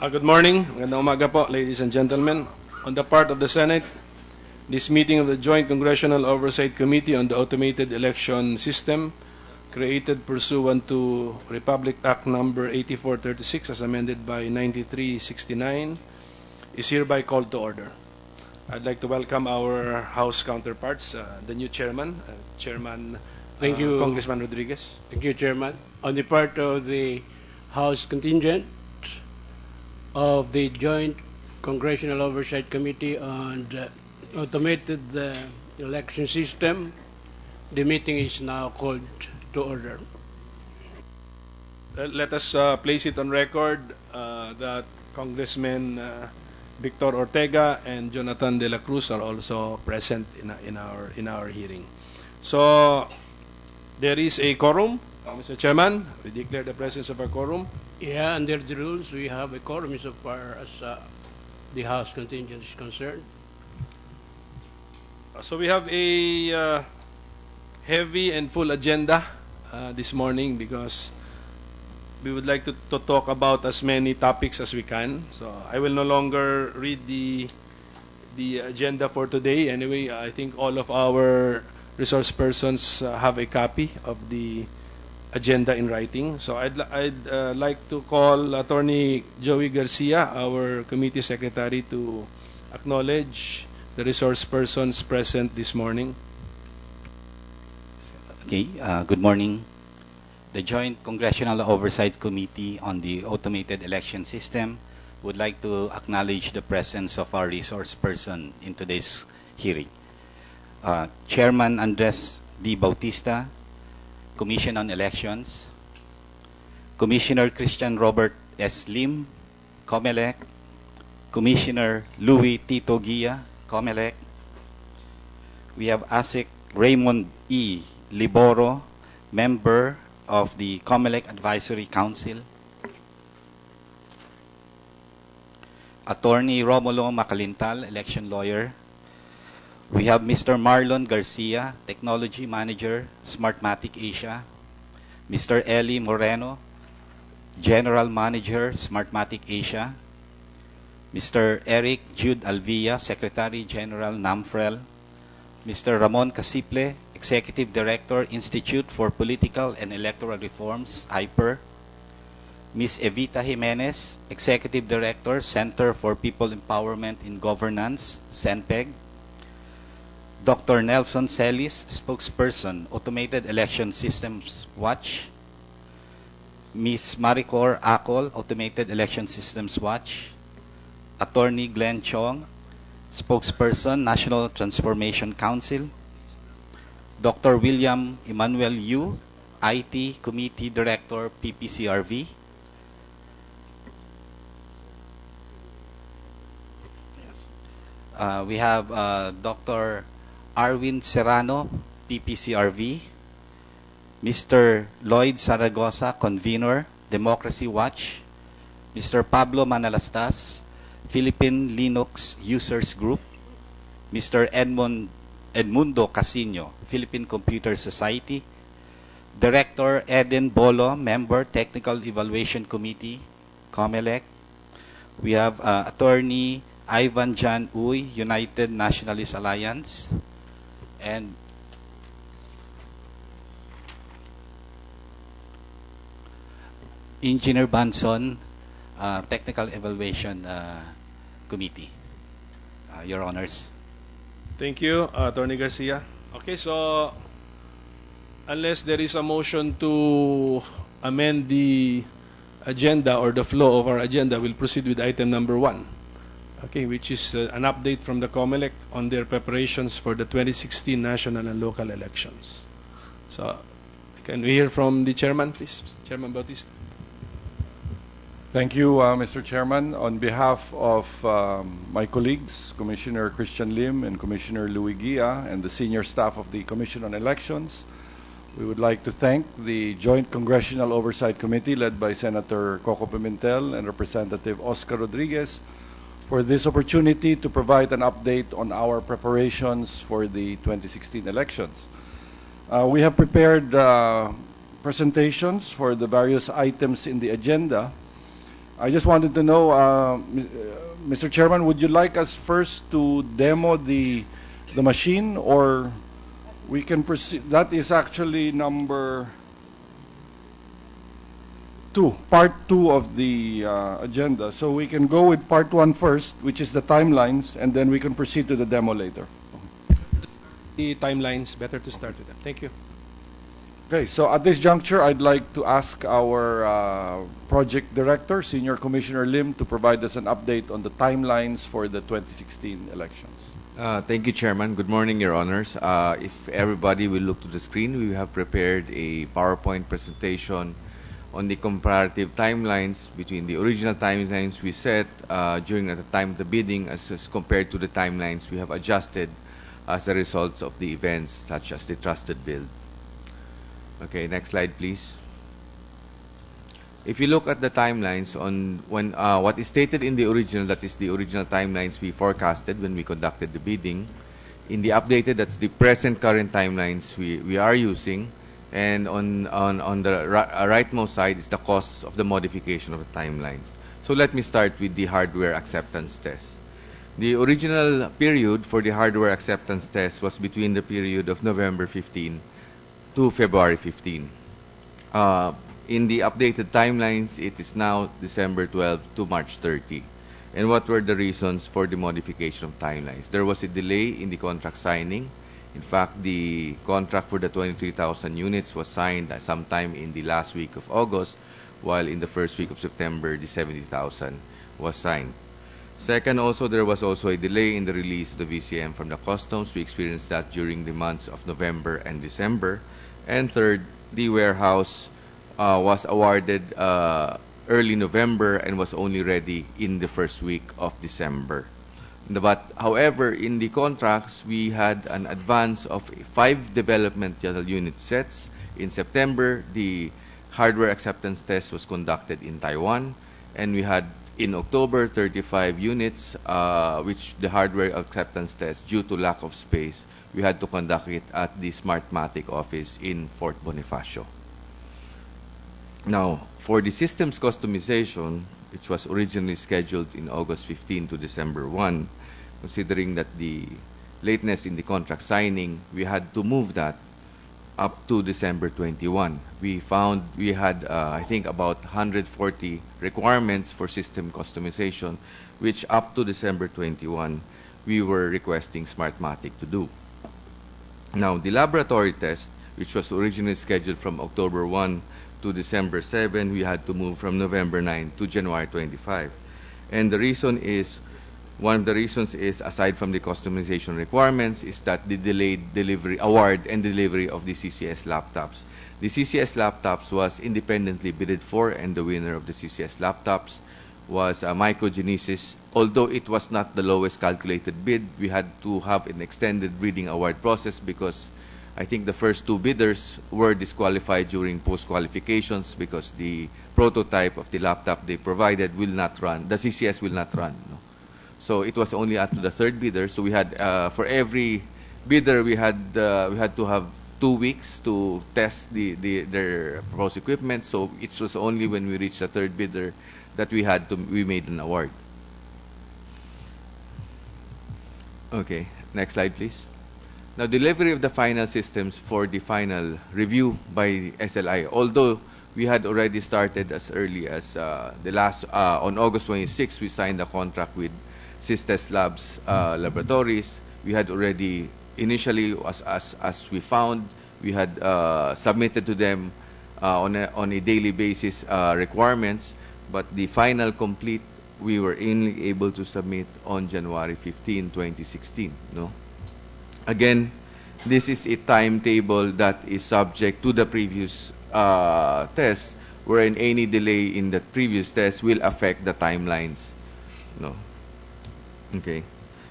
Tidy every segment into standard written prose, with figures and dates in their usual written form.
Good morning. Magandang umaga po, ladies and gentlemen. On the part of the Senate, this meeting of the Joint Congressional Oversight Committee on the Automated Election System, created pursuant to Republic Act Number 8436 as amended by 9369, is hereby called to order. I'd like to welcome our House counterparts, the new chairman, Thank you, Congressman Rodriguez. Thank you, Chairman. On the part of the House contingent of the Joint Congressional Oversight Committee on the Automated Election System, the meeting is now called to order. Let us place it on record that Congressmen Victor Ortega and Jonathan De La Cruz are also present in our hearing. So there is a quorum, Mr. Chairman. We declare the presence of a quorum. Yeah, under the rules, we have a quorum so far as the House contingent is concerned. So we have a heavy and full agenda this morning because we would like to talk about as many topics as we can. So I will no longer read the agenda for today. Anyway, I think all of our resource persons have a copy of the agenda in writing. So I'd like to call Attorney Joey Garcia, our committee secretary, to acknowledge the resource persons present this morning. Okay, good morning. The Joint Congressional Oversight Committee on the Automated Election System would like to acknowledge the presence of our resource person in today's hearing. Chairman Andres D. Bautista, Commission on Elections, Commissioner Christian Robert S. Lim, Comelec, Commissioner Louis Tito Guia, Comelec. We have ASIC Raymond E. Liboro, member of the Comelec Advisory Council. Attorney Romulo Macalintal, election lawyer. We have Mr. Marlon Garcia, Technology Manager, Smartmatic Asia. Mr. Eli Moreno, General Manager, Smartmatic Asia. Mr. Eric Jude Alvia, Secretary General, NAMFREL. Mr. Ramon Casiple, Executive Director, Institute for Political and Electoral Reforms, IPER. Ms. Evita Jimenez, Executive Director, Center for People Empowerment in Governance, CENPEG. Dr. Nelson Celis, Spokesperson, Automated Election Systems Watch. Ms. Maricor Acol, Automated Election Systems Watch. Attorney Glenn Chong, Spokesperson, National Transformation Council. Dr. William Emmanuel Yu, IT Committee Director, PPCRV. Yes. We have Dr. Arwin Serrano, PPCRV. Mr. Lloyd Zaragoza, Convener, Democracy Watch. Mr. Pablo Manalastas, Philippine Linux Users Group. Mr. Edmundo Casino, Philippine Computer Society. Director Eden Bolo, Member, Technical Evaluation Committee, Comelec. We have Attorney Ivan Jan Uy, United Nationalist Alliance. And Engineer Banson, Technical Evaluation Committee. Your Honors. Thank you, Attorney Garcia. Okay, so unless there is a motion to amend the agenda or the flow of our agenda, we'll proceed with item number 1. Okay, which is an update from the Comelec on their preparations for the 2016 national and local elections. So, can we hear from the chairman, please? Chairman Bautista. Thank you, Mr. Chairman. On behalf of my colleagues, Commissioner Christian Lim and Commissioner Louis Guia, and the senior staff of the Commission on Elections, we would like to thank the Joint Congressional Oversight Committee led by Senator Coco Pimentel and Representative Oscar Rodriguez for this opportunity to provide an update on our preparations for the 2016 elections. We have prepared presentations for the various items in the agenda, I just wanted to know, Mr. Chairman, would you like us first to demo the machine, or we can proceed? That is actually number 2, part 2 of the agenda. So we can go with part 1 first, which is the timelines, and then we can proceed to the demo later. The timelines, better to start with that. Thank you. Okay, so at this juncture, I'd like to ask our project director, Senior Commissioner Lim, to provide us an update on the timelines for the 2016 elections. Thank you, Chairman. Good morning, Your Honors. If everybody will look to the screen, we have prepared a PowerPoint presentation on the comparative timelines between the original timelines we set during at the time of the bidding as compared to the timelines we have adjusted as a result of the events such as the trusted build. Okay, next slide, please. If you look at the timelines on when what is stated in the original, that is the original timelines we forecasted when we conducted the bidding. In the updated, that's the present current timelines we are using. And on the rightmost side is the costs of the modification of the timelines. So let me start with the hardware acceptance test. The original period for the hardware acceptance test was between the period of November 15 to February 15. In the updated timelines, it is now December 12 to March 30. And what were the reasons for the modification of timelines? There was a delay in the contract signing. In fact, the contract for the 23,000 units was signed sometime in the last week of August, while in the first week of September, the 70,000 was signed. Second, also, there was also a delay in the release of the VCM from the customs. We experienced that during the months of November and December. And third, the warehouse was awarded early November and was only ready in the first week of December. But however, in the contracts, we had an advance of 5 developmental unit sets. In September, the hardware acceptance test was conducted in Taiwan, and we had in October 35 units, which the hardware acceptance test, due to lack of space, we had to conduct it at the Smartmatic office in Fort Bonifacio. Now, for the systems customization, which was originally scheduled in August 15 to December 1, considering that the lateness in the contract signing, we had to move that up to December 21. We found we had, I think, about 140 requirements for system customization, which up to December 21, we were requesting Smartmatic to do. Now, the laboratory test, which was originally scheduled from October 1 to December 7, we had to move from November 9 to January 25. And the reason is, one of the reasons is, aside from the customization requirements, is that the delayed delivery, award and delivery of the CCS laptops. The CCS laptops was independently bidded for, and the winner of the CCS laptops was Microgenesis. Although it was not the lowest calculated bid, we had to have an extended bidding award process because I think the first 2 bidders were disqualified during post-qualifications because the prototype of the laptop they provided will not run. The CCS will not run. No? So it was only up to the 3rd bidder. So we had, for every bidder, we had to have 2 weeks to test their proposed equipment. So it was only when we reached the 3rd bidder that we made an award. Okay, next slide, please. Now, delivery of the final systems for the final review by SLI. Although we had already started as early as on August 26, we signed a contract with Sisters Labs Laboratories. We had already initially, as we found, we had submitted to them on a daily basis requirements, but the final complete we were only able to submit on January 15, 2016. No. Again, this is a timetable that is subject to the previous test, wherein any delay in the previous test will affect the timelines. No. Okay.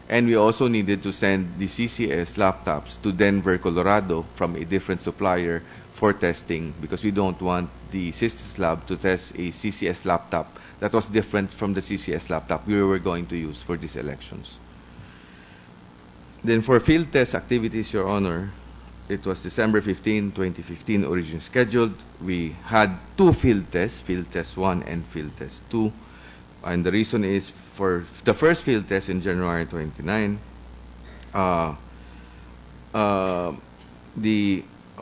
And we also needed to send the CCS laptops to Denver, Colorado from a different supplier for testing because we don't want the Sisters Lab to test a CCS laptop that was different from the CCS laptop we were going to use for these elections. Then for field test activities, Your Honor, it was December 15, 2015, originally scheduled. We had 2 field tests, Field Test 1 and Field Test 2. And the reason is for the first field test in January 29,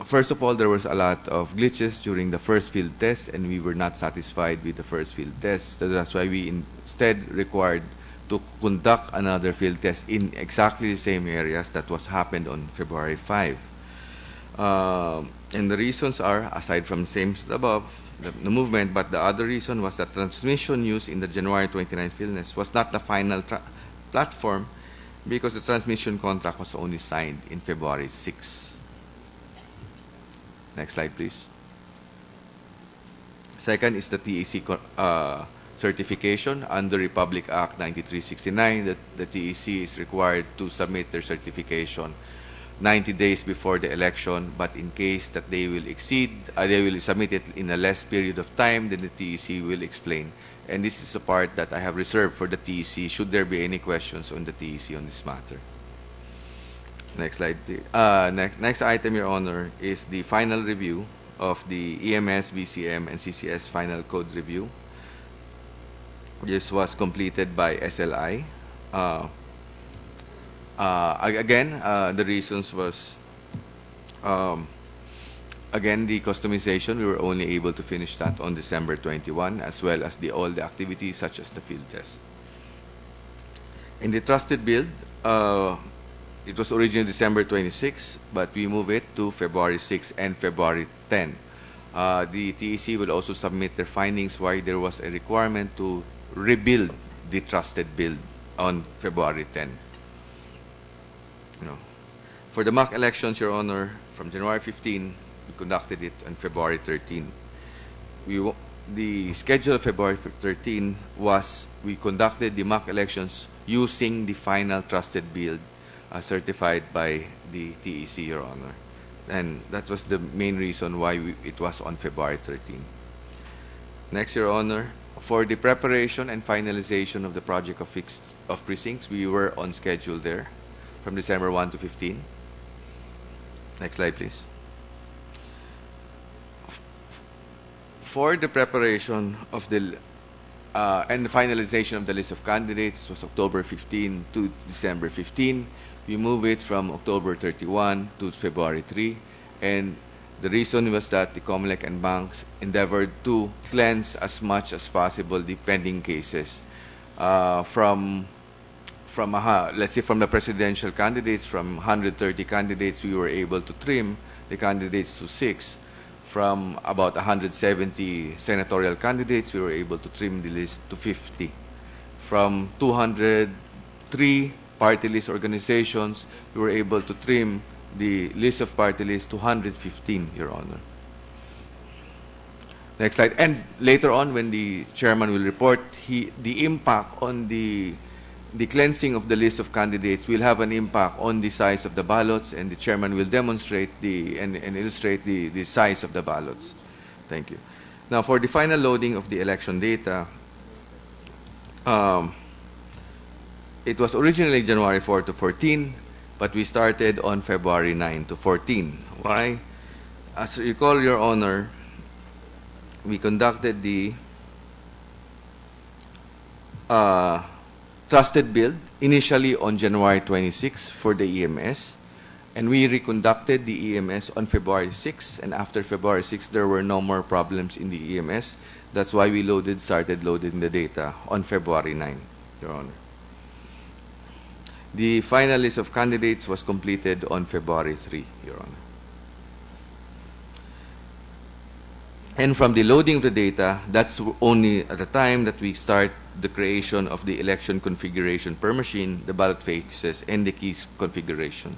first of all, there was a lot of glitches during the first field test, and we were not satisfied with the first field test. So that's why we instead required to conduct another field test in exactly the same areas that was happened on February 5. And the reasons are, aside from same as above, the movement, but the other reason was that transmission used in the January 29 field test was not the final platform, because the transmission contract was only signed in February 6. Next slide, please. Second is the TEC certification. Under Republic Act 9369, the TEC is required to submit their certification 90 days before the election, but in case that they will exceed, they will submit it in a less period of time, then the TEC will explain. And this is a part that I have reserved for the TEC, should there be any questions on the TEC on this matter. Next slide, please. Next item, Your Honor, is the final review of the EMS, VCM, and CCS final code review. This was completed by SLI. Again, the reasons was, again, the customization. We were only able to finish that on December 21, as well as all the activities such as the field test. In the trusted build, it was originally December 26, but we moved it to February 6 and February 10. The TEC will also submit their findings why there was a requirement to rebuild the trusted build on February 10. For the mock elections, Your Honor, from January 15, we conducted it on February 13. The schedule of February 13 was we conducted the mock elections using the final trusted build certified by the TEC, Your Honor. And that was the main reason why it was on February 13. Next, Your Honor, for the preparation and finalization of the project of precincts, we were on schedule there from December 1 to 15. Next slide, please. For the preparation of the and the finalization of the list of candidates, it was October 15 to December 15. We moved it from October 31 to February 3. And the reason was that the Comelec and banks endeavored to cleanse as much as possible the pending cases from let's say from the presidential candidates. From 130 candidates, we were able to trim the candidates to 6. From about 170 senatorial candidates, we were able to trim the list to 50. From 203 party list organizations, we were able to trim the list of party lists to 115, Your Honor. Next slide. And later on, when the chairman will report, the impact on the cleansing of the list of candidates will have an impact on the size of the ballots, and the chairman will demonstrate and illustrate the size of the ballots. Thank you. Now, for the final loading of the election data, it was originally January 4 to 14, but we started on February 9 to 14. Why? As you recall, Your Honor, we conducted the trusted build initially on January 26 for the EMS, and we reconducted the EMS on February 6, and after February 6 there were no more problems in the EMS. That's why we started loading the data on February 9, Your Honor. The final list of candidates was completed on February 3, Your Honor. And from the loading of the data, that's only at the time that we start the creation of the election configuration per machine, the ballot faces, and the keys configuration.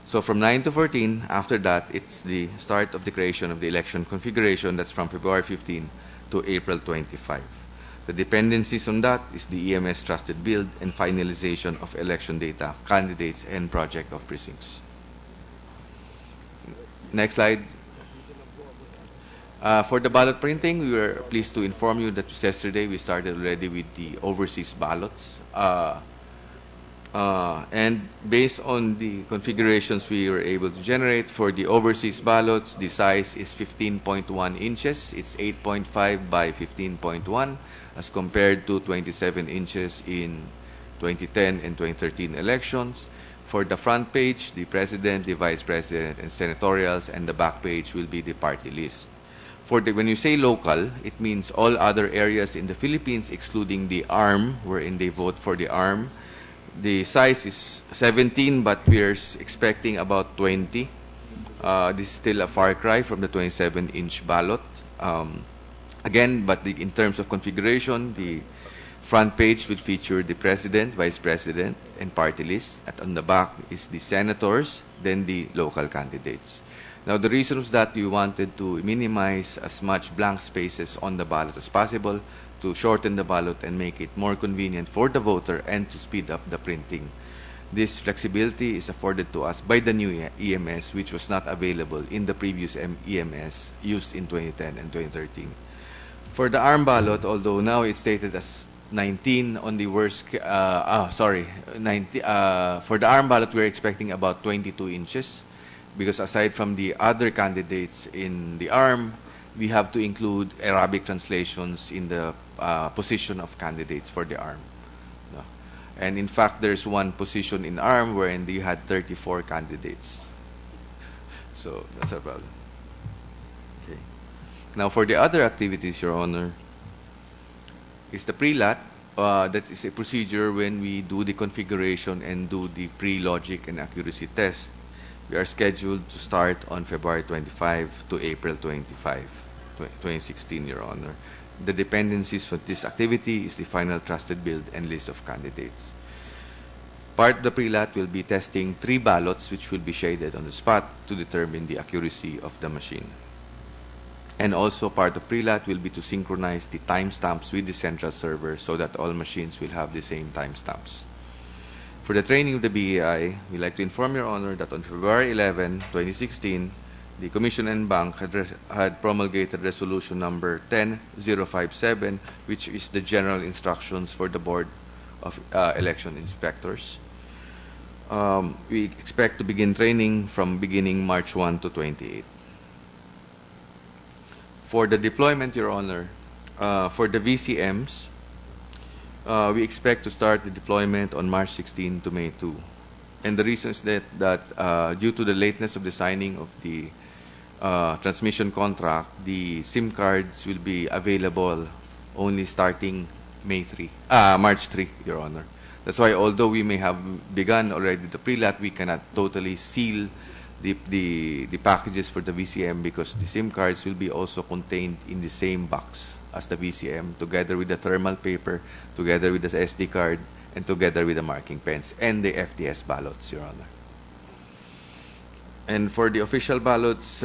So from 9 to 14, after that, it's the start of the creation of the election configuration. That's from February 15 to April 25. The dependencies on that is the EMS trusted build and finalization of election data, candidates, and project of precincts. Next slide. For the ballot printing, we were pleased to inform you that yesterday we started already with the overseas ballots. And based on the configurations we were able to generate for the overseas ballots, the size is 15.1 inches. It's 8.5 by 15.1 as compared to 27 inches in 2010 and 2013 elections. For the front page, the president, the vice president, and senatorials, and the back page will be the party list. When you say local, it means all other areas in the Philippines, excluding the ARM, wherein they vote for the ARM. The size is 17, but we're expecting about 20. This is still a far cry from the 27-inch ballot. Again, but in terms of configuration, the front page will feature the president, vice president, and party list. And on the back is the senators, then the local candidates. Now, the reason was that we wanted to minimize as much blank spaces on the ballot as possible, to shorten the ballot and make it more convenient for the voter and to speed up the printing. This flexibility is afforded to us by the new EMS, which was not available in the previous EMS used in 2010 and 2013. For the ARM ballot, although now it's stated as 19 on the worst, 90, for the ARM ballot, we're expecting about 22 inches, because aside from the other candidates in the ARM, we have to include Arabic translations in the position of candidates for the ARM. No. And in fact, there's one position in ARM wherein you had 34 candidates. So that's a problem. Okay. Now for the other activities, Your Honor, is the pre-lat. That is a procedure when we do the configuration and do the pre-logic and accuracy test. We are scheduled to start on February 25 to April 25, 2016, Your Honor. The dependencies for this activity is the final trusted build and list of candidates. Part of the pre-lat will be testing 3 ballots which will be shaded on the spot to determine the accuracy of the machine. And also part of pre-lat will be to synchronize the timestamps with the central server so that all machines will have the same timestamps. For the training of the BEI, we'd like to inform Your Honor that on February 11, 2016, the Commission and Bank had promulgated Resolution number 10057, which is the general instructions for the Board of Election Inspectors. We expect to begin training from beginning March 1 to 28. For the deployment, Your Honor, for the VCMs, we expect to start the deployment on March 16 to May 2. And the reason is that due to the lateness of the signing of the transmission contract, the SIM cards will be available only starting March 3, Your Honor. That's why although we may have begun already the pre-lat, we cannot totally seal the packages for the VCM because the SIM cards will be also contained in the same box as the VCM, together with the thermal paper, together with the SD card, and together with the marking pens and the FTS ballots, Your Honor. And for the official ballots,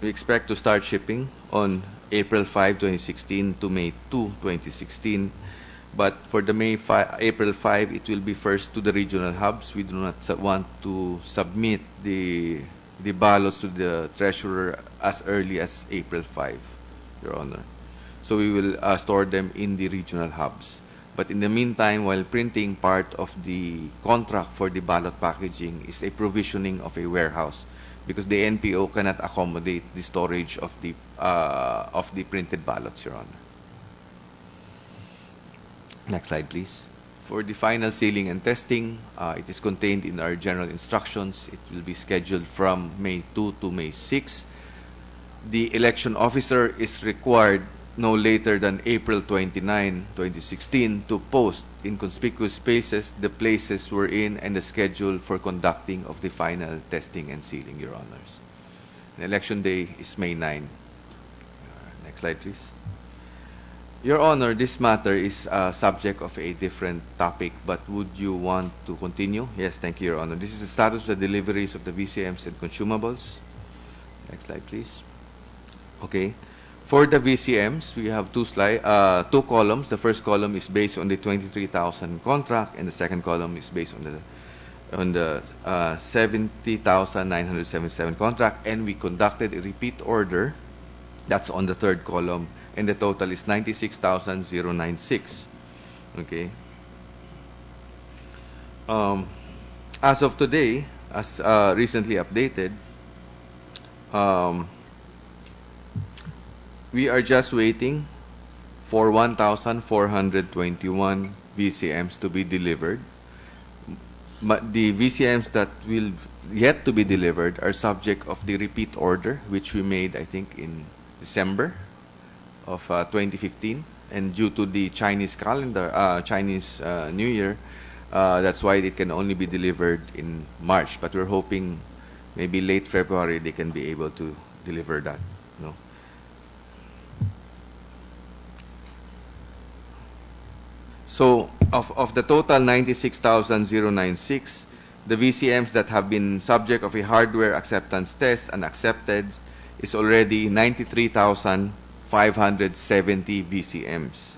we expect to start shipping on April 5, 2016 to May 2, 2016. But for the April 5, it will be first to the regional hubs. We do not want to submit the ballots to the treasurer as early as April 5, Your Honor. So we will store them in the regional hubs. But in the meantime, while printing, part of the contract for the ballot packaging is a provisioning of a warehouse because the NPO cannot accommodate the storage of the printed ballots, Your Honor. Next slide, please. For the final sealing and testing, it is contained in our general instructions. It will be scheduled from May 2 to May 6. The election officer is required no later than April 29, 2016 to post in conspicuous spaces the places we're in and the schedule for conducting of the final testing and sealing, Your Honors. And election day is May 9. Next slide, please. Your Honor, this matter is subject of a different topic, but would you want to continue? Yes, thank you, Your Honor. This is the status of the deliveries of the VCMs and consumables. Next slide, please. Okay. For the VCMs, we have two columns. The first column is based on the 23,000 contract, and the second column is based on the 70,977 contract. And we conducted a repeat order. That's on the third column, and the total is 96,096. Okay. As of today, as recently updated, we are just waiting for 1,421 VCMs to be delivered. But the VCMs that will yet to be delivered are subject of the repeat order, which we made, I think, in December of 2015. And due to the Chinese calendar, Chinese New Year, that's why it can only be delivered in March. But we're hoping maybe late February they can be able to deliver that. No. So of the total 96,096, the VCMs that have been subject of a hardware acceptance test and accepted is already 93,570 VCMs.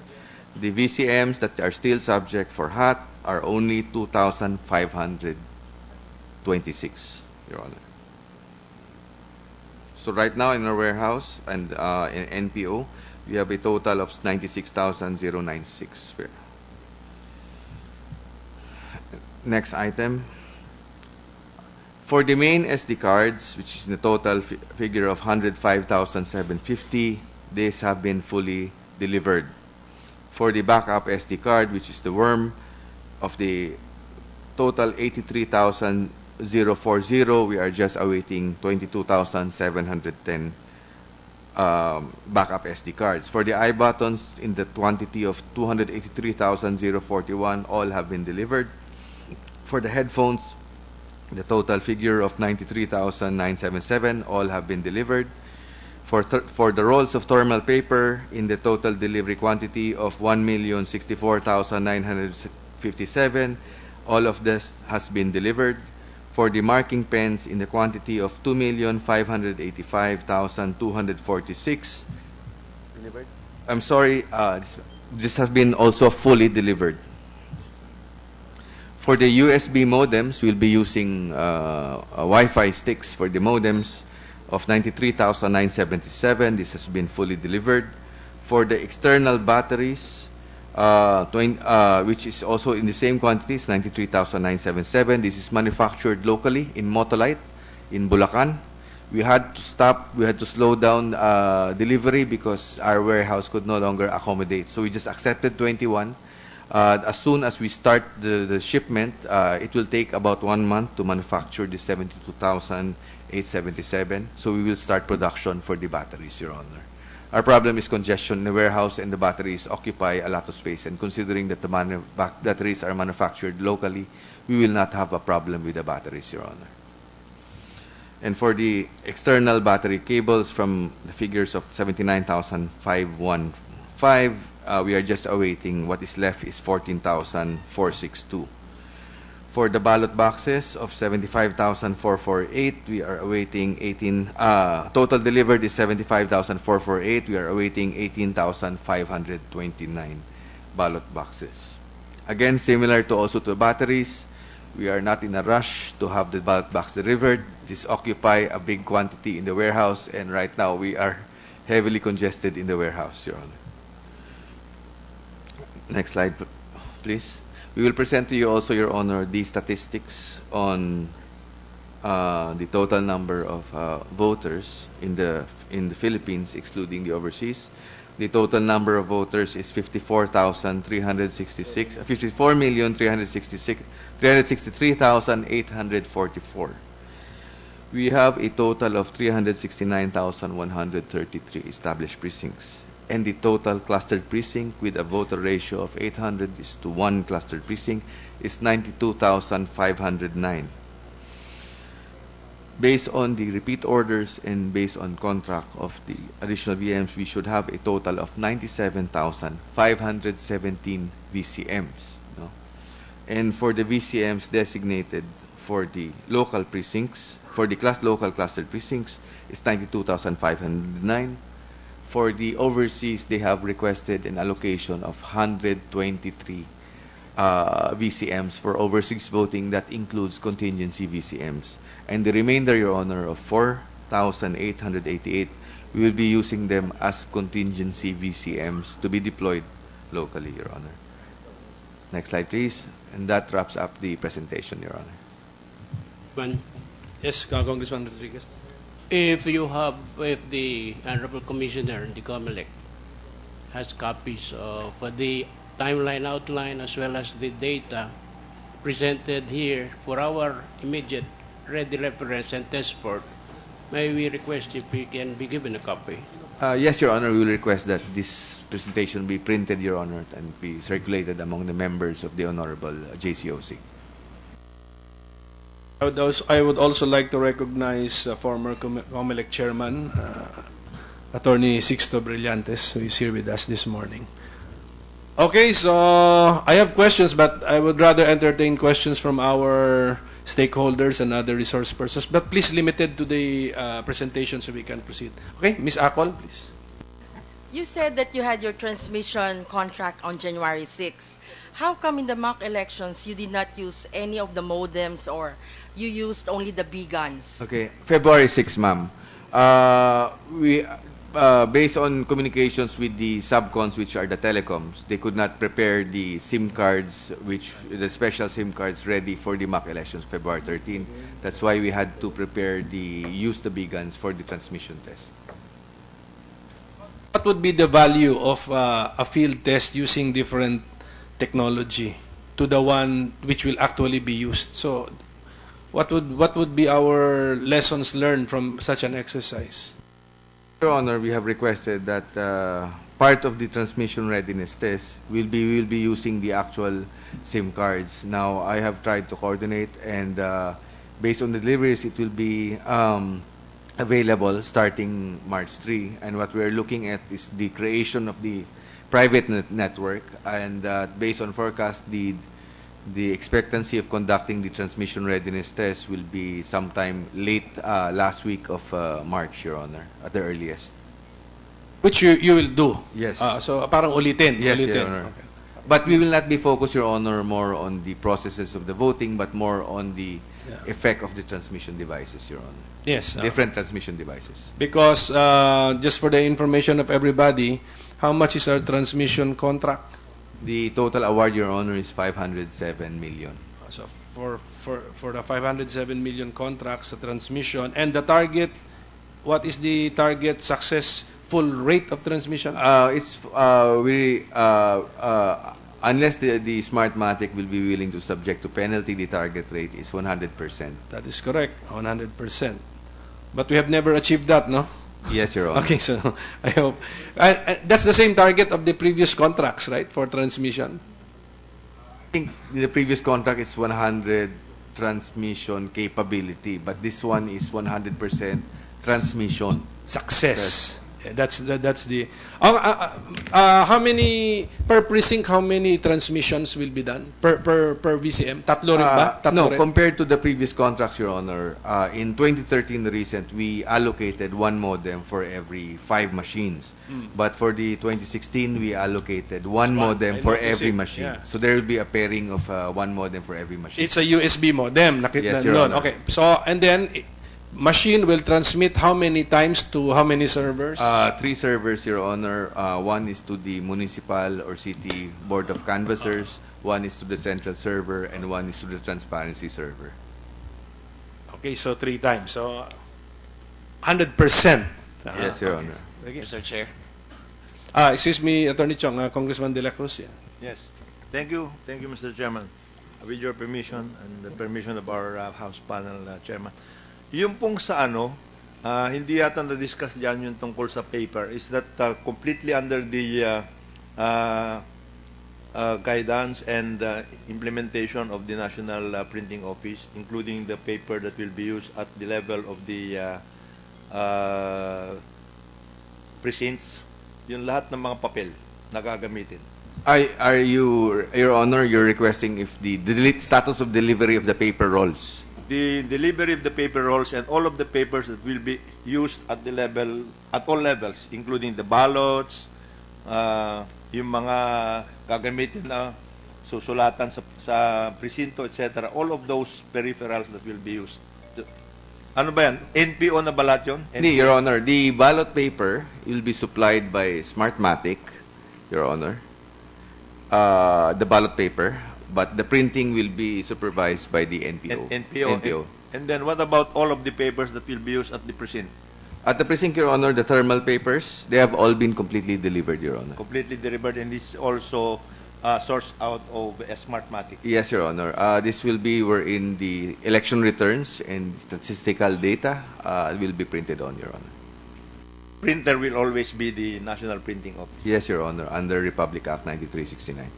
The VCMs that are still subject for HAT are only 2,526, Your Honor. So right now in our warehouse and in NPO, we have a total of 96,096. Next item. For the main SD cards, which is the total figure of 105,750, these have been fully delivered. For the backup SD card, which is the worm, of the total 83,040, we are just awaiting 22,710 backup SD cards. For the iButtons, in the quantity of 283,041, all have been delivered. For the headphones, the total figure of 93,977, all have been delivered. For the rolls of thermal paper, in the total delivery quantity of 1,064,957, all of this has been delivered. For the marking pens, in the quantity of 2,585,246, I'm sorry, this has been also fully delivered. For the USB modems, we'll be using Wi-Fi sticks for the modems of 93,977. This has been fully delivered. For the external batteries, which is also in the same quantities, 93,977. This is manufactured locally in Motolite in Bulacan. We had to stop, we had to slow down delivery because our warehouse could no longer accommodate. So we just accepted 21. As soon as we start the shipment, it will take about 1 month to manufacture the 72,877. So we will start production for the batteries, Your Honor. Our problem is congestion in the warehouse, and the batteries occupy a lot of space. And considering that the batteries are manufactured locally, we will not have a problem with the batteries, Your Honor. And for the external battery cables, from the figures of 79,515, we are just awaiting. What is left is 14,462. For the ballot boxes of 75,448, we are awaiting 18. Total delivered is 75,448. We are awaiting 18,529 ballot boxes. Again, similar to also to batteries, we are not in a rush to have the ballot box delivered. This occupy a big quantity in the warehouse, and right now we are heavily congested in the warehouse, Your Honor. Next slide, please. We will present to you also, Your Honor, the statistics on the total number of voters in the Philippines, excluding the overseas. The total number of voters is 54,363,844. We have a total of 369,133 established precincts. And the total clustered precinct with a voter ratio of 800:1 clustered precinct is 92,509. Based on the repeat orders and based on contract of the additional VMs, we should have a total of 97,517 VCMs. No? And for the VCMs designated for the local precincts, for the local clustered precincts, is 92,509. For the overseas, they have requested an allocation of 123 VCMs for overseas voting. That includes contingency VCMs. And the remainder, Your Honor, of 4,888, we will be using them as contingency VCMs to be deployed locally, Your Honor. Next slide, please. And that wraps up the presentation, Your Honor. Yes, Congressman Rodriguez. If the Honorable Commissioner in the Comelec has copies of the timeline outline as well as the data presented here for our immediate ready reference and test port, may we request if we can be given a copy? Yes, Your Honor, we will request that this presentation be printed, Your Honor, and be circulated among the members of the Honorable JCOC. I would also like to recognize former Comelec Chairman, Attorney Sixto Brillantes, who is here with us this morning. Okay, so I have questions, but I would rather entertain questions from our stakeholders and other resource persons, but please limited to the presentation so we can proceed. Okay, Ms. Acol, please. You said that you had your transmission contract on January 6. How come in the mock elections you did not use any of the modems or you used only the B guns? Okay, February 6, ma'am. We, based on communications with the subcons, which are the telecoms, they could not prepare the SIM cards, the special SIM cards ready for the mock elections, February 13. That's why we had to use the B guns for the transmission test. What would be the value of a field test using different technology to the one which will actually be used? So, what would be our lessons learned from such an exercise? Your Honor, we have requested that part of the transmission readiness test will be using the actual SIM cards. Now, I have tried to coordinate, and based on the deliveries, it will be available starting March 3. And what we are looking at is the creation of the private network, and based on forecast, the expectancy of conducting the transmission readiness test will be sometime late last week of March, Your Honor, at the earliest. Which you will do? Yes. So parang ulitin? Yes, ulitin. Your Honor. Okay. But we will not be focused, Your Honor, more on the processes of the voting, but more on the effect of the transmission devices, Your Honor. Yes. Different transmission devices. Because, just for the information of everybody, how much is our transmission contract? The total award, Your Honor, is 507 million. So for the 507 million contracts, the transmission, and the target, what is the target successful rate of transmission? It's unless the Smartmatic will be willing to subject to penalty, the target rate is 100%. That is correct, 100%. But we have never achieved that, no? Yes, Your Honor. Okay, so I hope that's the same target of the previous contracts, right, for transmission? I think the previous contract is 100 transmission capability, but this one is 100% transmission Success. Yeah, that's the. How many per precinct? How many transmissions will be done per VCM? Tatlo rin ba? Tatlo No, rin? compared to the previous contracts, Your Honor, in 2013 recent, we allocated one modem for every 5 machines. But for the 2016, we allocated one modem I for noticed every it, machine. yeah. So there will be a pairing of one modem for every machine. It's a USB modem. Yes, Your Honor. Okay. So and then machine will transmit how many times to how many servers? 3 servers, Your Honor. One is to the municipal or city board of canvassers, one is to the central server, and one is to the transparency server. Okay, so 3 times. So 100%. Yes, Your Honor. Okay. Mr. Chair. Excuse me, Attorney Chong, Congressman De La Cruz. Yeah. Yes. Thank you, Mr. Chairman. With your permission and the permission of our House panel Chairman. Yung pong sa hindi yata na-discuss dyan yung tungkol sa paper, is that completely under the guidance and implementation of the National Printing Office, including the paper that will be used at the level of the precincts, yung lahat ng mga papel na gagamitin. Are you, Your Honor, you're requesting if the status of delivery of the paper rolls? The delivery of the paper rolls and all of the papers that will be used at the level, at all levels, including the ballots, yung mga gagamitin na susulatan sa presinto, etc. All of those peripherals that will be used. Ano ba yan? NPO na balat yun? Hindi, Your Honor. The ballot paper will be supplied by Smartmatic, Your Honor. the ballot paper, but the printing will be supervised by the NPO. NPO. And then what about all of the papers that will be used at the precinct? At the precinct, Your Honor, the thermal papers, they have all been completely delivered, Your Honor. Completely delivered, and this also sourced out of a Smartmatic. Yes, Your Honor. This will be wherein the election returns and statistical data will be printed on, Your Honor. Printer will always be the National Printing Office. Yes, Your Honor, under Republic Act 9369.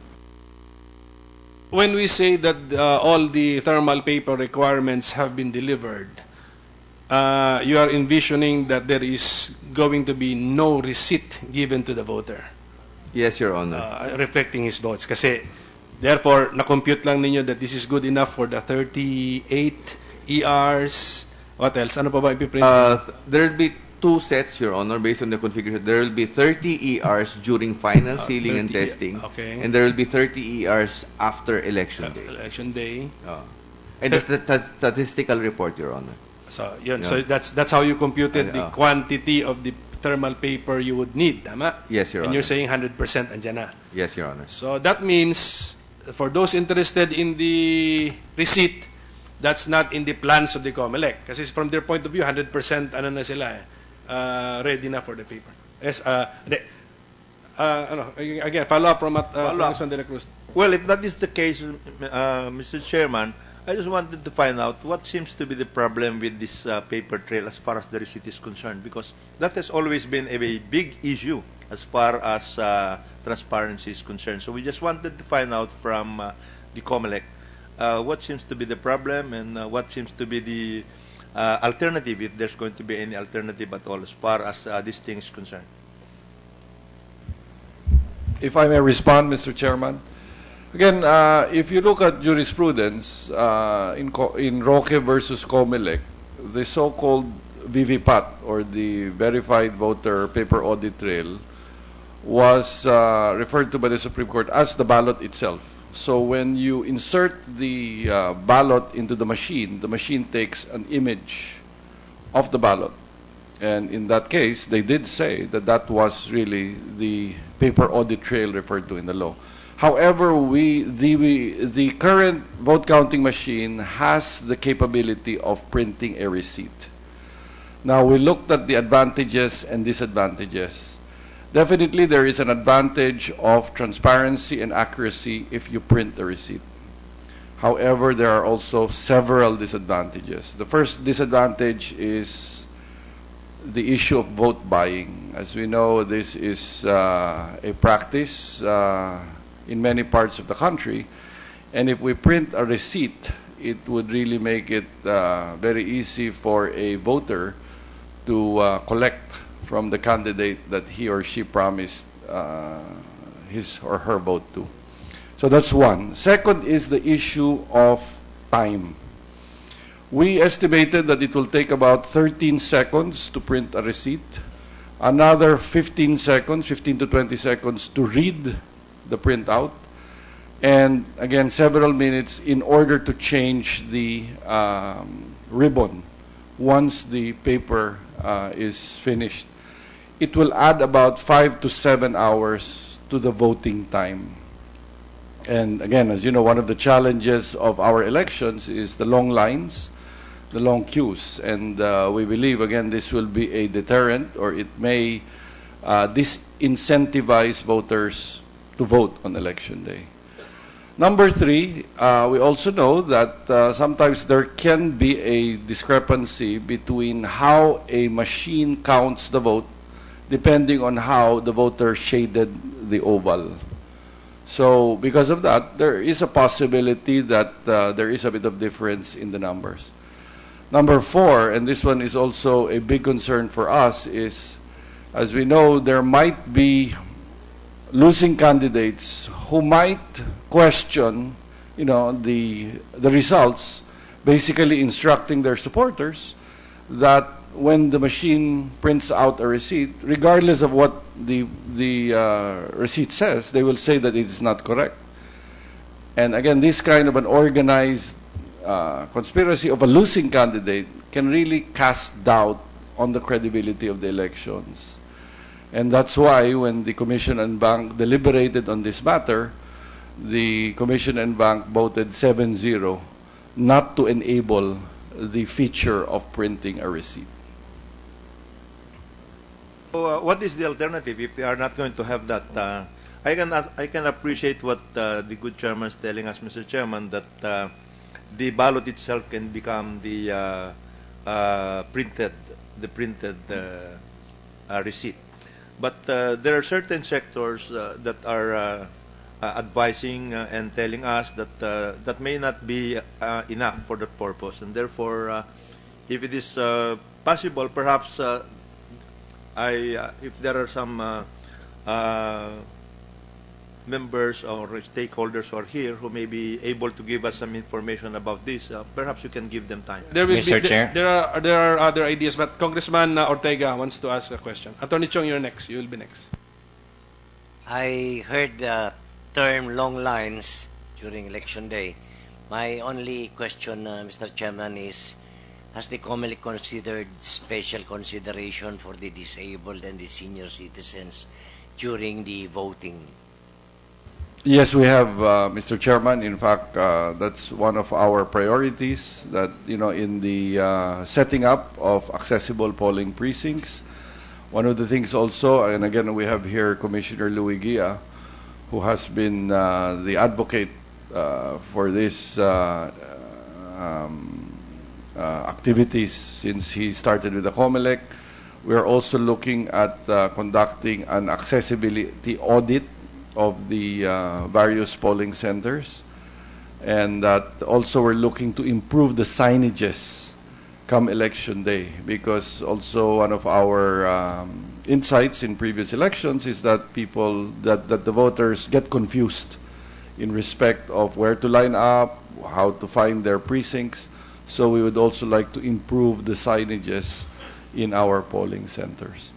When we say that all the thermal paper requirements have been delivered, you are envisioning that there is going to be no receipt given to the voter, Yes, Your Honor. reflecting his votes. Kasi, therefore, na-compute lang ninyo that this is good enough for the 38 ERs. What else? Ano pa ba ipiprint? There will be 2 sets, Your Honor, based on the configuration. There will be 30 ERs during final sealing and 30, testing, okay. and there will be 30 ERs after election day. Election day. And that's the statistical report, Your Honor. So, yun. Yeah. So, that's how you computed the Yeah. quantity of the thermal paper you would need, tama? Yes, Your And Honor. you're saying 100% andyan na. Yes, Your Honor. So, that means, for those interested in the receipt, that's not in the plans of the Comelec. Kasi from their point of view, 100% ano na sila ready na for the paper. Yes, again, follow up from Congressman De La Cruz. Well, if that is the case, Mr. Chairman, I just wanted to find out what seems to be the problem with this paper trail as far as the receipt is concerned, because that has always been a big issue as far as transparency is concerned. So we just wanted to find out from the Comelec what seems to be the problem and what seems to be the alternative, if there's going to be any alternative at all as far as this thing is concerned. If I may respond, Mr. Chairman. Again, if you look at jurisprudence in Roque versus Comelec, the so-called VVPAT, or the Verified Voter Paper Audit Trail, was referred to by the Supreme Court as the ballot itself. So when you insert the ballot into the machine takes an image of the ballot. And in that case, they did say that that was really the paper audit trail referred to in the law. However, the current vote counting machine has the capability of printing a receipt. Now, we looked at the advantages and disadvantages. Definitely, there is an advantage of transparency and accuracy if you print a receipt. However, there are also several disadvantages. The first disadvantage is the issue of vote buying. As we know, this is a practice in many parts of the country, and if we print a receipt, it would really make it very easy for a voter to collect from the candidate that he or she promised his or her vote to. So that's one. Second is the issue of time. We estimated that it will take about 13 seconds to print a receipt, another 15 to 20 seconds to read the printout, and again, several minutes in order to change the ribbon once the paper is finished. It will add about 5 to 7 hours to the voting time. And again, as you know, one of the challenges of our elections is the long lines, the long queues, and we believe, again, this will be a deterrent, or it may disincentivize voters to vote on election day. Number three, we also know that sometimes there can be a discrepancy between how a machine counts the vote depending on how the voter shaded the oval. So because of that, there is a possibility that there is a bit of difference in the numbers. Number four, and this one is also a big concern for us, is, as we know, there might be losing candidates who might question, the results, basically instructing their supporters that when the machine prints out a receipt, regardless of what the receipt says, they will say that it is not correct. And again, this kind of an organized conspiracy of a losing candidate can really cast doubt on the credibility of the elections. And that's why when the Commission and Bank deliberated on this matter, the Commission and Bank voted 7-0 not to enable the feature of printing a receipt. So, what is the alternative if we are not going to have that? I can appreciate what the good chairman is telling us, Mr. Chairman, that the ballot itself can become the printed receipt. But there are certain sectors that are advising and telling us that that may not be enough for the purpose, and therefore, if it is possible, perhaps if there are some members or stakeholders who are here who may be able to give us some information about this, perhaps you can give them time. There will Mr. be, Chair. there are other ideas, but Congressman Ortega wants to ask a question. Attorney Chong, you're next. You will be next. I heard the term long lines during election day. My only question, Mr. Chairman, is has the Comelec considered special consideration for the disabled and the senior citizens during the voting? Yes, we have, Mr. Chairman. In fact, that's one of our priorities, that, in the setting up of accessible polling precincts. One of the things also, and again, we have here Commissioner Luigia, who has been the advocate for this activities since he started with the Comelec. We are also looking at conducting an accessibility audit of the various polling centers, and that also we're looking to improve the signages come election day, because also one of our insights in previous elections is that the voters get confused in respect of where to line up, how to find their precincts. So we would also like to improve the signages in our polling centers.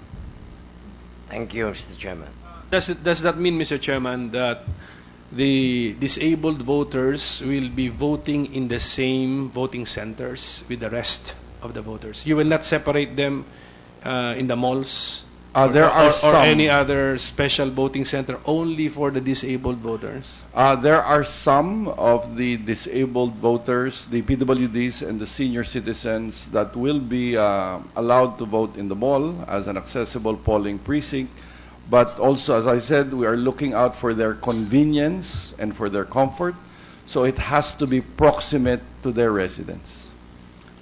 Thank you, Mr. Chairman. Does that mean, Mr. Chairman, that the disabled voters will be voting in the same voting centers with the rest of the voters? You will not separate them in the malls There are or some. any other special voting center only for the disabled voters? There are some of the disabled voters, the PWDs and the senior citizens, that will be allowed to vote in the mall as an accessible polling precinct. But also, as I said, we are looking out for their convenience and for their comfort. So it has to be proximate to their residence.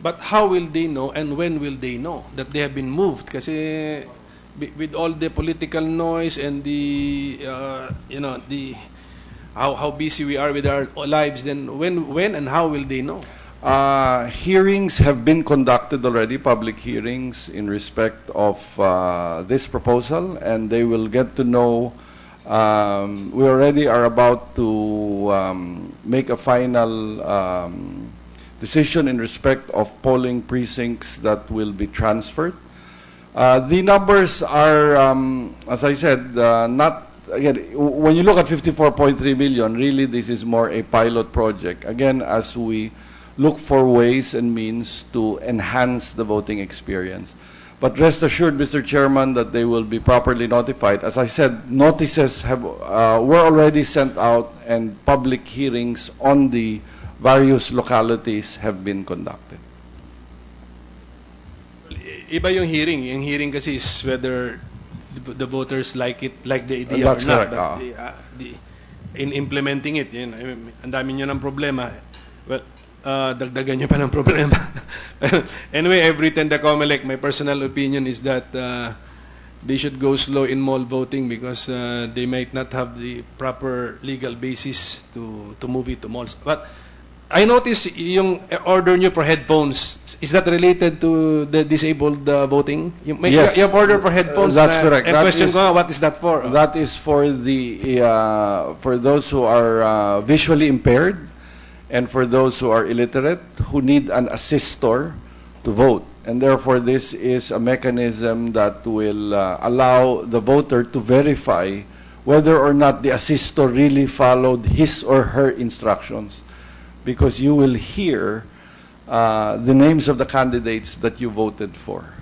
But how will they know and when will they know that they have been moved? Kasi with all the political noise and the how busy we are with our lives, then when and how will they know? Hearings have been conducted already, public hearings in respect of this proposal, and they will get to know. We already are about to make a final decision in respect of polling precincts that will be transferred. The numbers are, as I said, not, again, when you look at 54.3 million, really this is more a pilot project. Again, as we look for ways and means to enhance the voting experience. But rest assured, Mr. Chairman, that they will be properly notified. As I said, notices were already sent out, and public hearings on the various localities have been conducted. Iba yung hearing. Yung hearing kasi is whether the voters like it, like the idea That's or not. correct. But in implementing it, ang dami nyo ng problema. Well, dagdagan nyo pa ng problema. Anyway, every time the Comelec, my personal opinion is that they should go slow in mall voting because they might not have the proper legal basis to move it to malls. But I noticed yung order nyo for headphones. Is that related to the disabled voting? Yes. You have order for headphones. That's correct. And That question is- ko, what is that for? That is for the for those who are visually impaired, and for those who are illiterate who need an assistor to vote. And therefore, this is a mechanism that will allow the voter to verify whether or not the assistor really followed his or her instructions. Because you will hear the names of the candidates that you voted for.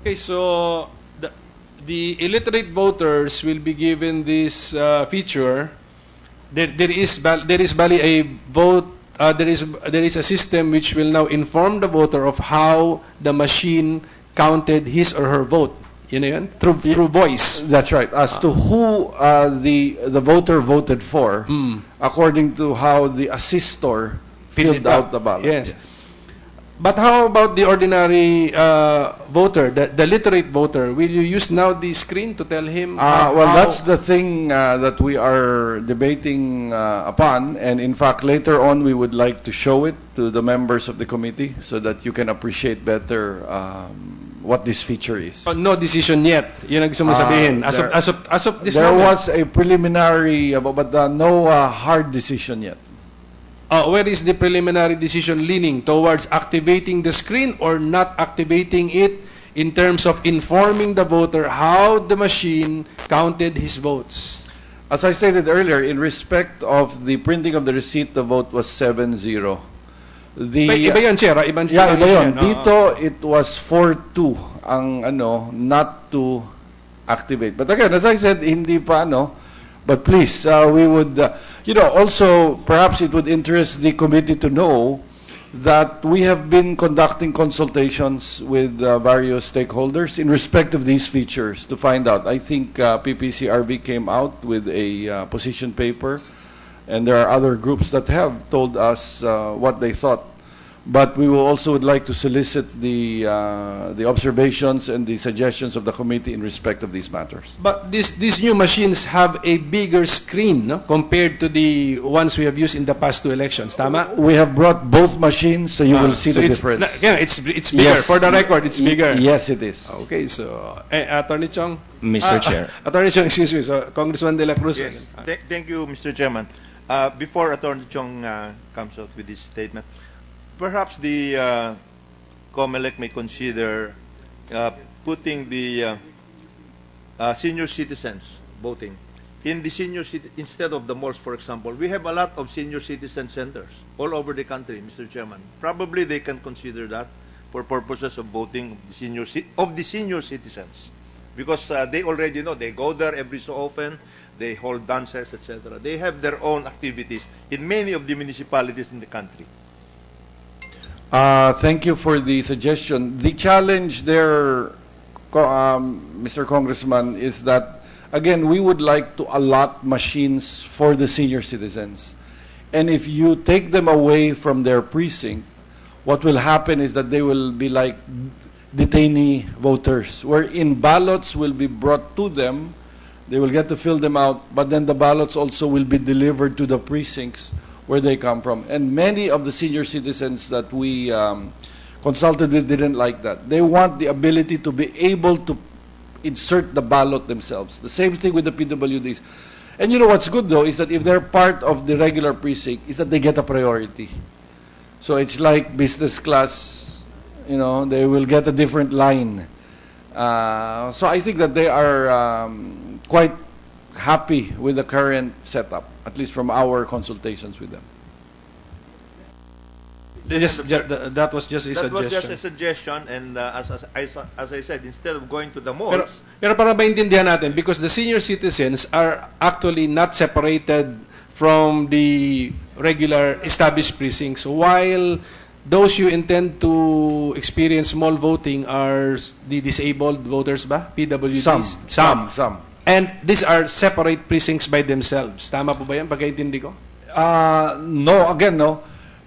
Okay, so the illiterate voters will be given this feature. There is bali a vote. There is a system which will now inform the voter of how the machine counted his or her vote. You know, yun? Through voice. That's right. As to who the voter voted for, according to how the assistor filled out the ballot. Yes. But how about the ordinary voter, the literate voter? Will you use now the screen to tell him? Well, that's the thing that we are debating upon, and in fact, later on, we would like to show it to the members of the committee so that you can appreciate better what this feature is. No decision yet. Yun ang gusto mo sabihin. As of this there moment. was a preliminary, but no hard decision yet. Where is the preliminary decision leaning? Towards activating the screen or not activating it in terms of informing the voter how the machine counted his votes? As I stated earlier, in respect of the printing of the receipt, the vote was 7-0. Iba yun, sir. Iba yun. Dito, it was 4-2 ang not to activate. But again, as I said, hindi pa but please, we would, also perhaps it would interest the committee to know that we have been conducting consultations with various stakeholders in respect of these features to find out. I think PPCRB came out with a position paper, and there are other groups that have told us what they thought. But we will also would like to solicit the observations and the suggestions of the committee in respect of these matters. But these new machines have a bigger screen, no? Compared to the ones we have used in the past two elections. Tama? We have brought both machines, so you will see the difference. It's bigger. Yes. For the record, it's bigger. Yes, it is. Okay, so Attorney Chong. Mr. Chair. Attorney Chong, excuse me. So Congressman De La Cruz. Yes. Thank you, Mr. Chairman. Before Attorney Chong comes out with this statement, perhaps the Comelec may consider putting the senior citizens voting in the instead of the malls, for example. We have a lot of senior citizen centers all over the country, Mr. Chairman. Probably they can consider that for purposes of voting of the senior citizens, because they already know they go there every so often. They hold dances, etc. They have their own activities in many of the municipalities in the country. Thank you for the suggestion. The challenge there, Mr. Congressman, is that, again, we would like to allot machines for the senior citizens. And if you take them away from their precinct, what will happen is that they will be like detainee voters, wherein ballots will be brought to them, they will get to fill them out, but then the ballots also will be delivered to the precincts where they come from. And many of the senior citizens that we consulted with didn't like that. They want the ability to be able to insert the ballot themselves. The same thing with the PWDs. And you know what's good, though, is that if they're part of the regular precinct, is that they get a priority. So it's like business class, they will get a different line. So I think that they are quite happy with the current setup, at least from our consultations with them. That was just a suggestion. That was just a suggestion, and as I said, instead of going to the malls... Pero para maintindihan natin, because the senior citizens are actually not separated from the regular established precincts, while those you intend to experience small voting are the disabled voters ba? PWDs? Some. And these are separate precincts by themselves. Tama po ba yan? Pagkaintindi ko? No.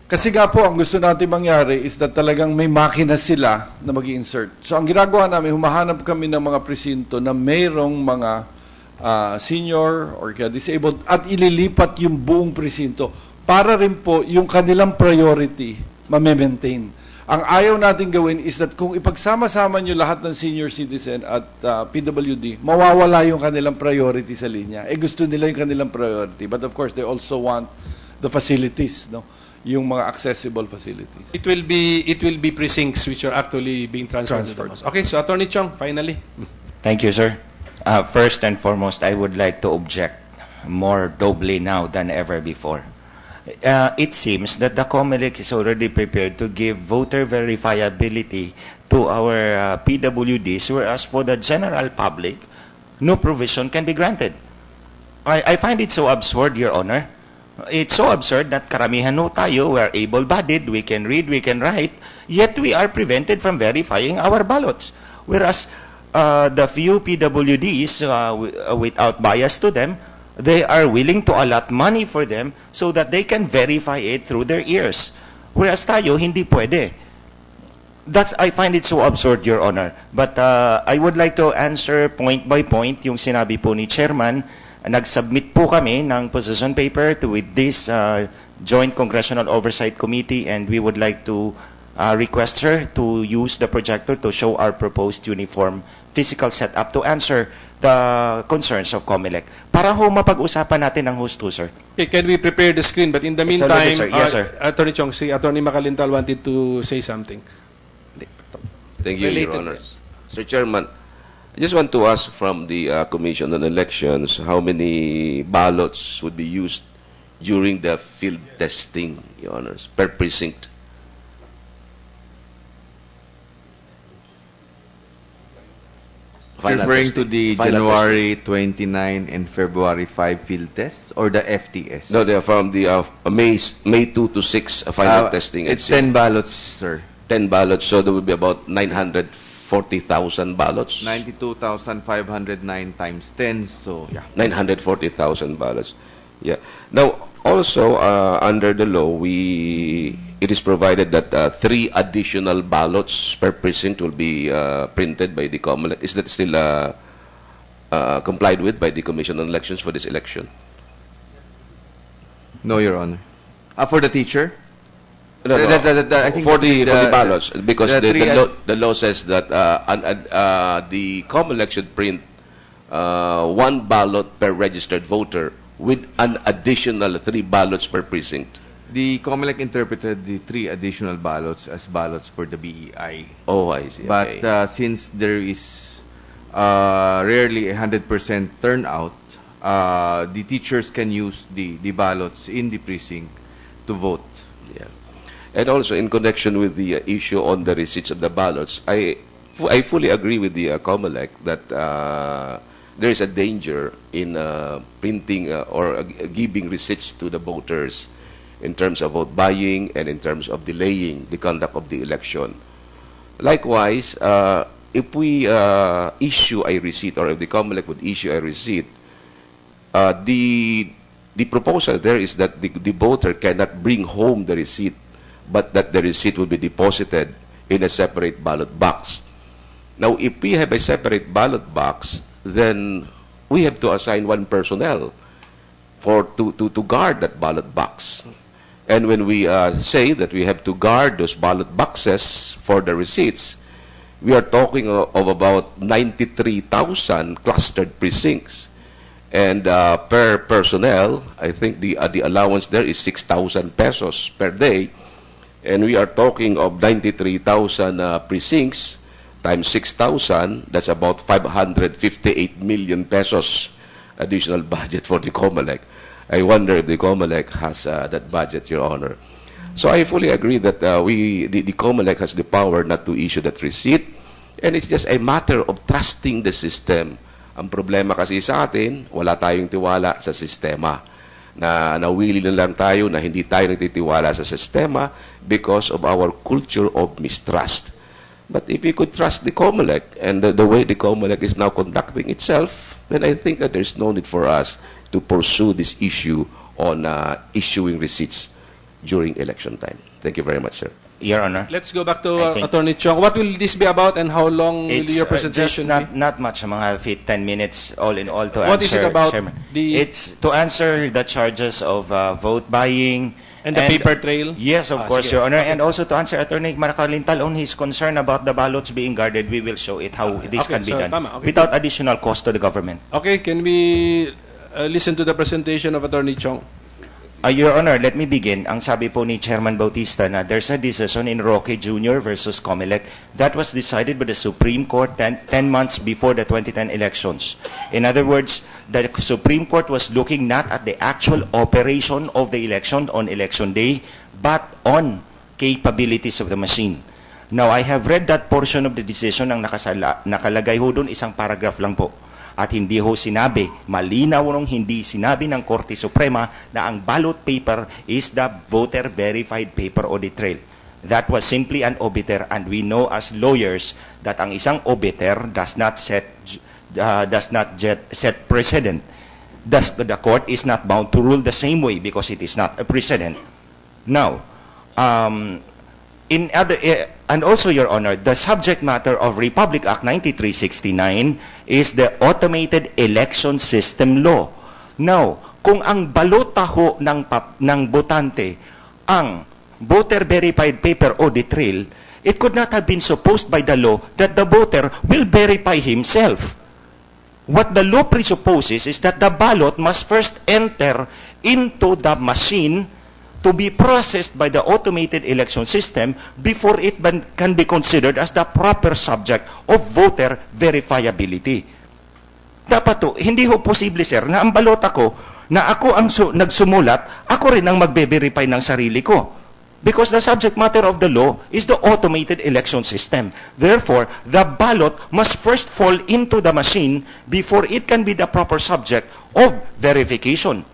Kasi nga po, ang gusto natin mangyari is that talagang may makina sila na mag-insert. So ang ginagawa namin, humahanap kami ng mga presinto na mayroong mga senior or disabled at ililipat yung buong presinto para rin po yung kanilang priority ma-maintain. Ang ayaw natin gawin is that kung ipagsama-sama nyo lahat ng senior citizen at PWD, mawawala yung kanilang priority sa linya. Gusto nila yung kanilang priority. But of course, they also want the facilities, yung mga accessible facilities. It will be precincts which are actually being transferred. Okay, so Attorney Chong, finally. Thank you, sir. First and foremost, I would like to object more doubly now than ever before. It seems that the Comelec is already prepared to give voter verifiability to our PWDs, whereas for the general public, no provision can be granted. I find it so absurd, Your Honor. It's so absurd that karamihan no tayo, we are able-bodied, we can read, we can write, yet we are prevented from verifying our ballots. Whereas the few PWDs, without bias to them, they are willing to allot money for them so that they can verify it through their ears. Whereas tayo, hindi pwede. I find it so absurd, Your Honor. But I would like to answer point by point yung sinabi po ni Chairman. Nag-submit po kami ng position paper with this Joint Congressional Oversight Committee, and we would like to request her to use the projector to show our proposed uniform physical setup to answer the concerns of Comelec. Para ho mapag-usapan natin ang husto, sir. Okay, can we prepare the screen? But in the It's meantime, already, sir. Yes, sir. Attorney Chong, si Attorney Makalintal wanted to say something. Thank you, Your Related. Honor. Sir Chairman, I just want to ask from the Commission on Elections how many ballots would be used during the field testing, Your Honors, per precinct? Final Referring to testing. the Final January 29 and February 5 field tests or the FTS? No, they're from the May 2 to 6 final testing. It's 10 ballots, sir. 10 ballots, so there will be about 940,000 ballots. 92,509 times 10, so yeah. 940,000 ballots. Yeah. Now, also, under the law, it is provided that 3 additional ballots per precinct will be printed by the Comelec. Is that still complied with by the Commission on Elections for this election? No, Your Honor. For the teacher? No, no. I think for the ballots, because the law says that the Comelec should print 1 ballot per registered voter with an additional 3 ballots per precinct. The Comelec interpreted the 3 additional ballots as ballots for the BEI. Oh, I see. But Okay. since there is rarely 100% turnout, the teachers can use the ballots in the precinct to vote. Yeah. And also, in connection with the issue on the receipts of the ballots, I fully agree with the Comelec that there is a danger in printing or giving receipts to the voters in terms of vote buying and in terms of delaying the conduct of the election. Likewise, if we issue a receipt, or if the Comelec would issue a receipt, the proposal there is that the voter cannot bring home the receipt, but that the receipt will be deposited in a separate ballot box. Now, if we have a separate ballot box, then we have to assign 1 personnel to guard that ballot box. And when we say that we have to guard those ballot boxes for the receipts, we are talking of about 93,000 clustered precincts. And per personnel, I think the allowance there is 6,000 pesos per day. And we are talking of 93,000 precincts times 6,000, that's about 558 million pesos additional budget for the Comelec. I wonder if the Comelec has that budget, Your Honor. So I fully agree that the Comelec has the power not to issue that receipt, and it's just a matter of trusting the system. Ang problema kasi sa atin, wala tayong tiwala sa sistema. Na nawili na lang tayo na hindi tayo nagtitiwala sa sistema because of our culture of mistrust. But if we could trust the Comelec and the way the Comelec is now conducting itself, then I think that there's no need for us to pursue this issue on issuing receipts during election time. Thank you very much, sir. Your Honor. Let's go back to I think- Attorney Chong. What will this be about, and how long will It's your presentation just be? not much, mga 10 minutes all in all to What answer. is it about? Chairman. It's to answer the charges of vote buying. And the paper trail? Yes, of course, sige. Your Honor. And also to answer Attorney Maracalintal on his concern about the ballots being guarded, we will show it how this Okay, can be so done tama, okay. without additional cost to the government. Okay, can we listen to the presentation of Attorney Chong? Your Honor, let me begin. Ang sabi po ni Chairman Bautista na there's a decision in Roque Jr. versus Comelec that was decided by the Supreme Court 10 months before the 2010 elections. In other words, the Supreme Court was looking not at the actual operation of the election on election day, but on capabilities of the machine. Now, I have read that portion of the decision ang nakalagay ho doon, isang paragraph lang po. At hindi ho sinabi, malinaw nung hindi sinabi ng Korte Suprema na ang ballot paper is the voter verified paper audit trail. That was simply an obiter, and we know as lawyers that ang isang obiter does not set precedent. Thus, the court is not bound to rule the same way because it is not a precedent. Now, and also, Your Honor, the subject matter of Republic Act 9369 is the Automated Election System Law. Now, kung ang balota ho ng botante ang voter verified paper audit trail, it could not have been supposed by the law that the voter will verify himself. What the law presupposes is that the ballot must first enter into the machine to be processed by the automated election system before it can be considered as the proper subject of voter verifiability. Dapat to, hindi ho posible, sir, na ang balota ko, na ako ang nagsumulat, ako rin ang magbe-verify ng sarili ko. Because the subject matter of the law is the automated election system. Therefore, the ballot must first fall into the machine before it can be the proper subject of verification.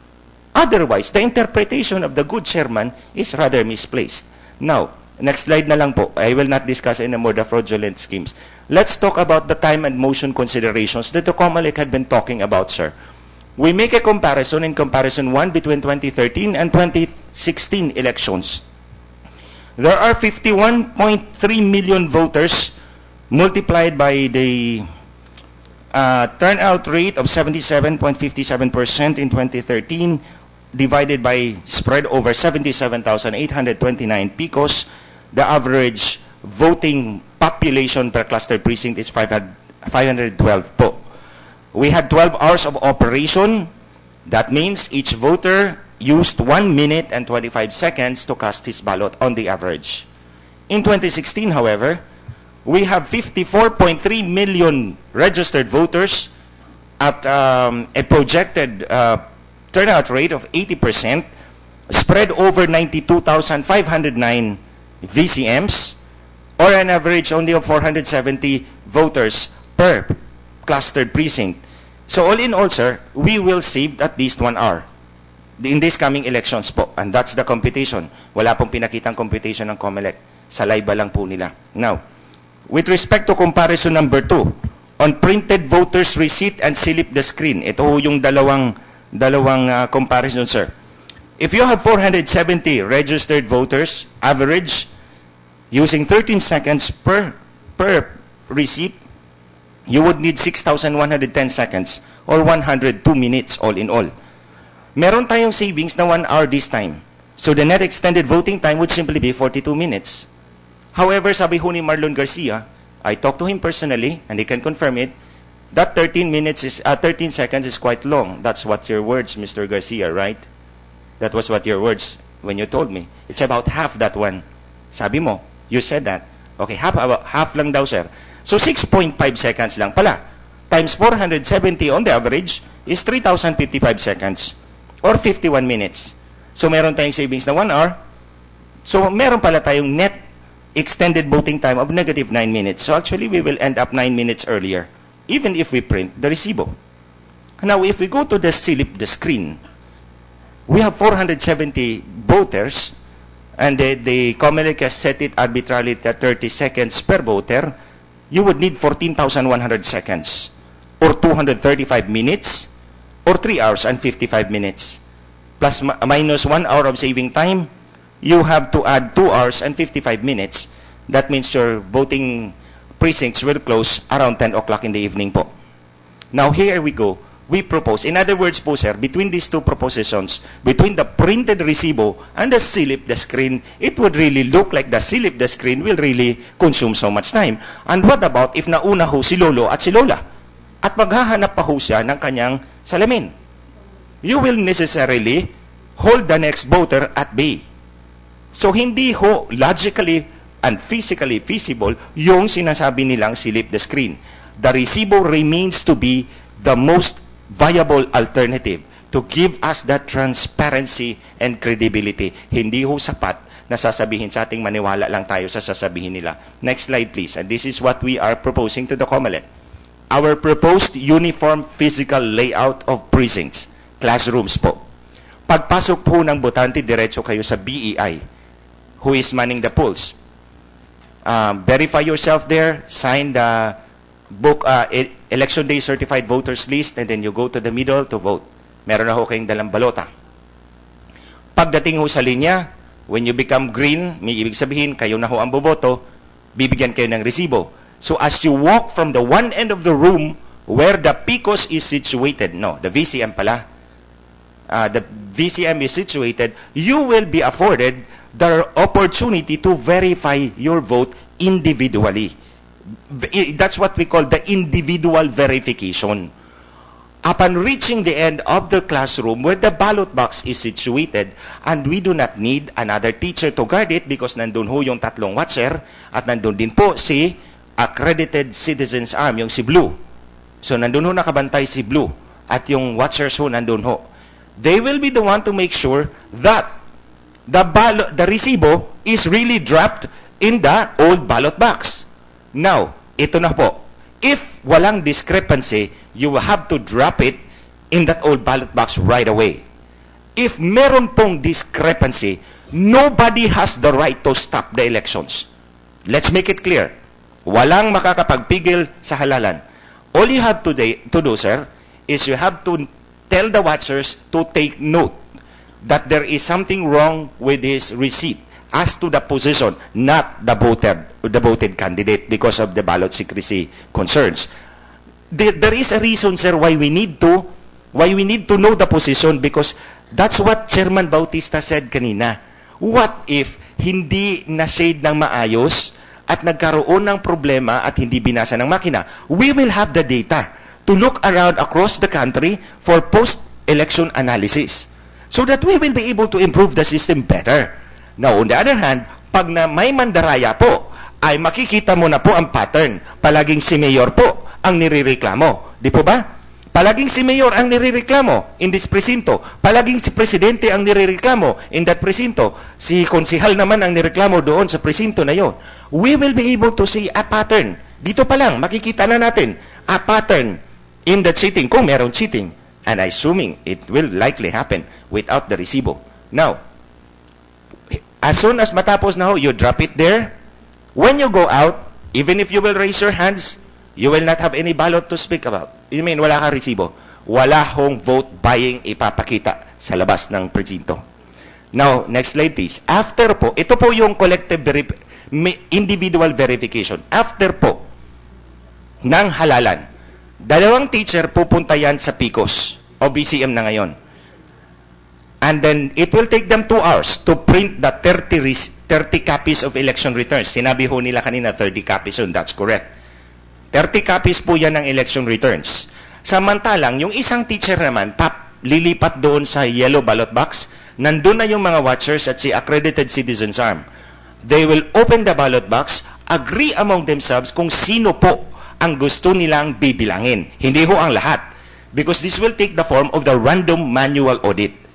Otherwise, the interpretation of the good chairman is rather misplaced. Now, next slide na lang po. I will not discuss anymore the fraudulent schemes. Let's talk about the time and motion considerations that the Comelec had been talking about, sir. We make a comparison in comparison 1 between 2013 and 2016 elections. There are 51.3 million voters multiplied by the turnout rate of 77.57% in 2013 divided by spread over 77,829 picos. The average voting population per cluster precinct is 512 po. We had 12 hours of operation. That means each voter used 1 minute and 25 seconds to cast his ballot on the average. In 2016, however, we have 54.3 million registered voters at a projected turnout rate of 80%, spread over 92,509 VCMs, or an average only of 470 voters per clustered precinct. So all in all, sir, we will save at least 1 hour in these coming elections po. And that's the computation. Wala pong pinakitang computation ng Comelec. Sa live lang po nila. Now, with respect to comparison number 2, on printed voters receipt and slip the screen. Ito ho yung dalawang comparison, sir. If you have 470 registered voters, average, using 13 seconds per receipt, you would need 6,110 seconds or 102 minutes all in all. Meron tayong savings na 1 hour this time. So the net extended voting time would simply be 42 minutes. However, sabi ho ni Marlon Garcia, I talked to him personally, and he can confirm it, that 13 seconds is quite long. That's what your words, Mr. Garcia, right? That was what your words when you told me. It's about half that one. Sabi mo, you said that. Okay, half lang daw, sir. So 6.5 seconds lang pala. Times 470 on the average is 3,055 seconds. Or 51 minutes. So, meron tayong savings na 1 hour. So, meron pala tayong net extended voting time of -9 minutes. So, actually, we will end up 9 minutes earlier, even if we print the resibo. Now, if we go to the slip, the screen, we have 470 voters, and the Comelec has set it arbitrarily at 30 seconds per voter. You would need 14,100 seconds, or 235 minutes, or 3 hours and 55 minutes. Plus minus 1 hour of saving time, you have to add 2 hours and 55 minutes. That means your voting precincts will close around 10 o'clock in the evening po. Now here we go. We propose, in other words po, sir, between these two propositions, between the printed resibo and the slip the screen, it would really look like the slip the screen will really consume so much time. And what about if nauna ho si Lolo at si Lola? At maghahanap pa ho siya ng kanyang salamin. You will necessarily hold the next voter at bay. So, hindi ho logically and physically feasible yung sinasabi nilang slip the screen. The resibo remains to be the most viable alternative to give us that transparency and credibility. Hindi ho sapat na sasabihin sa ating maniwala lang tayo sa sasabihin nila. Next slide, please. And this is what we are proposing to the Comelec. our proposed uniform physical layout of precincts, classrooms po. Pagpasok po ng botante, diretso kayo sa BEI, who is manning the polls. Verify yourself there, sign the election day certified voters list, and then you go to the middle to vote. Meron na ho kayong dalang balota. Pagdating ho sa linya, when you become green, may ibig sabihin, kayo na ho ang boboto, bibigyan kayo ng resibo. So as you walk from the one end of the room where the PICOS is situated, no, the VCM pala, the VCM is situated, you will be afforded the opportunity to verify your vote individually. That's what we call the individual verification. Upon reaching the end of the classroom where the ballot box is situated, and we do not need another teacher to guard it because nandun ho yung tatlong watcher at nandun din po si accredited citizens arm, yung si Blue. So nandun ho nakabantay si Blue at yung watchers ho nandun ho. They will be the one to make sure that the resibo is really dropped in the old ballot box. Now, ito na po. If walang discrepancy, you will have to drop it in that old ballot box right away. If meron pong discrepancy, nobody has the right to stop the elections. Let's make it clear. Walang makakapagpigil sa halalan. All you have to do, sir, is you have to tell the watchers to take note that there is something wrong with his receipt as to the position, not the voted candidate because of the ballot secrecy concerns. There is a reason, sir, why we need to know the position, because that's what Chairman Bautista said kanina. What if hindi na-shade ng maayos at nagkaroon ng problema at hindi binasa ng makina? We will have the data to look around across the country for post-election analysis so that we will be able to improve the system better. Now, on the other hand, pag na may mandaraya po, ay makikita mo na po ang pattern. Palaging si Mayor po ang nirereklamo. Di po ba? Palaging si Mayor ang nirereklamo in this presinto. Palaging si Presidente ang nirereklamo in that presinto. Si Konsihal naman ang nireklamo doon sa presinto na yon. We will be able to see a pattern. Dito pa lang, makikita na natin a pattern in the cheating, kung meron cheating. And assuming it will likely happen without the resibo. Now, as soon as matapos na ho, you drop it there. When you go out, even if you will raise your hands, you will not have any ballot to speak about. You mean, wala ka resibo. Wala hong vote buying ipapakita sa labas ng presinto. Now, next slide please. After po, ito po yung collective individual verification. After po ng halalan, dalawang teacher pupunta yan sa PICOS o BCM na ngayon. And then, it will take them 2 hours to print the 30 copies of election returns. Sinabi ho nila kanina 30 copies yun. That's correct. 30 copies po yan ng election returns. Samantalang, yung isang teacher naman, lilipat doon sa yellow ballot box, nandun na yung mga watchers at si accredited citizens arm. They will open the ballot box, agree among themselves kung sino po ang gusto nilang bibilangin. Hindi ho ang lahat. Because this will take the form of the random manual audit.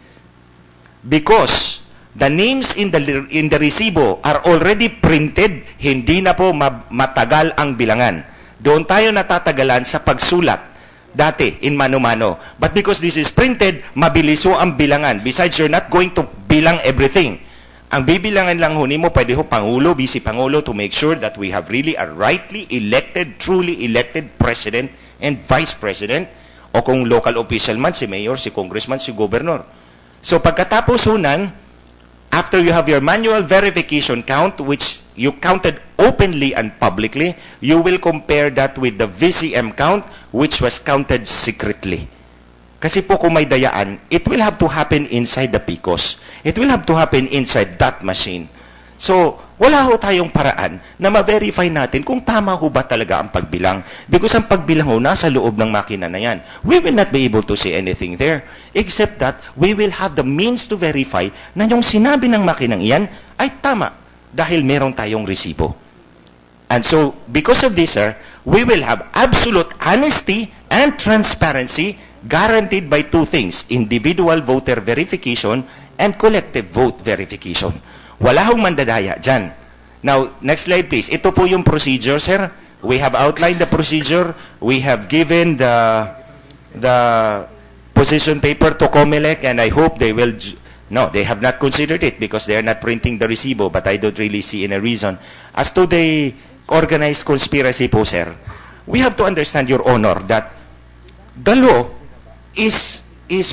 Because the names in the resibo are already printed, hindi na po matagal ang bilangan. Doon tayo natatagalan sa pagsulat dati in mano-mano. But because this is printed, mabilis ho ang bilangan. Besides, you're not going to bilang everything. Ang bibilangan lang ho nimo, pwede ho Pangulo, Vice Pangulo, to make sure that we have really a rightly elected, truly elected President and Vice President, o kung local official man, si Mayor, si Congressman, si Governor. So pagkatapos hunan, after you have your manual verification count, which you counted openly and publicly, you will compare that with the VCM count, which was counted secretly. Kasi po kung may dayaan, it will have to happen inside the PICOS. It will have to happen inside that machine. So, wala ho tayong paraan na ma-verify natin kung tama ho ba talaga ang pagbilang. Because ang pagbilang ho nasa loob ng makina na yan. We will not be able to see anything there. Except that we will have the means to verify na yung sinabi ng makinang iyan ay tama dahil meron tayong resibo. And so, because of this, sir, we will have absolute honesty and transparency guaranteed by 2 things, individual voter verification and collective vote verification. Wala hong mandadaya dyan. Now, next slide please. Ito po yung procedure, sir, We have outlined the procedure. We have given the position paper to Comelec, and I hope they will. No, they have not considered it because they are not printing the resibo, but I don't really see any reason. As to the organized conspiracy po, sir, we have to understand, Your Honor, that the law is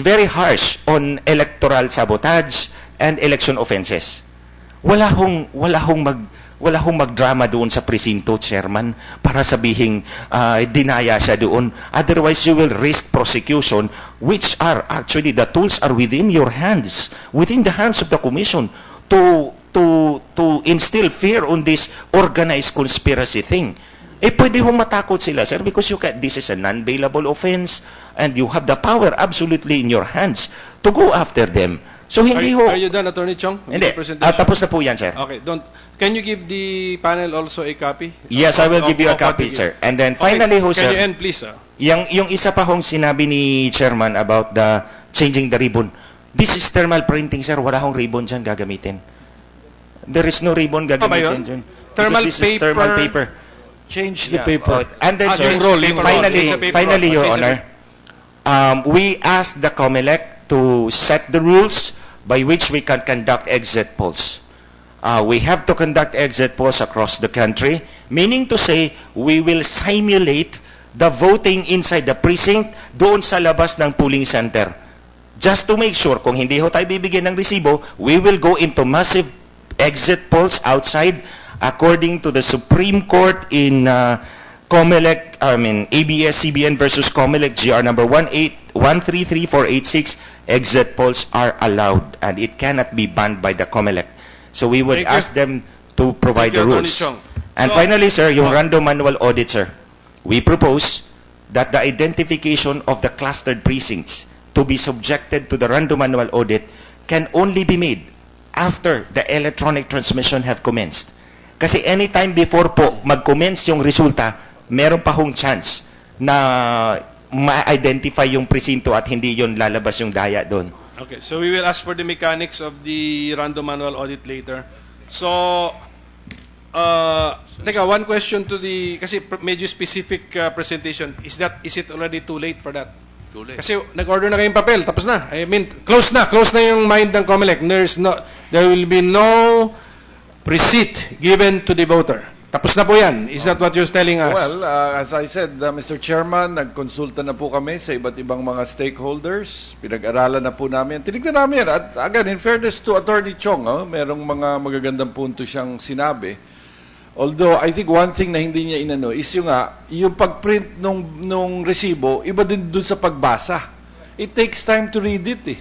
very harsh on electoral sabotage and election offenses. Wala hong magdrama doon sa presinto, Chairman, para sabihing dinaya siya doon. Otherwise, you will risk prosecution, which are actually, the tools are within your hands, within the hands of the Commission, to instill fear on this organized conspiracy thing. Pwede hong matakot sila, sir, because this is a non-bailable offense, and you have the power absolutely in your hands to go after them. So hindi Are you done, Attorney Chong? Hindi. Tapos na po yan, sir. Okay, can you give the panel also a copy? Yes, I will give you a copy, sir. And then finally, Can you end, please, sir? Yung isa pa hong sinabi ni Chairman about the changing the ribbon. This is thermal printing, sir. Wala hong ribbon dyan gagamitin. There is no ribbon gagamitin dyan. Thermal paper. Change the paper. And then, sir, Finally, finally, Your Honor, we asked the Comelec to set the rules by which we can conduct exit polls. We have to conduct exit polls across the country, meaning to say we will simulate the voting inside the precinct doon sa labas ng polling center. Just to make sure, kung hindi ho tayo bibigyan ng resibo, we will go into massive exit polls outside according to the Supreme Court in Comelec, ABS-CBN versus Comelec, GR number 133486, exit polls are allowed and it cannot be banned by the Comelec. So we would ask them to provide the rules. And finally, sir, yung random manual audit, sir, we propose that the identification of the clustered precincts to be subjected to the random manual audit can only be made after the electronic transmission have commenced. Kasi anytime before po mag-commence yung resulta, meron pa hong chance na ma-identify yung presinto at hindi yun lalabas yung daya doon. Okay, so we will ask for the mechanics of the random manual audit later. So, one question to the, kasi medyo specific presentation, is it already too late for that? Too late. Kasi nag-order na kayong papel, tapos na. I mean, close na yung mind ng Comelec. There will be no receipt given to the voter. Tapos na po yan. Is that what you're telling us? Well, as I said, Mr. Chairman, nagkonsulta na po kami sa iba't ibang mga stakeholders. Pinag-aralan na po namin. Tinignan namin. At again, in fairness to Attorney Chong, merong mga magagandang punto siyang sinabi. Although, I think one thing na hindi niya inano is yung pag-print nung resibo, iba din dun sa pagbasa. It takes time to read it eh.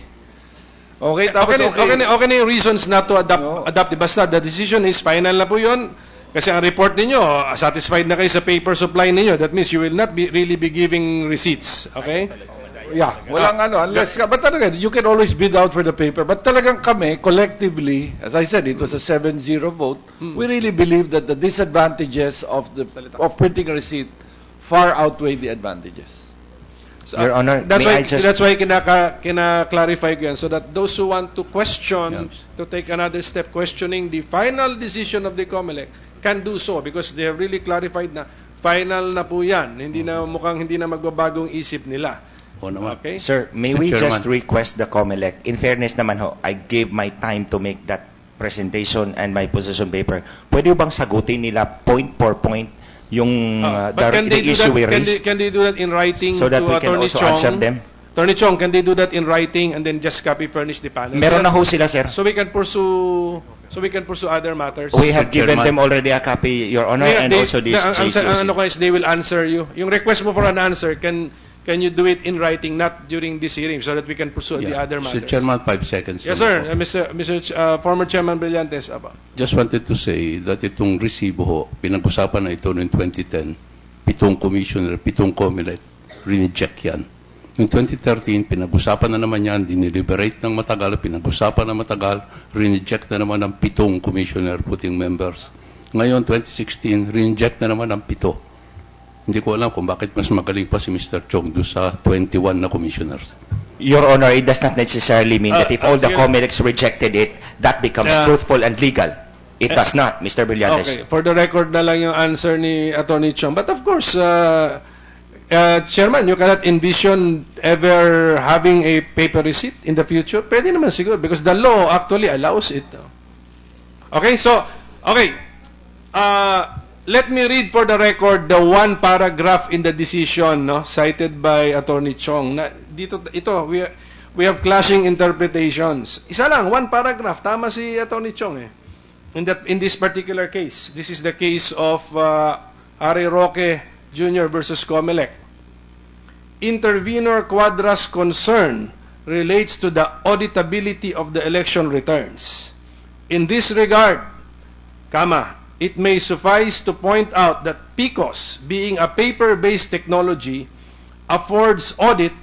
Okay, tapos okay na yung reasons not to adopt. Basta the decision is final na po yun. Kasi ang report ninyo, satisfied na kayo sa paper supply ninyo. That means you will not really be giving receipts. Okay? Yeah, walang unless, but talaga, you can always bid out for the paper. But talagang kami, collectively, as I said, it was a 7-0 vote. We really believe that the disadvantages of printing a receipt far outweigh the advantages. So, Your Honor, that's why kina-clarify ko yan, so that those who want to question, to take another step questioning the final decision of the Comelec can do so because they have really clarified na final na po yan. Mukhang hindi na magbabagong isip nila. Okay? Sir, may we just request the Comelec? In fairness naman ho, I gave my time to make that presentation and my position paper. Pwede bang sagutin nila point for point yung the issue we raised? Can they do that in writing so that to we can Attorney also Chong? answer them? Attorney Chong, can they do that in writing and then just copy furnish the panel? Meron na ho sila, sir. So we can pursue other matters. We have given them already a copy, Your Honor, and also this JCOC. They will answer you. Yung request mo for an answer, can you do it in writing, not during this hearing, so that we can pursue the other matters? Mr. Chairman, 5 seconds. Yes, sir. Mr. Former Chairman Brillantes. Just wanted to say that itong resibo ho, pinag-usapan na ito noong 2010, 7 commissioner, 7 Comelec, rineject yan. Noong 2013, pinag-usapan na naman yan, diniliberate ng matagal, pinag-usapan na matagal, rineject na naman ng 7 commissioner putting members. Ngayon, 2016, rineject na naman ng 7. Hindi ko alam kung bakit mas magaling pa si Mr. Chong doon sa 21 na commissioners. Your Honor, it does not necessarily mean that if all the Comelecs rejected it, that becomes truthful and legal. It does not, Mr. Brillantes. Okay, for the record na lang yung answer ni Attorney Chong. But of course, Chairman, you cannot envision ever having a paper receipt in the future. Pwede naman siguro because the law actually allows it. Okay, so, okay. Let me read for the record the one paragraph in the decision cited by Attorney Chong. We have clashing interpretations. Isa lang, one paragraph. Tama si Attorney Chong eh. In this particular case, this is the case of Ari Roque Jr. versus Comelec. Intervenor Quadra's concern relates to the auditability of the election returns. In this regard, it may suffice to point out that PICOS, being a paper-based technology, affords audit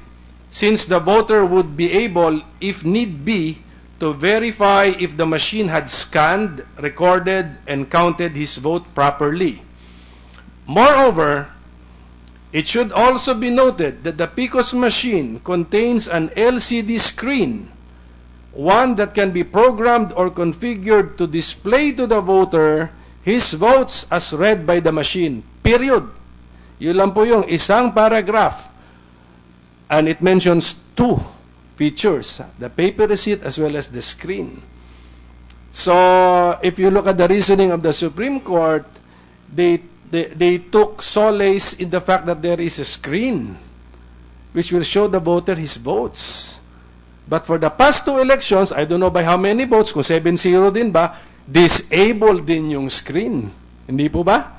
since the voter would be able, if need be, to verify if the machine had scanned, recorded, and counted his vote properly. Moreover, it should also be noted that the PICOS machine contains an LCD screen, one that can be programmed or configured to display to the voter his votes as read by the machine. Period. Yun lang po yung isang paragraph. And it mentions two features, the paper receipt as well as the screen. So, if you look at the reasoning of the Supreme Court, they took solace in the fact that there is a screen which will show the voter his votes. But for the past two elections, I don't know by how many votes, kung 7-0 din ba, disabled din yung screen. Hindi po ba?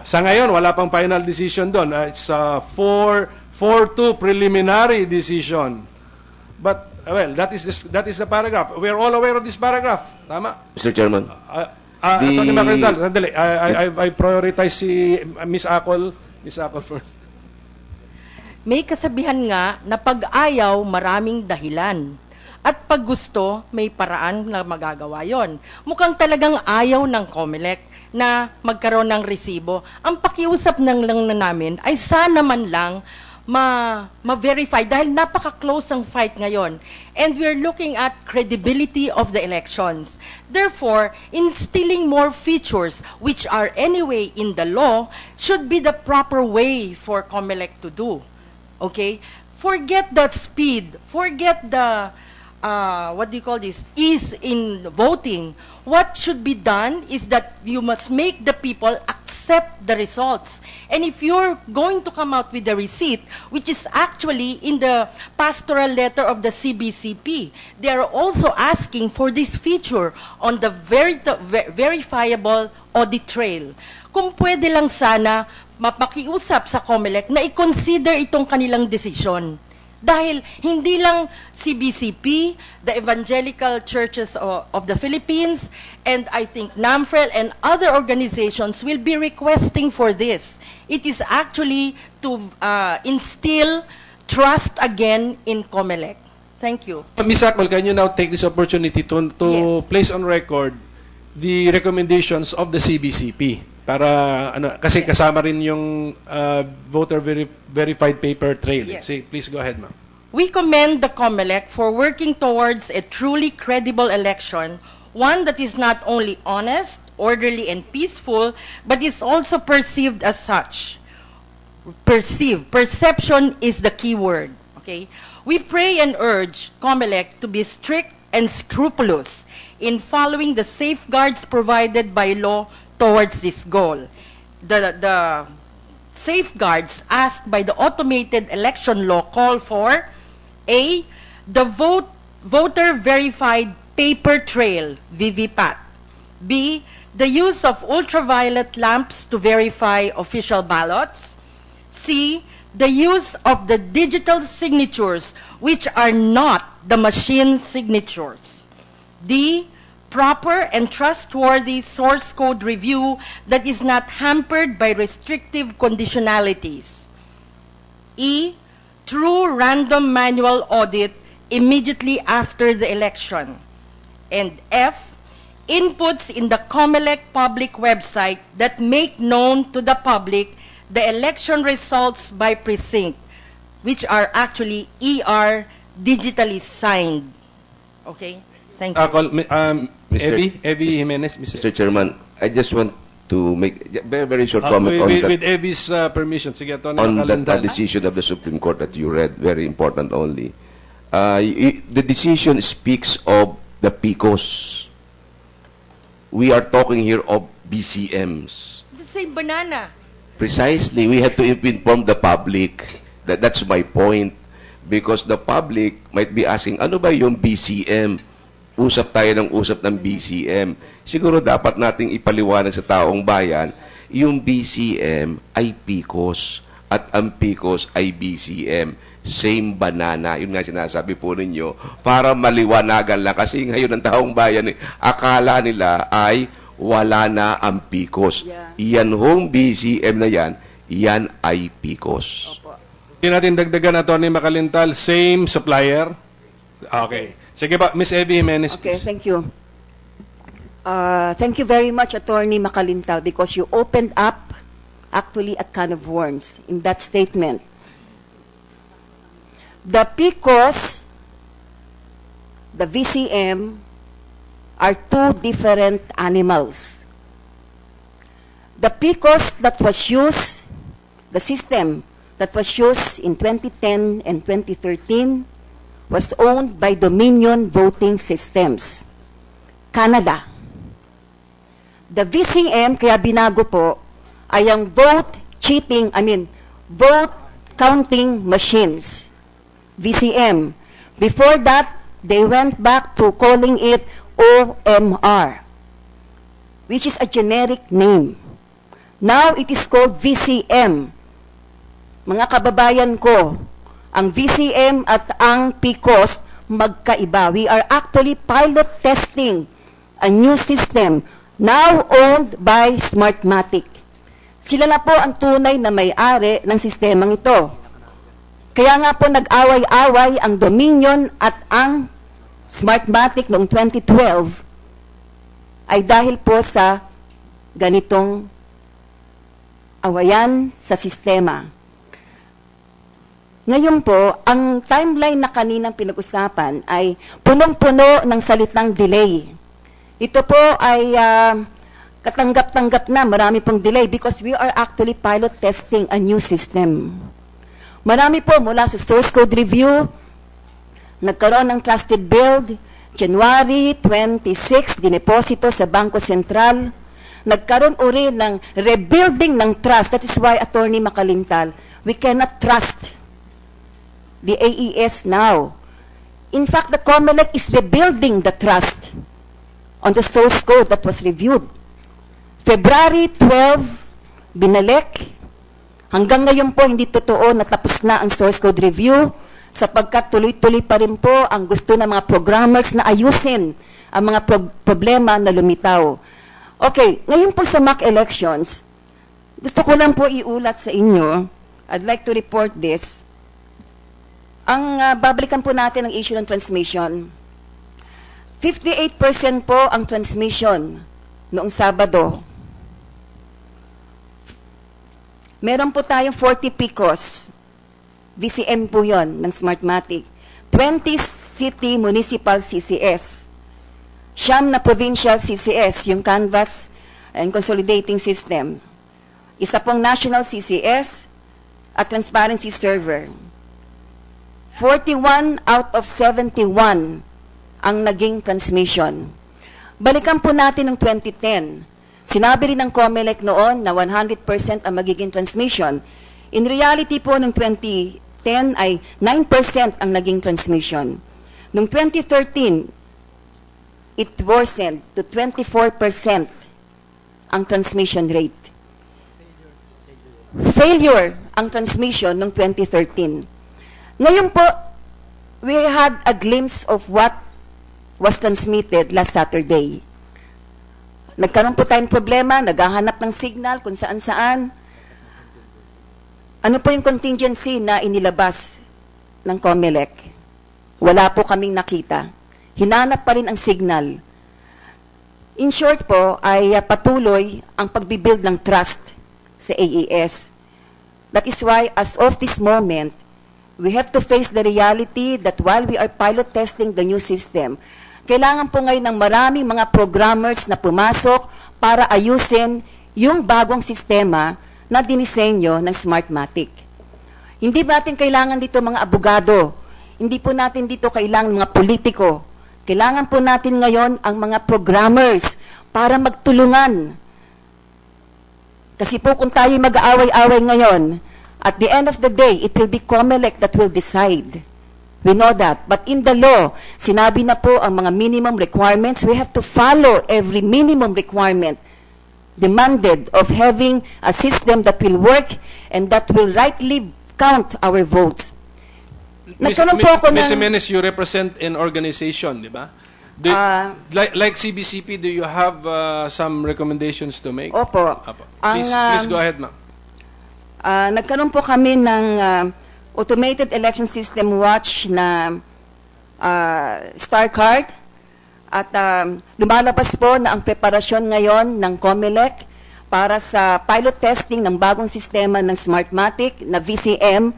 Sa ngayon, wala pang final decision doon. It's a 4-2 preliminary decision. But, well, that is the paragraph. We are all aware of this paragraph. Tama? Mr. Chairman. Attorney Macrintal, sandali. I prioritize si Miss Acol. Miss Acol first. May kasabihan nga na pag-ayaw, maraming dahilan. At pag gusto, may paraan na magagawa yon. Mukhang talagang ayaw ng Comelec na magkaroon ng resibo. Ang pakiusap lang namin ay sana man lang ma-verify dahil napaka-close ang fight ngayon. And we're looking at credibility of the elections. Therefore, instilling more features which are anyway in the law should be the proper way for Comelec to do. Okay? Forget that speed. Forget the ease in voting. What should be done is that you must make the people accept the results. And if you're going to come out with the receipt, which is actually in the pastoral letter of the CBCP, they are also asking for this feature on the verifiable audit trail. Kung pwede lang sana, mapakiusap sa Comelec na i-consider itong kanilang desisyon. Dahil hindi lang CBCP, the Evangelical Churches of the Philippines, and I think NAMFREL and other organizations will be requesting for this. It is actually to instill trust again in Comelec. Thank you. Ms. Acol, can you now take this opportunity to Yes. place on record the recommendations of the CBCP? Para kasi kasama rin yung voter verified paper trail. Yes. Say, please go ahead, ma'am. We commend the Comelec for working towards a truly credible election, one that is not only honest, orderly, and peaceful, but is also perceived as such. Perception is the key word. Okay? We pray and urge Comelec to be strict and scrupulous in following the safeguards provided by law towards this goal. The safeguards asked by the automated election law call for A, the voter verified paper trail, VVPAT. B, the use of ultraviolet lamps to verify official ballots. C, the use of the digital signatures which are not the machine signatures. D, proper and trustworthy source code review that is not hampered by restrictive conditionalities. E, true random manual audit immediately after the election. And F, inputs in the Comelec public website that make known to the public the election results by precinct, which are actually digitally signed. Okay? Thank you. Evie Jimenez, Mr. Chairman, I just want to make very, very short comment on that. With Evie's permission, sige, Atty. On that Macalindal. decision of the Supreme Court that you read, very important only. The decision speaks of the PICOs. We are talking here of BCMs. It's the same banana. Precisely, we have to inform the public. That's my point. Because the public might be asking, ano ba yung BCM? Usap tayo ng usap ng BCM. Siguro dapat nating ipaliwanag sa taong bayan, yung BCM ay PICOs at ang PICOs ay BCM. Same banana. Yun nga sinasabi po ninyo. Para maliwanagan lang. Kasi ngayon ang taong bayan, akala nila ay wala na ang PICOs. Yeah. Yan hong BCM na yan, yan ay PICOs. Opo. Hindi natin dagdagan, Atty. Macalindal, same supplier? Okay. Sige pa, Ms. Evie Jimenez, Okay, please. thank you. Thank you very much, Attorney Macalindal, because you opened up actually a can of worms in that statement. The PICOs, the VCM, are two different animals. The PICOs that was used, the system that was used in 2010 and 2013 was owned by Dominion Voting Systems, Canada. The VCM, kaya binago po, ay ang vote counting machines, VCM. Before that, they went back to calling it OMR, which is a generic name. Now it is called VCM. Mga kababayan ko, ang VCM at ang PICOs magkaiba. We are actually pilot testing a new system now owned by Smartmatic. Sila na po ang tunay na may-ari ng sistemang ito. Kaya nga po nag-away-away ang Dominion at ang Smartmatic noong 2012 ay dahil po sa ganitong awayan sa sistema. Ngayon po, ang timeline na kaninang pinag-usapan ay punong-puno ng salitang delay. Ito po ay katanggap-tanggap na, marami pong delay because we are actually pilot testing a new system. Marami po mula sa source code review, nagkaroon ng trusted build, January 26, dineposito sa Bangko Sentral, nagkaroon uri ng rebuilding ng trust. That is why, Attorney Macalindal, we cannot trust the AES now. In fact, the Comelec is rebuilding the trust on the source code that was reviewed. February 12, binalik. Hanggang ngayon po, hindi totoo na tapos na ang source code review sapagkat tuloy-tuloy pa rin po ang gusto ng mga programmers na ayusin ang mga problema na lumitaw. Okay, ngayon po sa mock elections, gusto ko lang po iulat sa inyo, I'd like to report this. Ang babalikan po natin ang issue ng transmission. 58% po ang transmission noong Sabado. Meron po tayong 40 PICOs. VCM po yon ng Smartmatic. 20 city municipal CCS. 9 na provincial CCS, yung Canvas and Consolidating System. Isa pong national CCS at transparency server. 41 out of 71 ang naging transmission. Balikan po natin ng 2010. Sinabi rin ng Comelec noon na 100% ang magiging transmission. In reality po, ng 2010 ay 9% ang naging transmission. Noong 2013, it worsened to 24% ang transmission rate. Failure ang transmission noong 2013. Ngayon po, we had a glimpse of what was transmitted last Saturday. Nagkaroon po tayong problema, naghahanap ng signal kung saan-saan. Ano po yung contingency na inilabas ng Comelec? Wala po kaming nakita. Hinanap pa rin ang signal. In short po, ay patuloy ang pagbibuild ng trust sa AES. That is why, as of this moment, we have to face the reality that while we are pilot testing the new system, Kailangan po ngayon ng maraming mga programmers na pumasok para ayusin yung bagong sistema na dinisenyo ng Smartmatic. Hindi natin kailangan dito mga abogado. Hindi po natin dito kailangan mga politiko. Kailangan po natin ngayon ang mga programmers para magtulungan. Kasi po kung tayo mag-aaway-away ngayon, at the end of the day, it will be Comelec that will decide. We know that. But in the law, sinabi na po ang mga minimum requirements. We have to follow every minimum requirement demanded of having a system that will work and that will rightly count our votes. Nagkaroon po ako Ms. ng... Jimenez, you represent an organization, di ba? Like CBCP, do you have some recommendations to make? Opo. Please go ahead, ma'am. Nagkaroon po kami ng Automated Election System Watch na star card at lumalabas po na ang preparasyon ngayon ng Comelec para sa pilot testing ng bagong sistema ng Smartmatic na VCM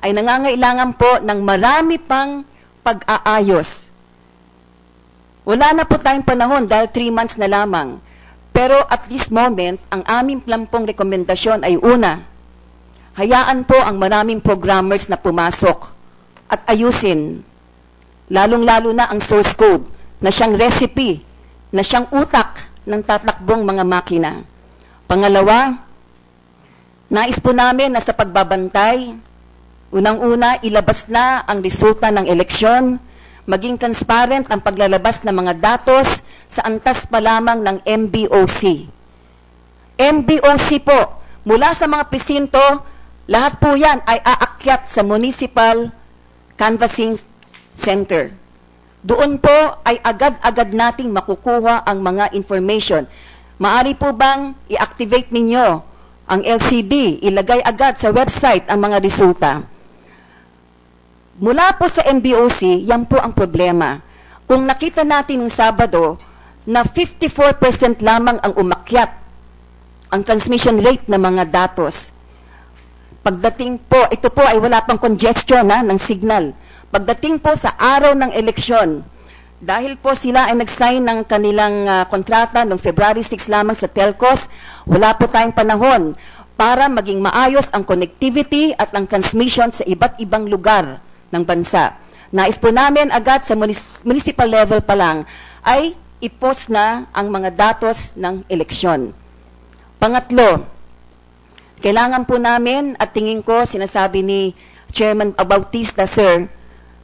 ay nangangailangan po ng marami pang pag-aayos. Wala na po tayong panahon dahil 3 months na lamang. Pero at this moment, ang aming plampong rekomendasyon ay una, hayaan po ang maraming programmers na pumasok at ayusin, lalong-lalo na ang source code, na siyang recipe, na siyang utak ng tatakbong mga makina. Pangalawa, nais po namin na sa pagbabantay, unang-una, ilabas na ang resulta ng eleksyon, maging transparent ang paglalabas ng mga datos sa antas pa lamang ng MBOC. MBOC po, mula sa mga presinto, lahat po yan ay aakyat sa Municipal Canvassing Center. Doon po ay agad-agad nating makukuha ang mga information. Maari po bang i-activate ninyo ang LCD, ilagay agad sa website ang mga resulta? Mula po sa MBOC, yan po ang problema. Kung nakita natin ng Sabado na 54% lamang ang umakyat ang transmission rate ng mga datos, pagdating po, ito po ay wala pang congestion ng signal. Pagdating po sa araw ng eleksyon, dahil po sila ay nag-sign ng kanilang kontrata noong February 6 lamang sa telcos, wala po tayong panahon para maging maayos ang connectivity at ang transmission sa iba't ibang lugar ng bansa. Nais po namin agad sa municipal level pa lang ay i-post na ang mga datos ng eleksyon. Pangatlo, kailangan po namin, at tingin ko, sinasabi ni Chairman Bautista, sir,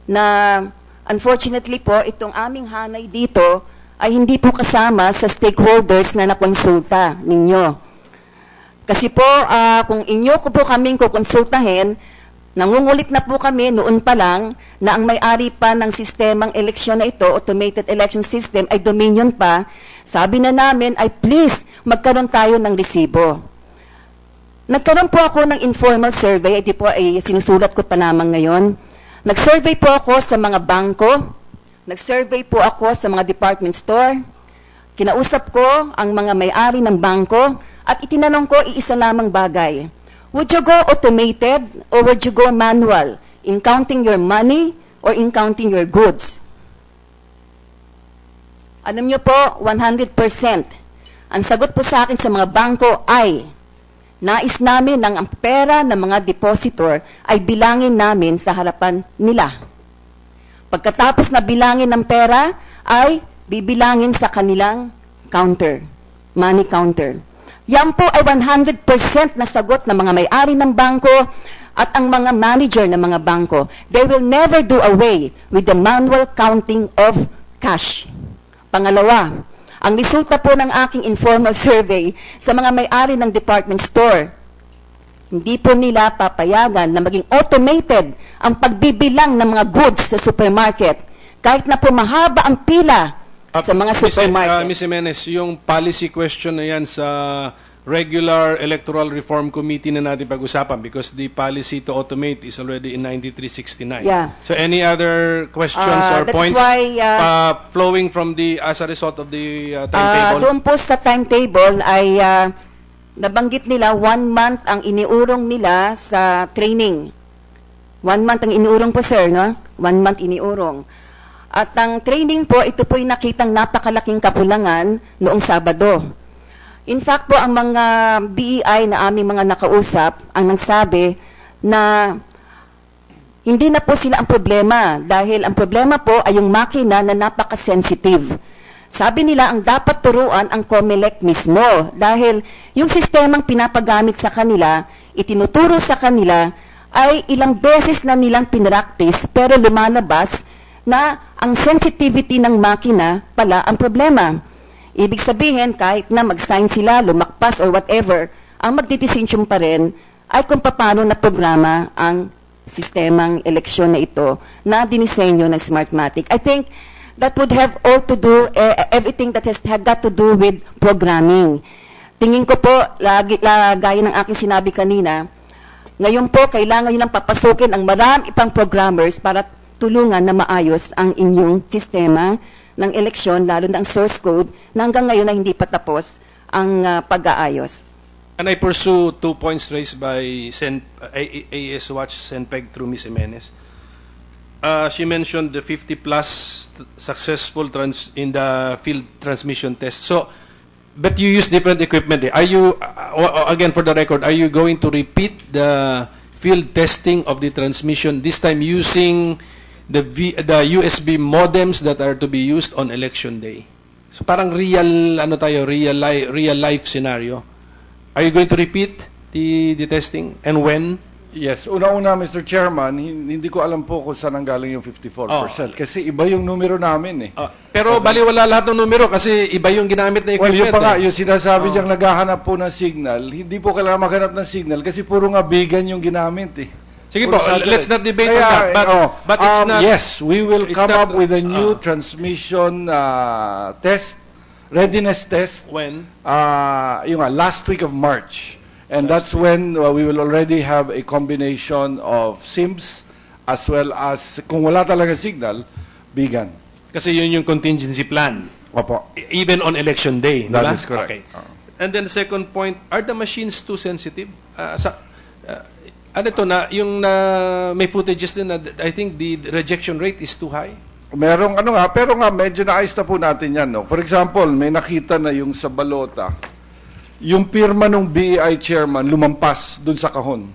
na unfortunately po, itong aming hanay dito ay hindi po kasama sa stakeholders na nakonsulta ninyo. Kasi po, kung inyo ko po kaming kukonsultahin, nangungulit na po kami noon pa lang na ang may-ari pa ng sistemang eleksyon na ito, automated election system, ay Dominion pa. Sabi na namin ay please, magkaroon tayo ng resibo. Nagkaroon po ako ng informal survey, ito po ay sinusulat ko pa naman ngayon. Nag-survey po ako sa mga bangko, nag-survey po ako sa mga department store, kinausap ko ang mga may-ari ng bangko, at itinanong ko iisa lamang bagay. Would you go automated or would you go manual in counting your money or in counting your goods? Alam niyo po, 100%. Ang sagot po sa akin sa mga bangko ay, nais namin ng ang pera ng mga depositor ay bilangin namin sa harapan nila. Pagkatapos na bilangin ng pera, ay bibilangin sa kanilang counter, money counter. Yan po ay 100% na sagot ng mga may-ari ng bangko at ang mga manager ng mga bangko. They will never do away with the manual counting of cash. Pangalawa, ang resulta po ng aking informal survey sa mga may-ari ng department store, hindi po nila papayagan na maging automated ang pagbibilang ng mga goods sa supermarket kahit na po mahaba ang pila sa mga supermarket. Ms. Jimenez, yung policy question na yan sa regular Electoral Reform Committee na natin pag-usapan because the policy to automate is already in 9369. Yeah. So any other questions or points flowing from as a result of the timetable? Doon po sa timetable ay nabanggit nila 1 month ang iniurong nila sa training. 1 month ang iniurong po, sir, no? 1 month iniurong. At ang training po, ito po'y nakitang napakalaking kakulangan noong Sabado. In fact po, ang mga BEI na aming mga nakausap ang nagsabi na hindi na po sila ang problema dahil ang problema po ay yung makina na napaka-sensitive. Sabi nila ang dapat turuan ang Comelec mismo dahil yung sistemang pinapagamit sa kanila, itinuturo sa kanila, ay ilang beses na nilang pinractice pero lumalabas na ang sensitivity ng makina pala ang problema. Ibig sabihin, kahit na mag-sign sila, lumakpas or whatever, ang magdidesisyon pa rin ay kung paano na programa ang sistemang eleksyon na ito na dinisenyo ng Smartmatic. I think that would have all to do, everything that has got to do with programming. Tingin ko po, gaya ng aking sinabi kanina, ngayon po, kailangan nyo lang papasukin ang marami pang programmers para tulungan na maayos ang inyong sistema ng eleksyon, lalo na ang source code, na hanggang ngayon na hindi pa tapos ang pag-aayos. Can I pursue 2 points raised by AS Watch Senpeg through Ms. Jimenez? She mentioned the 50-plus successful in the field transmission test. So, but you use different equipment. Are you, again for the record, are you going to repeat the field testing of the transmission, this time using the USB modems that are to be used on election day? So parang real life scenario. Are you going to repeat the testing and when? Yes. Una-una, Mr. Chairman, hindi ko alam po kung saan ang galing yung 54%. Kasi iba yung numero namin eh. Pero baliwala lahat ng numero kasi iba yung ginamit na equipment. Well, yun pa nga, yung sinasabi niyang naghahanap po ng signal, hindi po kailangan maghanap ng signal kasi puro nga bigan yung ginamit eh. Sige po, let's not debate on that. But it's not, yes, we will come up with a new transmission test, readiness test. When? Yung last week of March. And that's when we will already have a combination of SIMs as well as, kung wala talaga signal, bigan. Kasi yun yung contingency plan. Opo. Even on election day. That is correct. Okay. And then the second point, are the machines too sensitive? Ano to na, yung may footages din na I think the rejection rate is too high? Merong pero medyo naayos na po natin yan. No? For example, may nakita na yung sa balota, yung pirma ng BEI chairman lumampas dun sa kahon.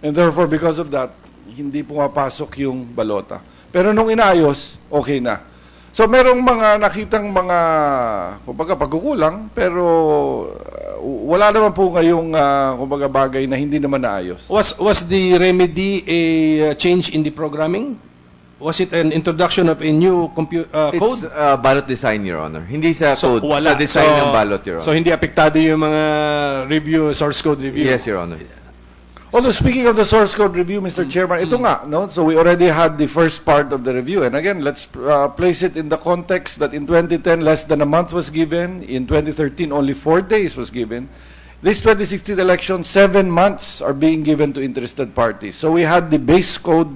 And therefore, because of that, hindi pumapasok yung balota. Pero nung inayos, okay na. So merong mga nakitang mga kumbaga pagkukulang, pero wala naman po ngayong kumbaga bagay na hindi naman naayos. Was the remedy a change in the programming? Was it an introduction of a new code? It's ballot design, Your Honor. Hindi sa code, wala. sa design ng ballot, Your Honor. So hindi apektado yung mga source code review? Yes, Your Honor. Also, speaking of the source code review, Mr. Chairman, ito nga, no? So we already had the first part of the review. And again, let's place it in the context that in 2010, less than a month was given. In 2013, only 4 days was given. This 2016 election, 7 months are being given to interested parties. So we had the base code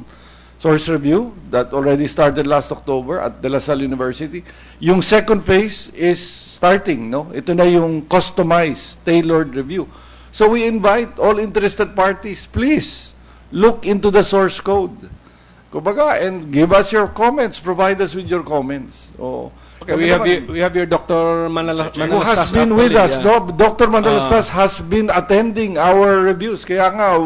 source review that already started last October at De La Salle University. Yung second phase is starting, no? Ito na yung customized, tailored review. So we invite all interested parties, please look into the source code. Kumbaga, and give us your comments, provide us with your comments. Okay, we have your Dr. Manalastas. Who has been with us, no? Dr. Manalastas has been attending our reviews. Kaya nga,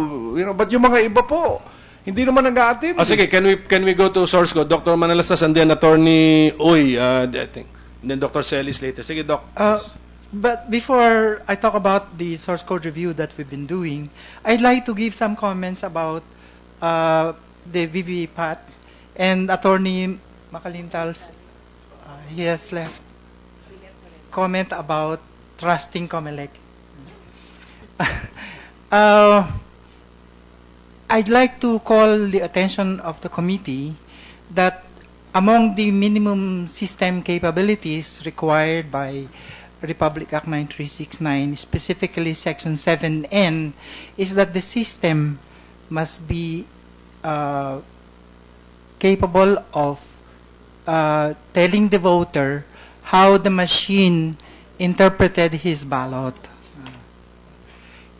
but yung mga iba po, hindi naman nag-a-attend. Sige, can we go to source code? Dr. Manalastas and then Attorney Uy, I think. And then Dr. Celis later. Sige, Doc. But before I talk about the source code review that we've been doing, I'd like to give some comments about the VVPAT and Attorney Makalintal's he has left comment about trusting Comelec. I'd like to call the attention of the committee that among the minimum system capabilities required by Republic Act 9369, specifically Section 7N, is that the system must be capable of telling the voter how the machine interpreted his ballot.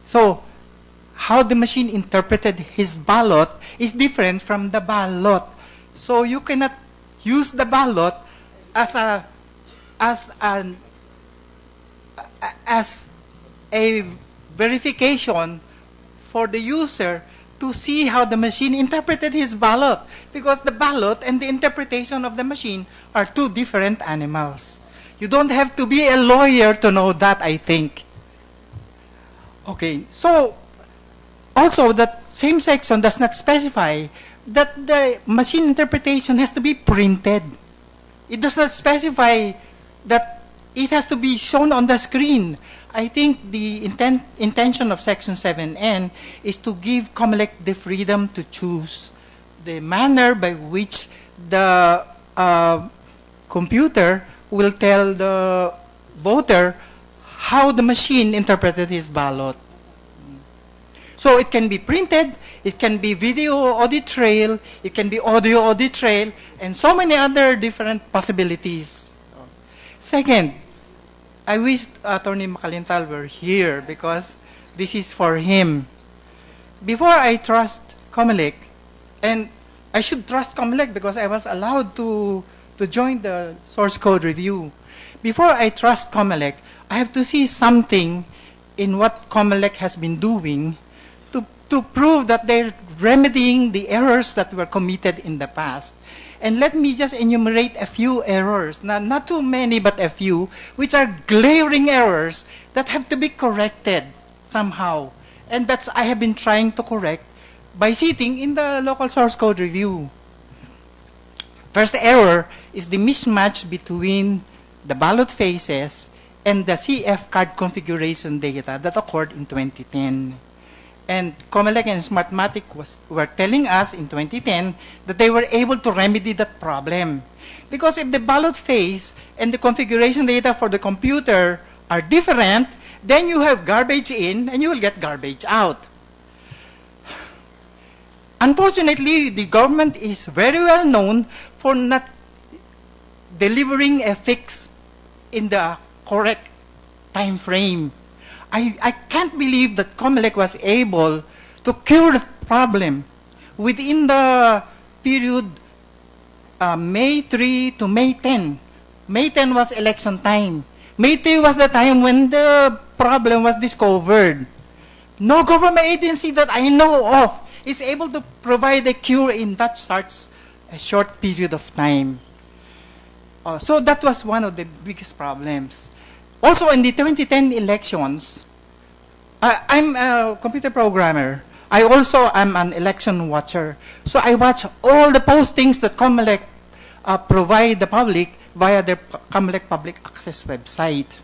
So, how the machine interpreted his ballot is different from the ballot. So you cannot use the ballot as a verification for the user to see how the machine interpreted his ballot, because the ballot and the interpretation of the machine are two different animals. You don't have to be a lawyer to know that, I think. Okay, so also that same section does not specify that the machine interpretation has to be printed. It does not specify that it has to be shown on the screen. I think the intention of Section 7N is to give Comelec the freedom to choose the manner by which the computer will tell the voter how the machine interpreted his ballot. So it can be printed, it can be video audit trail, it can be audio audit trail, and so many other different possibilities. Second, I wish Attorney Makalintal were here because this is for him. Before I trust Comelec, and I should trust Comelec because I was allowed to join the source code review. Before I trust Comelec, I have to see something in what Comelec has been doing to prove that they're remedying the errors that were committed in the past. And let me just enumerate a few errors, not too many, but a few, which are glaring errors that have to be corrected somehow. And that's I have been trying to correct by sitting in the local source code review. First error is the mismatch between the ballot faces and the CF card configuration data that occurred in 2010. And Comelec and Smartmatic were telling us in 2010 that they were able to remedy that problem. Because if the ballot face and the configuration data for the computer are different, then you have garbage in and you will get garbage out. Unfortunately, the government is very well known for not delivering a fix in the correct time frame. I can't believe that Comelec was able to cure the problem within the period May 3 to May 10. May 10 was election time. May 3 was the time when the problem was discovered. No government agency that I know of is able to provide a cure in that a short period of time. So that was one of the biggest problems. Also, in the 2010 elections, I'm a computer programmer. I also am an election watcher. So I watch all the postings that Comelec provide the public via their Comelec Public Access website.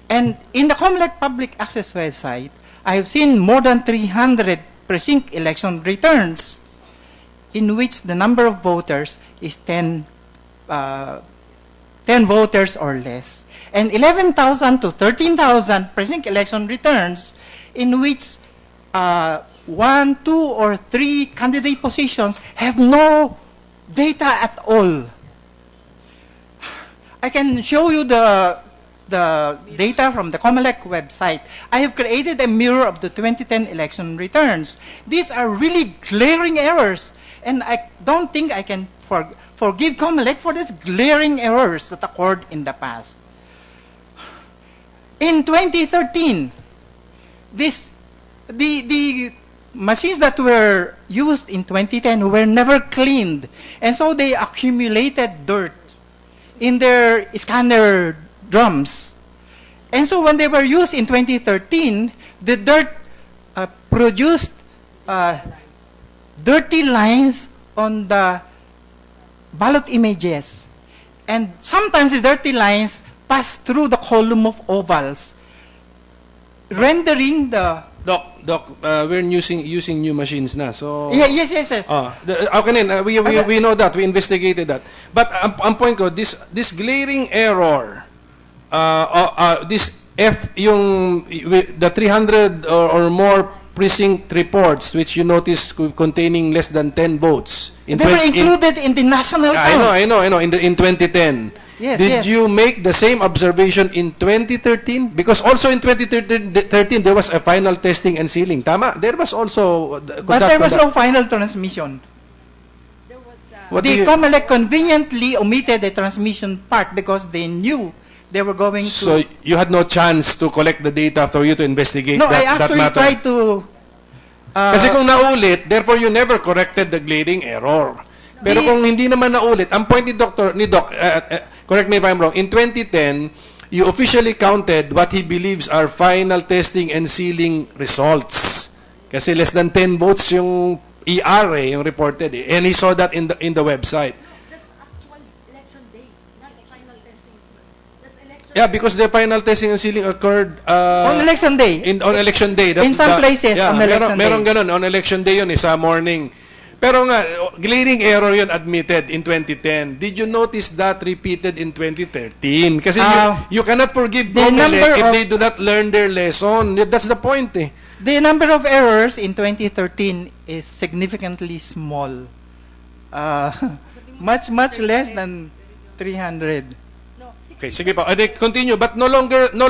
And in the Comelec Public Access website, I have seen more than 300 precinct election returns in which the number of voters is 10 voters or less. And 11,000 to 13,000 precinct election returns in which 1, 2, or 3 candidate positions have no data at all. I can show you the data from the Comelec website. I have created a mirror of the 2010 election returns. These are really glaring errors, and I don't think I can forgive Comelec for these glaring errors that occurred in the past. In 2013, the machines that were used in 2010 were never cleaned, and so they accumulated dirt in their scanner drums. And so when they were used in 2013, the dirt produced dirty lines on the ballot images. And sometimes the dirty lines pass through the column of ovals, rendering the... Doc, we're using new machines na. So yes. Okay, we know that, we investigated that. But ang point ko, this glaring error, this the 300 or more precinct reports which you notice containing less than 10 votes. They were included in the national count. I know, in 2010. Yes, Did you make the same observation in 2013? Because also in 2013, there was a final testing and sealing. Tama? There was also... But there was no final transmission. There was What do the you- Comelec conveniently omitted the transmission part because they knew they were going So to... you had no chance to collect the data for you to investigate No, I that actually matter. tried to... Kasi kung naulit, therefore you never corrected the glaring error. Pero kung hindi naman naulit, ang point ni Doc, correct me if I'm wrong, in 2010, you officially counted what he believes are final testing and sealing results. Kasi less than 10 votes yung ER yung reported and he saw that in the website. That's actual election day, not final testing. That's election Yeah, because the final testing and sealing occurred on election day. on election day. In some places, yeah, on election meron day. ganun, on election day yun, sa morning. Pero nga, glaring error yun admitted in 2010. Did you notice that repeated in 2013? Kasi you cannot forgive Comelec if they do not learn their lesson. That's the point eh. The number of errors in 2013 is significantly small. Much less than 300. Okay, sige pa. Continue, but no longer do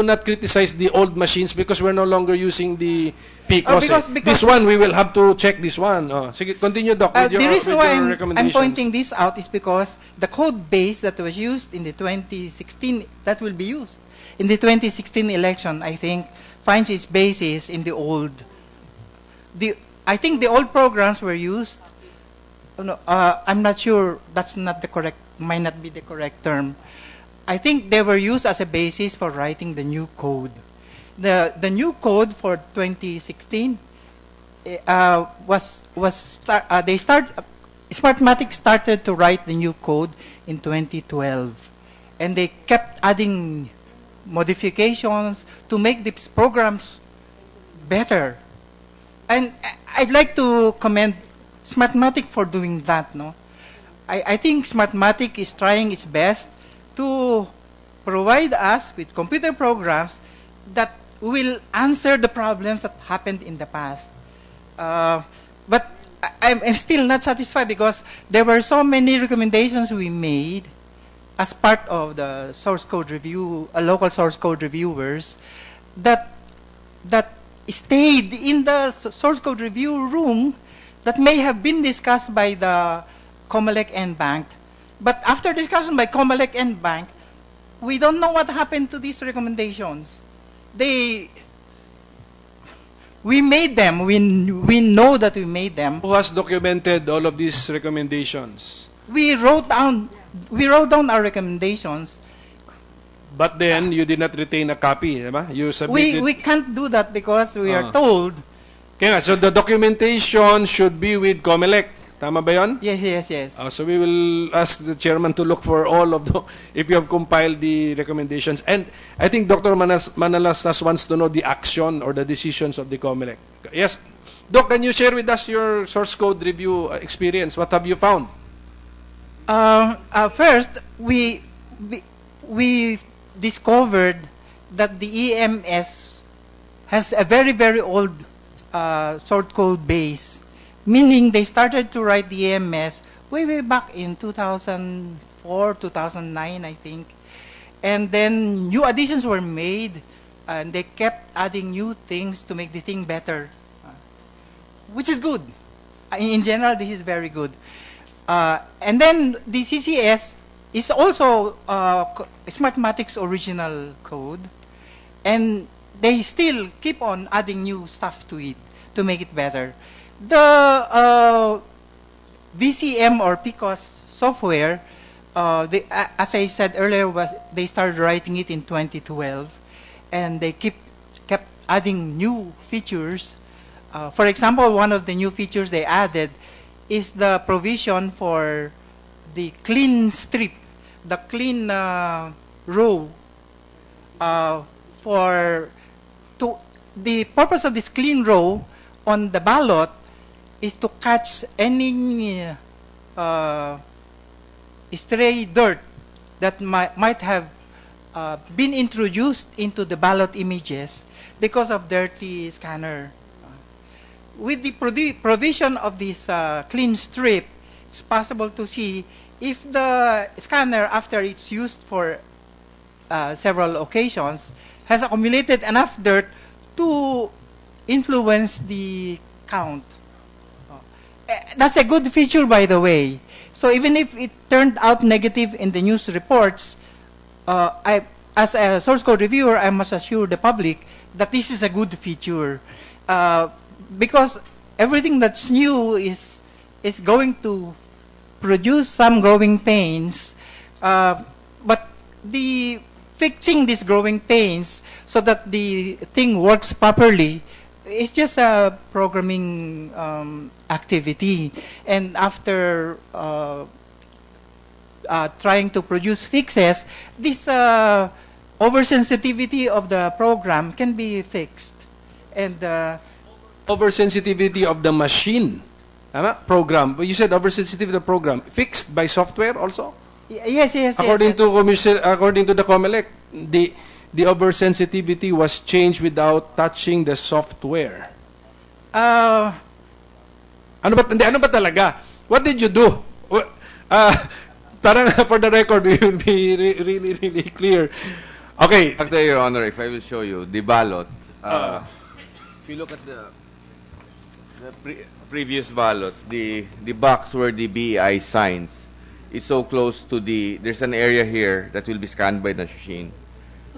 not criticize the old machines because we're no longer using the PCOS. Because this one we will have to check this one. Sige, continue, Doc. With The reason why I'm recommendations. pointing this out is because the code base that was used in the 2016 that will be used in the 2016 election, I think, finds its basis in the old. I think the old programs were used. No, I'm not sure. That's not the correct. Might not be the correct term. I think they were used as a basis for writing the new code. The new code for 2016 Smartmatic started to write the new code in 2012, and they kept adding modifications to make these programs better. And I'd like to commend Smartmatic for doing that. No, I think Smartmatic is trying its best to provide us with computer programs that will answer the problems that happened in the past. But I'm still not satisfied because there were so many recommendations we made as part of the source code review, local source code reviewers, that stayed in the source code review room that may have been discussed by the Comelec and Bank. But after discussion by Comelec and Bank, we don't know what happened to these recommendations. We made them. We know that we made them. Who has documented all of these recommendations? We wrote down our recommendations. But then you did not retain a copy, diba? You submitted. We can't do that because we are told. Kaya nga, so the documentation should be with Comelec. Tama ba yun? Yes. So we will ask the chairman to look for all of the, if you have compiled the recommendations. And I think Dr. Manalastas wants to know the action or the decisions of the Comelec. Yes. Doc, can you share with us your source code review experience? What have you found? First, we discovered that the EMS has a very, very old source code base. Meaning they started to write the EMS way back in 2004, 2009, I think. And then new additions were made, and they kept adding new things to make the thing better, which is good. In general, this is very good. And then the CCS is also Smartmatic's original code, and they still keep on adding new stuff to it to make it better. The VCM or PCOS software, as I said earlier, they started writing it in 2012, and they kept adding new features. For example, one of the new features they added is the provision for the clean strip, the clean row. The purpose of this clean row on the ballot is to catch any stray dirt that might have been introduced into the ballot images because of dirty scanner. With the provision of this clean strip, it's possible to see if the scanner, after it's used for several occasions, has accumulated enough dirt to influence the count. That's a good feature, by the way. So even if it turned out negative in the news reports, as a source code reviewer, I must assure the public that this is a good feature, because everything that's new is going to produce some growing pains, but the fixing these growing pains so that the thing works properly is just a programming activity. And after trying to produce fixes, this oversensitivity of the program can be fixed. And Oversensitivity of the machine. Program. But you said oversensitivity of the program. Fixed by software also? Yes. According to the Comelec, the oversensitivity was changed without touching the software. Ano ba talaga? What did you do? Parang for the record, we will be really clear. Okay. Actually, Your Honor, if I will show you the ballot, if you look at the previous ballot, the box where the BEI signs is so close to there's an area here that will be scanned by the machine.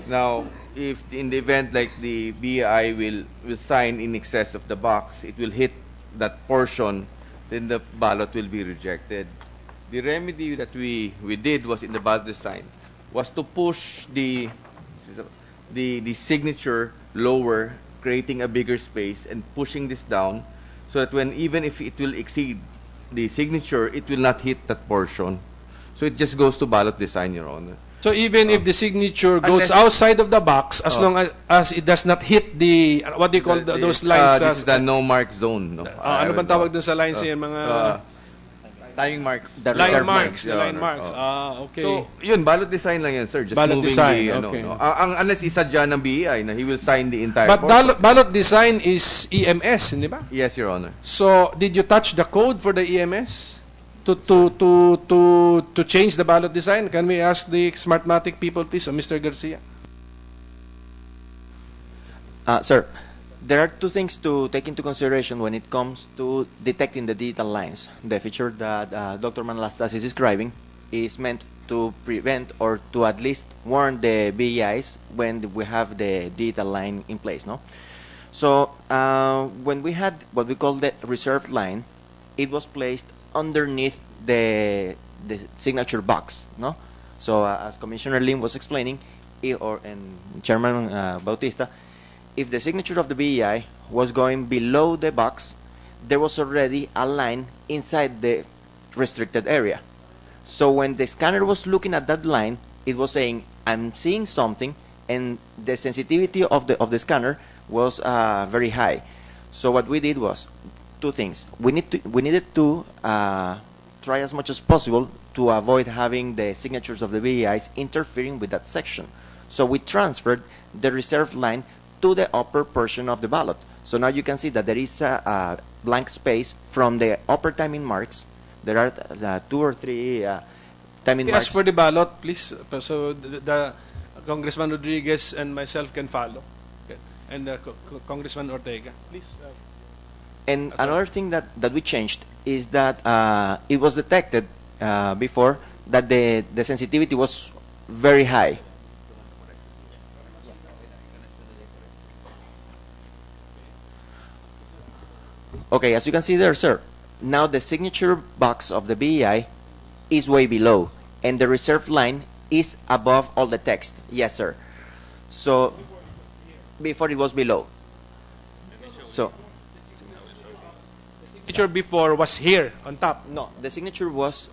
Now, if in the event like the BEI will sign in excess of the box, it will hit that portion, then the ballot will be rejected. The remedy that we did was in the ballot design was to push the signature lower, creating a bigger space and pushing this down so that even if it will exceed the signature, it will not hit that portion. So it just goes to ballot design, Your Honor. So even if the signature goes outside of the box, as long as it does not hit the, what do you call those lines? This is the no mark zone. No? Ano bang tawag dun sa lines yan? Mga timing marks. Line marks. Okay. So, yun, ballot design lang yan, sir. Just ballot moving design, okay. Unless isadya ng BEI na he will sign the entire But portion. ballot design is EMS, hindi ba? Yes, Your Honor. So, did you touch the code for the EMS to change the ballot design? Can we ask the Smartmatic people, please, Mr. Garcia? Sir, there are two things to take into consideration when it comes to detecting the digital lines. The feature that Dr. Manalastas is describing is meant to prevent or to at least warn the BEIs when we have the digital line in place, no? So when we had what we call the reserved line, it was placed underneath the signature box, no? So as Commissioner Lim was explaining, and Chairman Bautista, if the signature of the BEI was going below the box, there was already a line inside the restricted area. So when the scanner was looking at that line, it was saying, I'm seeing something, and the sensitivity of the scanner was very high. So what we did was two things. We needed to try as much as possible to avoid having the signatures of the BEIs interfering with that section. So we transferred the reserved line to the upper portion of the ballot. So now you can see that there is a blank space from the upper timing marks. There are 2 or 3 timing marks. Yes, for the ballot, please. So the Congressman Rodriguez and myself can follow. Okay. And Congressman Ortega, please. And another thing that we changed is that it was detected before that the sensitivity was very high. Okay, as you can see there, sir, now the signature box of the BEI is way below, and the reserved line is above all the text. Yes, sir. So, before it was below. So, the signature before was here, on top. No, the signature was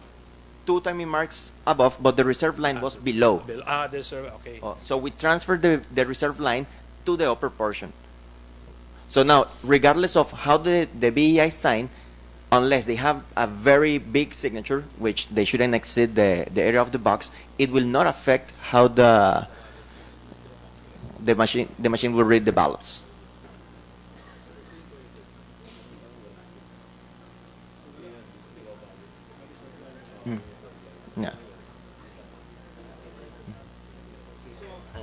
2 timing marks above, but the reserved line was below. Okay. So we transferred the reserved line to the upper portion. So now, regardless of how the BEI sign, unless they have a very big signature, which they shouldn't exceed the area of the box, it will not affect how the machine will read the ballots. Yeah.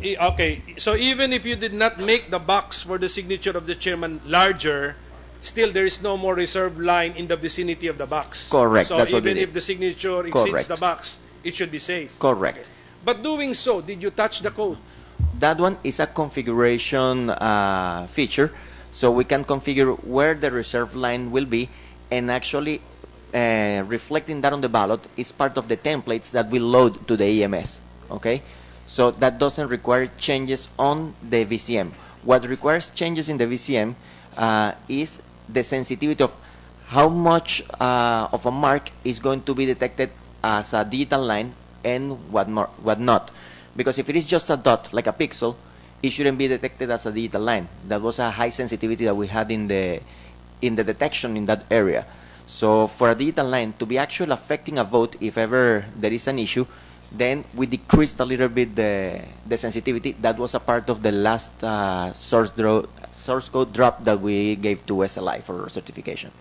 Okay, so even if you did not make the box for the signature of the chairman larger, still there is no more reserved line in the vicinity of the box. Correct. So That's what even we if did. the signature exceeds Correct. the box, it should be safe. Correct. But doing so, did you touch the code? That one is a configuration feature, so we can configure where the reserve line will be, and actually reflecting that on the ballot is part of the templates that we load to the EMS. Okay, so that doesn't require changes on the VCM. What requires changes in the VCM is the sensitivity of how much of a mark is going to be detected as a digital line and what not. Because if it is just a dot, like a pixel, it shouldn't be detected as a digital line. That was a high sensitivity that we had in the detection in that area. So for a digital line to be actually affecting a vote, if ever there is an issue, then we decreased a little bit the sensitivity. That was a part of the last source code drop that we gave to SLI for certification.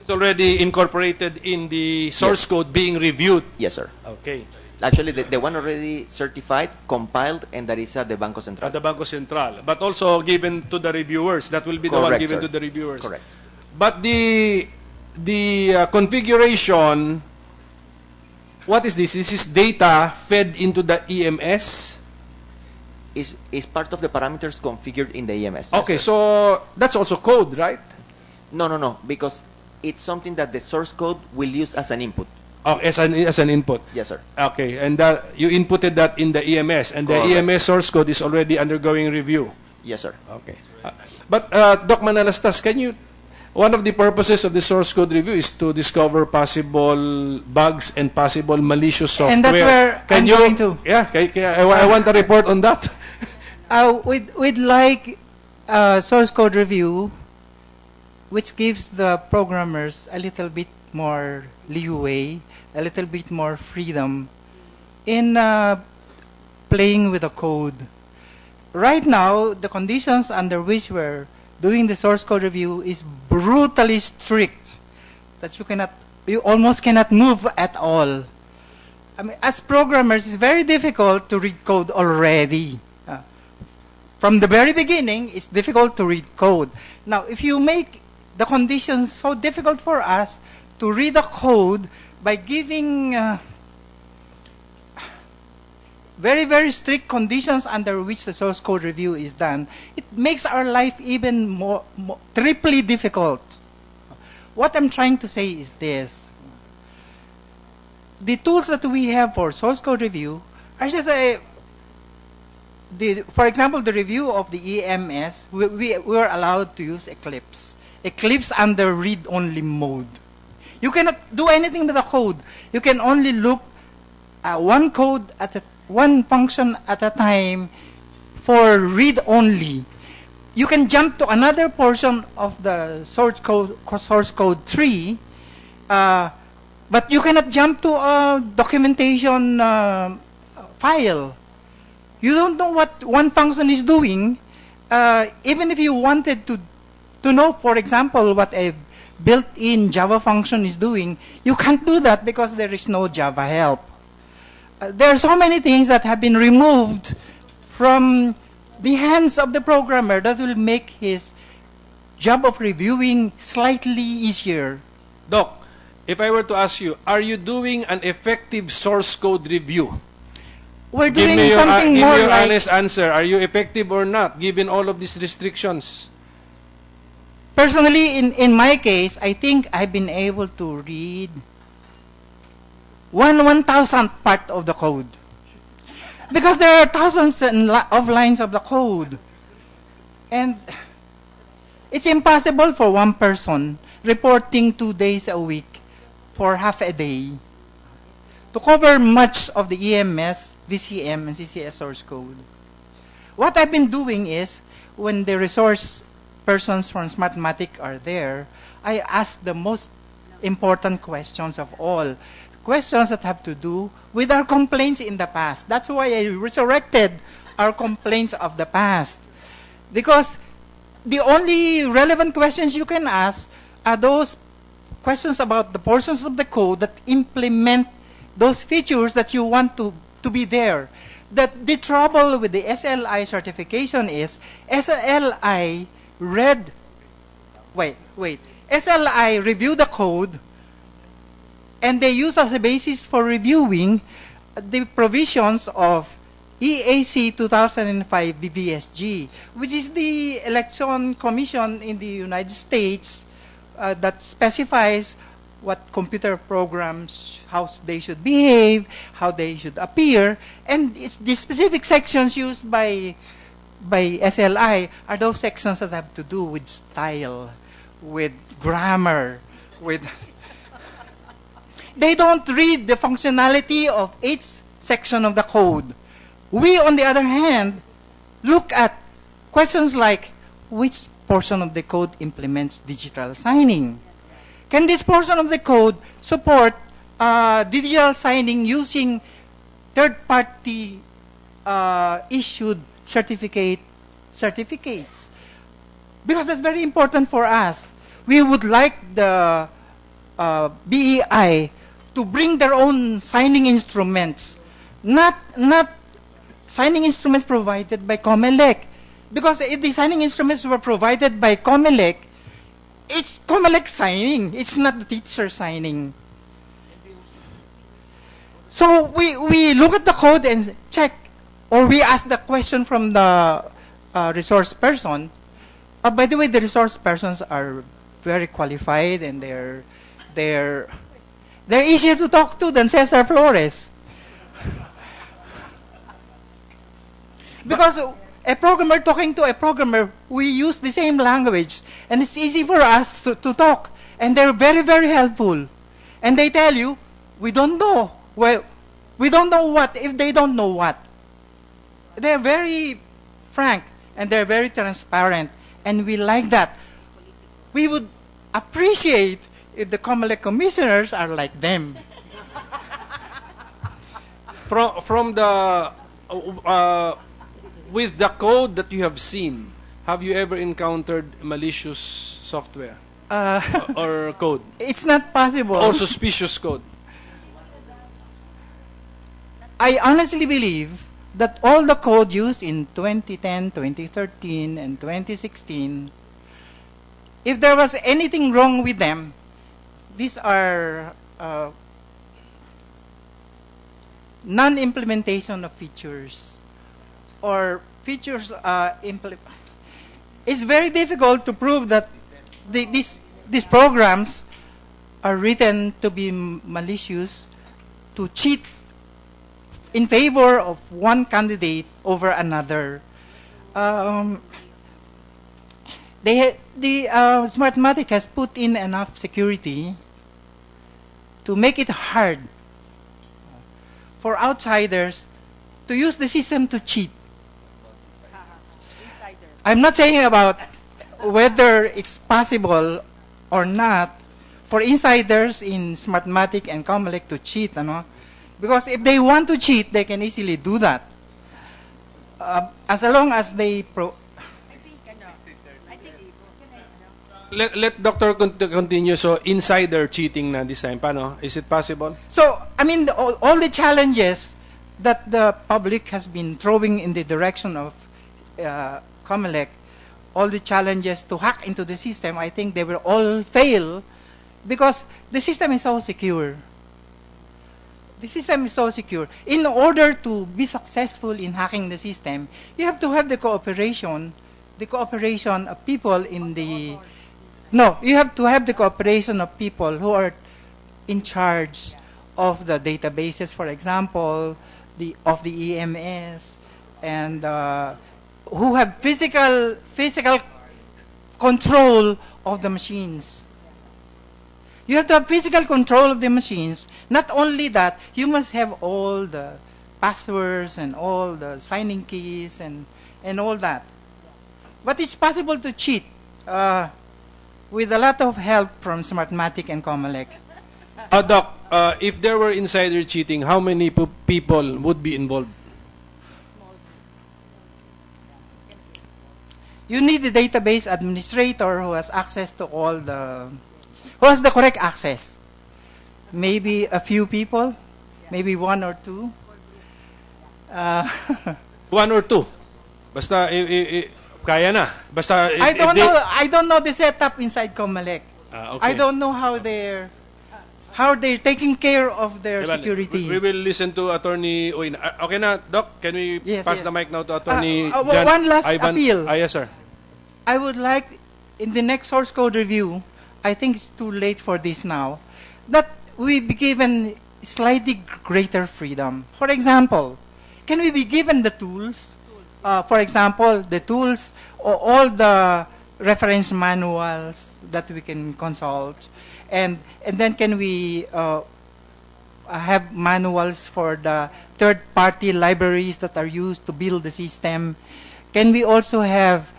It's already incorporated in the source Yes. code being reviewed. Yes, sir. Okay. Actually, the one already certified, compiled, and that is at the Banco Central. At the Banco Central, but also given to the reviewers. That will be the one Correct, given sir. to the reviewers. Correct. But the configuration, what is this? This is data fed into the EMS. Is part of the parameters configured in the EMS. Yes, Okay, sir. so that's also code, right? No, because it's something that the source code will use as an input. Oh, as an input. Yes, sir. Okay, and you inputted that in the EMS, and Correct. the EMS source code is already undergoing review. Yes, sir. Okay. But Doc Manalastas, one of the purposes of the source code review is to discover possible bugs and possible malicious software. And that's where I'm going to. Yeah, I want a report on that. We'd like source code review, which gives the programmers a little bit more leeway, a little bit more freedom in playing with the code. Right now, the conditions under which we're doing the source code review is brutally strict, that you almost cannot move at all. I mean, as programmers, it's very difficult to read code already. From the very beginning, it's difficult to read code. Now, if you make the conditions so difficult for us to read the code by giving very, very strict conditions under which the source code review is done, it makes our life even more triply difficult. What I'm trying to say is this. The tools that we have for source code review are just for example, the review of the EMS, we were allowed to use Eclipse. Eclipse under read-only mode. You cannot do anything with the code. You can only look at one function at a time for read-only. You can jump to another portion of the source code tree, but you cannot jump to a documentation file. You don't know what one function is doing. Even if you wanted to know, for example, what a built-in Java function is doing, you can't do that because there is no Java help. There are so many things that have been removed from the hands of the programmer that will make his job of reviewing slightly easier. Doc, if I were to ask you, are you doing an effective source code review? We're Give doing me something give more me your like... honest answer. Are you effective or not, given all of these restrictions? Personally, in my case, I think I've been able to read 1/1000th part of the code. Because there are thousands of lines of the code. And it's impossible for one person reporting 2 days a week for half a day to cover much of the EMS, VCM, and CCS source code. What I've been doing is, when the resource persons from Smartmatic are there, I ask the most important questions of all. Questions that have to do with our complaints in the past. That's why I resurrected our complaints of the past. Because the only relevant questions you can ask are those questions about the portions of the code that implement those features that you want to be there. The trouble with the SLI certification is SLI read wait. SLI review the code, and they use as a basis for reviewing the provisions of EAC 2005 BVSG, which is the election commission in the United States that specifies what computer programs, how they should behave, how they should appear, and it's the specific sections used by SLI are those sections that have to do with style, with grammar, with... They don't read the functionality of each section of the code. We, on the other hand, look at questions like, which portion of the code implements digital signing? Can this portion of the code support digital signing using third-party issued certificates? Because that's very important for us. We would like the BEI to bring their own signing instruments, not signing instruments provided by Comelec. Because if the signing instruments were provided by Comelec, it's Comelec signing. It's not the teacher signing. So we look at the code and check, or we ask the question from the resource person. By the way, the resource persons are very qualified, and they're easier to talk to than Cesar Flores. Because a programmer talking to a programmer, we use the same language, and it's easy for us to talk. And they're very, very helpful. And they tell you, we don't know. Well, we don't know what if they don't know what. They're very frank, and they're very transparent, and we like that. We would appreciate if the Comelec commissioners are like them. From the with the code that you have seen, have you ever encountered malicious software or code? It's not possible. Or suspicious code? I honestly believe that all the code used in 2010, 2013, and 2016, if there was anything wrong with them, these are non-implementation of features, or features it's very difficult to prove that these programs are written to be malicious, to cheat in favor of one candidate over another. The Smartmatic has put in enough security to make it hard for outsiders to use the system to cheat. I'm not saying about whether it's possible or not for insiders in Smartmatic and Comelec to cheat, because if they want to cheat, they can easily do that. As long as they Let Dr. continue. So, insider cheating na this time. Paano? Is it possible? So, I mean, all the challenges that the public has been throwing in the direction of Comelec, all the challenges to hack into the system, I think they will all fail because the system is so secure. The system is so secure. In order to be successful in hacking the system, you have to have the cooperation of people in the... No, you have to have the cooperation of people who are in charge of the databases, for example, of the EMS, and who have physical control of the machines. You have to have physical control of the machines. Not only that, you must have all the passwords and all the signing keys and all that. But it's possible to cheat with a lot of help from Smartmatic and Comelec. Doc, if there were insider cheating, how many people would be involved? You need a database administrator who has access to all the... who has the correct access. Maybe a few people, maybe one or two. One or two. Basta, kaya na. Basta if, I if don't they- know. I don't know the setup inside Comelec. okay. I don't know how they're taking care of their Diba, security. we will listen to Attorney Uy. Okay na, Doc? Can we Yes, pass yes. the mic now to Attorney One last Ivan? appeal. Yes, sir. I would like, in the next source code review, I think it's too late for this now, that we be given slightly greater freedom. For example, can we be given the tools? For example, the tools, or all the reference manuals that we can consult, and then can we have manuals for the third-party libraries that are used to build the system? Can we also have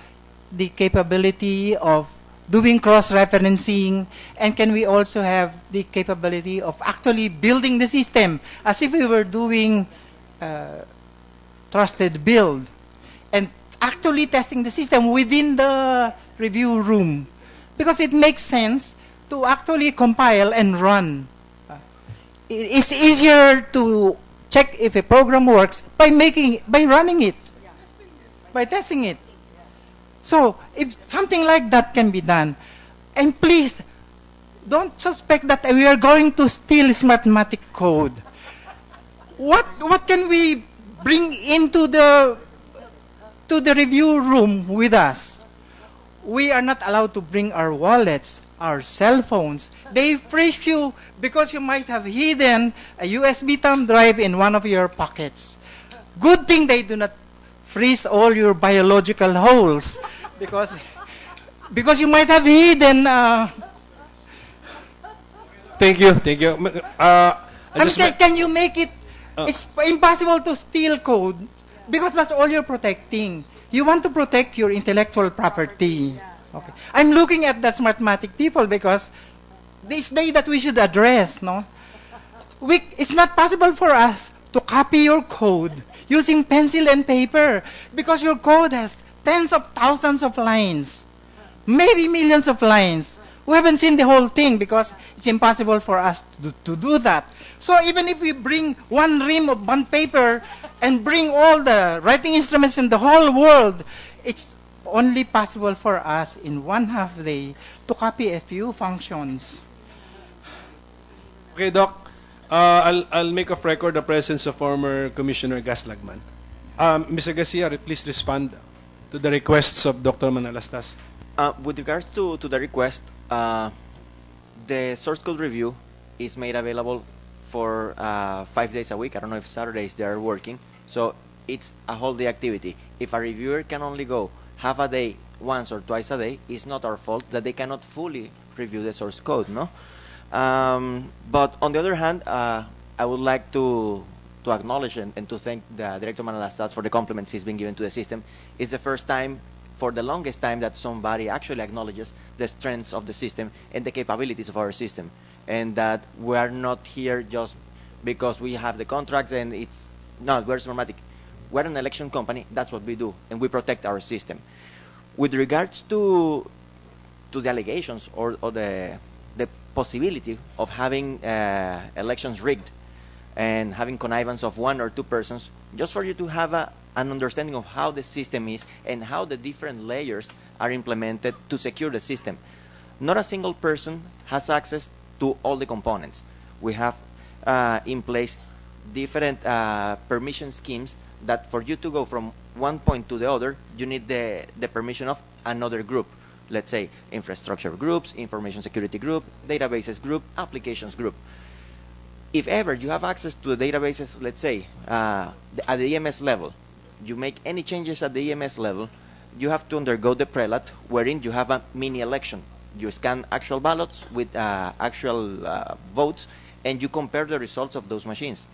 the capability of doing cross-referencing, and can we also have the capability of actually building the system as if we were doing trusted build and actually testing the system within the review room? Because it makes sense to actually compile and run. It's easier to check if a program works by running it, by testing it. So, if something like that can be done, and please, don't suspect that we are going to steal Smartmatic code. What can we bring into the review room with us? We are not allowed to bring our wallets, our cell phones. They freeze you because you might have hidden a USB thumb drive in one of your pockets. Good thing they do not freeze all your biological holes, because you might have hidden. Thank you. Can you make it? It's impossible to steal code because that's all you're protecting. You want to protect your intellectual property. Okay. I'm looking at the Smartmatic people because this day that we should address, no? It's not possible for us to copy your code using pencil and paper because your code has tens of thousands of lines, maybe millions of lines. We haven't seen the whole thing because it's impossible for us to do that. So even if we bring one ream of bond paper and bring all the writing instruments in the whole world, it's only possible for us in 1/2 day to copy a few functions. Okay, Doc. I'll make of record the presence of former Commissioner Gaslagman. Mr. Garcia, please respond to the requests of Dr. Manalastas. With regards to the request, the source code review is made available for 5 days a week. I don't know if Saturdays they are working. So it's a whole day activity. If a reviewer can only go half a day, once or twice a day, it's not our fault that they cannot fully review the source code, no? But on the other hand, I would like to acknowledge and to thank the Director Manalastas for the compliments he's been given to the system. It's the first time, for the longest time, that somebody actually acknowledges the strengths of the system and the capabilities of our system, and that we are not here just because we have the contracts and it's not, we're Smartmatic. We're an election company, that's what we do, and we protect our system. With regards to the allegations or the possibility of having elections rigged and having connivance of 1 or 2 persons, just for you to have an understanding of how the system is and how the different layers are implemented to secure the system. Not a single person has access to all the components. We have in place different permission schemes that for you to go from one point to the other, you need the permission of another group. Let's say infrastructure groups, information security group, databases group, applications group. If ever you have access to the databases, let's say at the EMS level, you make any changes at the EMS level, you have to undergo the prelat, wherein you have a mini election. You scan actual ballots with actual votes, and you compare the results of those machines.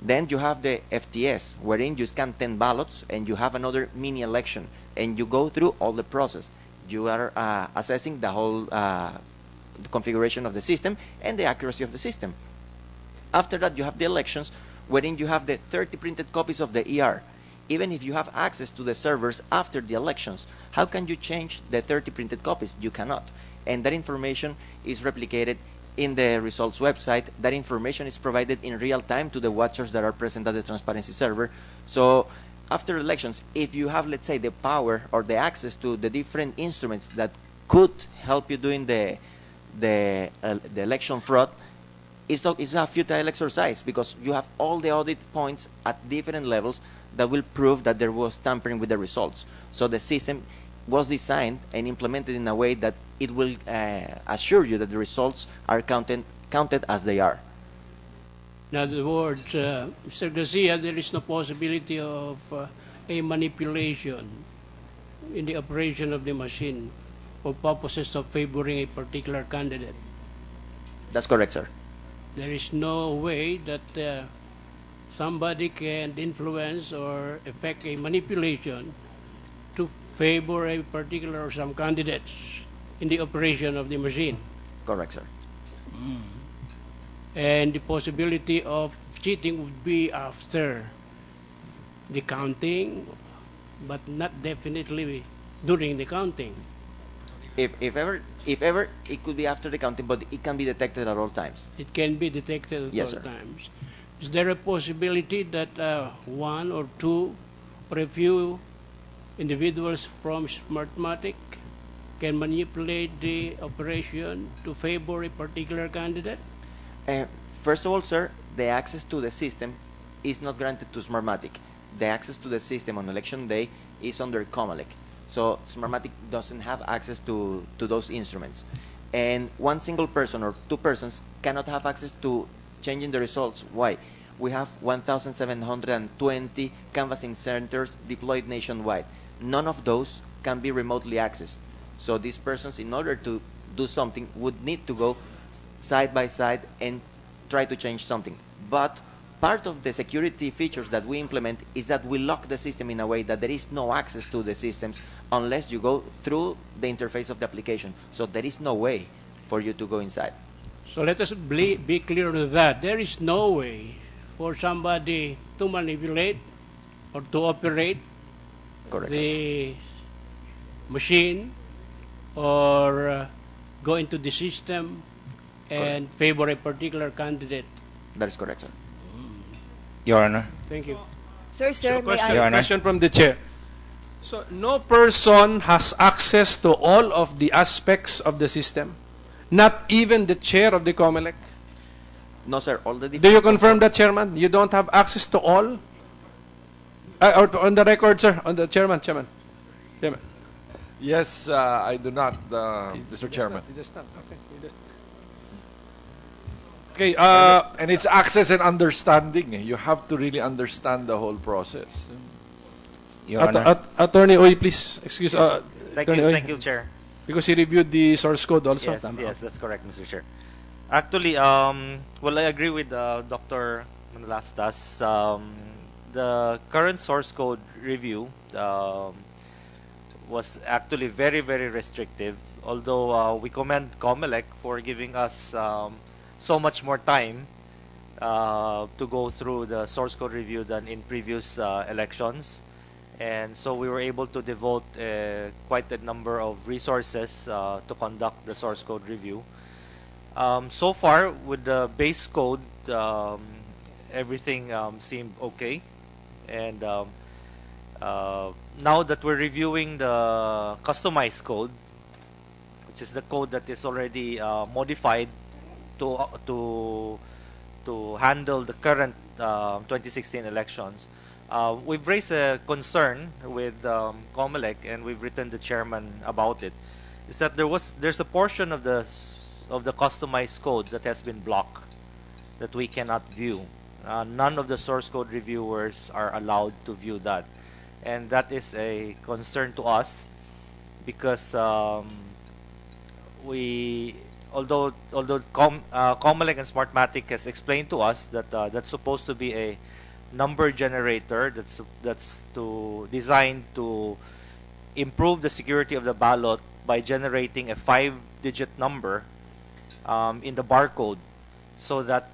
Then you have the FTS, wherein you scan 10 ballots, and you have another mini election, and you go through all the process. You are assessing the whole the configuration of the system and the accuracy of the system. After that, you have the elections, wherein you have the 30 printed copies of the ER. Even if you have access to the servers after the elections, how can you change the 30 printed copies? You cannot. And that information is replicated in the results website. That information is provided in real time to the watchers that are present at the transparency server. So after elections, if you have, let's say, the power or the access to the different instruments that could help you doing the election fraud, it's a futile exercise because you have all the audit points at different levels that will prove that there was tampering with the results. So the system was designed and implemented in a way that it will assure you that the results are counted as they are. In other words, Mr. Garcia, there is no possibility of a manipulation in the operation of the machine for purposes of favoring a particular candidate. That's correct, sir. There is no way that somebody can influence or effect a manipulation to favor a particular or some candidates in the operation of the machine. Correct, sir. And the possibility of cheating would be after the counting, but not definitely during the counting. If ever, it could be after the counting, but it can be detected at all times. It can be detected at Yes, all sir. times. Is there a possibility that one or two or a few individuals from Smartmatic can manipulate the operation to favor a particular candidate? First of all, sir, the access to the system is not granted to Smartmatic. The access to the system on election day is under Comelec. So Smartmatic doesn't have access to those instruments. And one single person or two persons cannot have access to changing the results. Why? We have 1,720 canvassing centers deployed nationwide. None of those can be remotely accessed. So these persons, in order to do something, would need to go side by side and try to change something. But part of the security features that we implement is that we lock the system in a way that there is no access to the systems unless you go through the interface of the application. So there is no way for you to go inside. So let us be clear on that. There is no way for somebody to manipulate or to operate Correct, the machine or go into the system and favor a particular candidate. That is correct, sir. Your Honor. Thank you. Sir, So may I? Your Honor. question from the chair. So no person has access to all of the aspects of the system, not even the chair of the Comelec. No, sir. All the Do you confirm that, Chairman? You don't have access to all? Or on the record, sir, on the Chairman. Yes, I do not, Mr. Chairman. Okay, And it's access and understanding. You have to really understand the whole process. Your Honor. Attorney Oy, please. Excuse Thank Attorney you, Oy. thank you, Chair. Because he reviewed the source code also. Yes, Tama. yes, that's correct, Mr. Chair. Actually, well, I agree with Dr. Manalastas. The current source code review was actually very, very restrictive. Although we commend Comelec for giving us so much more time to go through the source code review than in previous elections. And so we were able to devote quite a number of resources to conduct the source code review. So far, with the base code, everything seemed okay. And now that we're reviewing the customized code, which is the code that is already modified to handle the current 2016 elections, we've raised a concern with Comelec, and we've written the chairman about it. Is that there's a portion of the customized code that has been blocked that we cannot view. None of the source code reviewers are allowed to view that, and that is a concern to us because although Comelec and Smartmatic has explained to us that that's supposed to be a number generator that's designed to improve the security of the ballot by generating a 5-digit number in the barcode, so that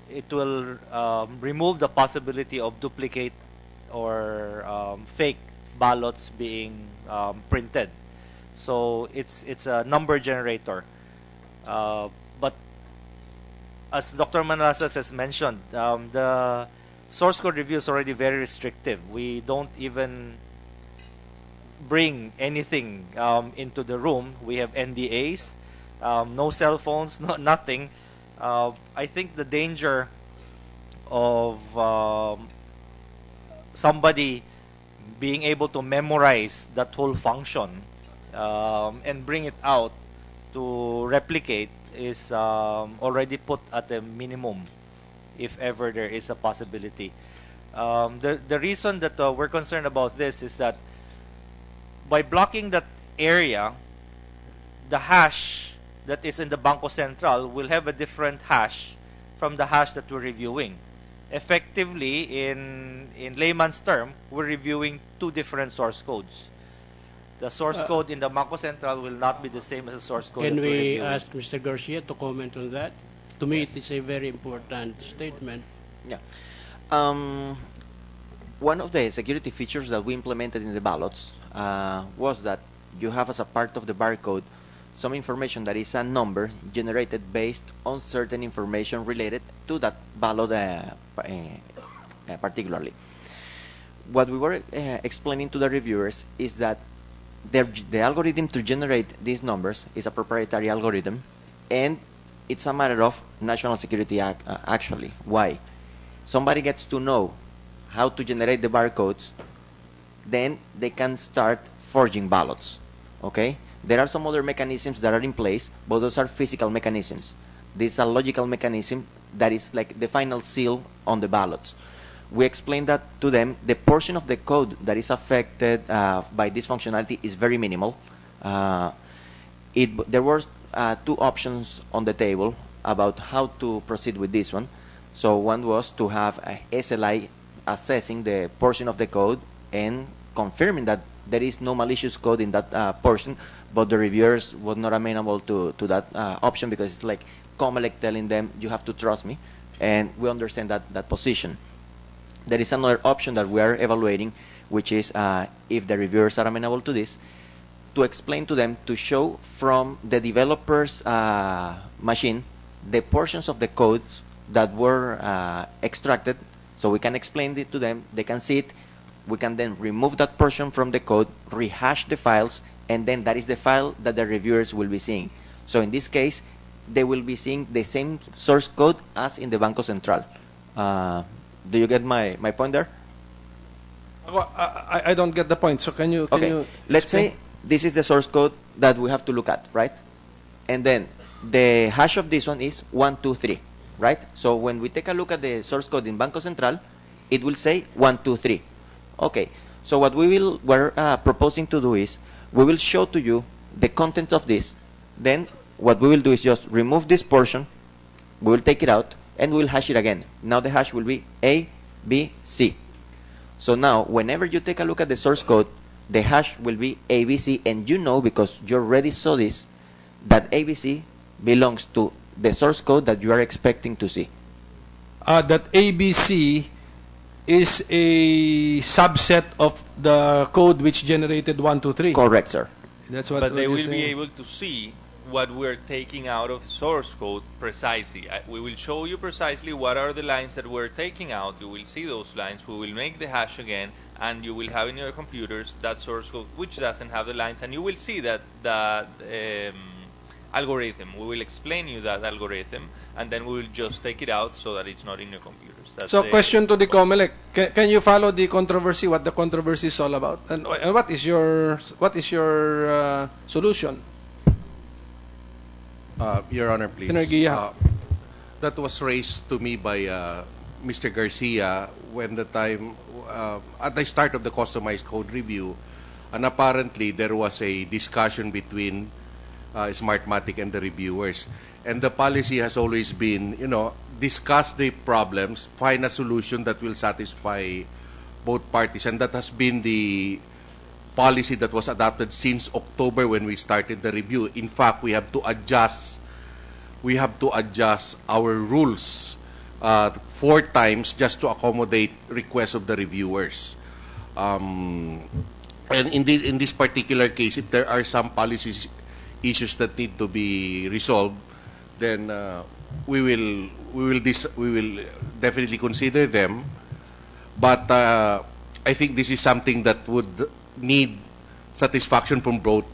it will remove the possibility of duplicate or fake ballots being printed. So it's a number generator, but as Dr. Manalastas has mentioned, the source code review is already very restrictive. We don't even bring anything into the room. We have NDAs, no cell phones, nothing. I think the danger of somebody being able to memorize that whole function and bring it out to replicate is already put at a minimum, if ever there is a possibility. The reason that we're concerned about this is that by blocking that area, the hash that is in the Bangko Central will have a different hash from the hash that we're reviewing. Effectively, in layman's term, we're reviewing two different source codes. The source code in the Bangko Central will not be the same as the source code Can that we're we reviewing. ask Mr. Garcia to comment on that? To me, it is a very important statement. Yeah. One of the security features that we implemented in the ballots was that you have as a part of the barcode some information that is a number generated based on certain information related to that ballot particularly. What we were explaining to the reviewers is that the algorithm to generate these numbers is a proprietary algorithm, and it's a matter of national security actually. Why? Somebody gets to know how to generate the barcodes, then they can start forging ballots. Okay? There are some other mechanisms that are in place, but those are physical mechanisms. This is a logical mechanism that is like the final seal on the ballots. We explained that to them. The portion of the code that is affected by this functionality is very minimal. There were two options on the table about how to proceed with this one. So one was to have a SLI assessing the portion of the code and confirming that there is no malicious code in that portion, but the reviewers were not amenable to that option because it's like Comelec telling them, you have to trust me, and we understand that position. There is another option that we are evaluating, which is if the reviewers are amenable to this, to explain to them, to show from the developer's machine the portions of the codes that were extracted, so we can explain it to them, they can see it, we can then remove that portion from the code, rehash the files, and then that is the file that the reviewers will be seeing. So in this case, they will be seeing the same source code as in the Bangko Central. Do you get my point there? I don't get the point. So can you let's explain? say this is the source code that we have to look at, right? And then the hash of this one is 123, right? So when we take a look at the source code in Bangko Central, it will say 123. Okay. So what we're proposing to do is we will show to you the content of this. Then what we will do is just remove this portion. We will take it out and we'll hash it again. Now the hash will be A, B, C. So now whenever you take a look at the source code, the hash will be ABC, and you know, because you already saw this, that ABC belongs to the source code that you are expecting to see. That ABC is a subset of the code which generated 1, 2, 3. Correct, sir. That's what. But they you're will be saying. able to see what we're taking out of source code precisely. We will show you precisely what are the lines that we're taking out. You will see those lines. We will make the hash again, and you will have in your computers that source code which doesn't have the lines, and you will see that algorithm. We will explain you that algorithm, and then we will just take it out so that it's not in your computers. That's So, the question to the Comelec: Can you follow the controversy? What the controversy is all about, and what is your solution? Your Honor, please. Senator That was raised to me by Mr. Garcia when the time at the start of the customized code review, and apparently there was a discussion between Smartmatic and the reviewers, and the policy has always been, discuss the problems, find a solution that will satisfy both parties, and that has been the policy that was adopted since October when we started the review. In fact, we have to adjust our rules 4 times just to accommodate requests of the reviewers. And in this particular case, if there are some policy issues that need to be resolved, then we will definitely consider them. But I think this is something that would need satisfaction from both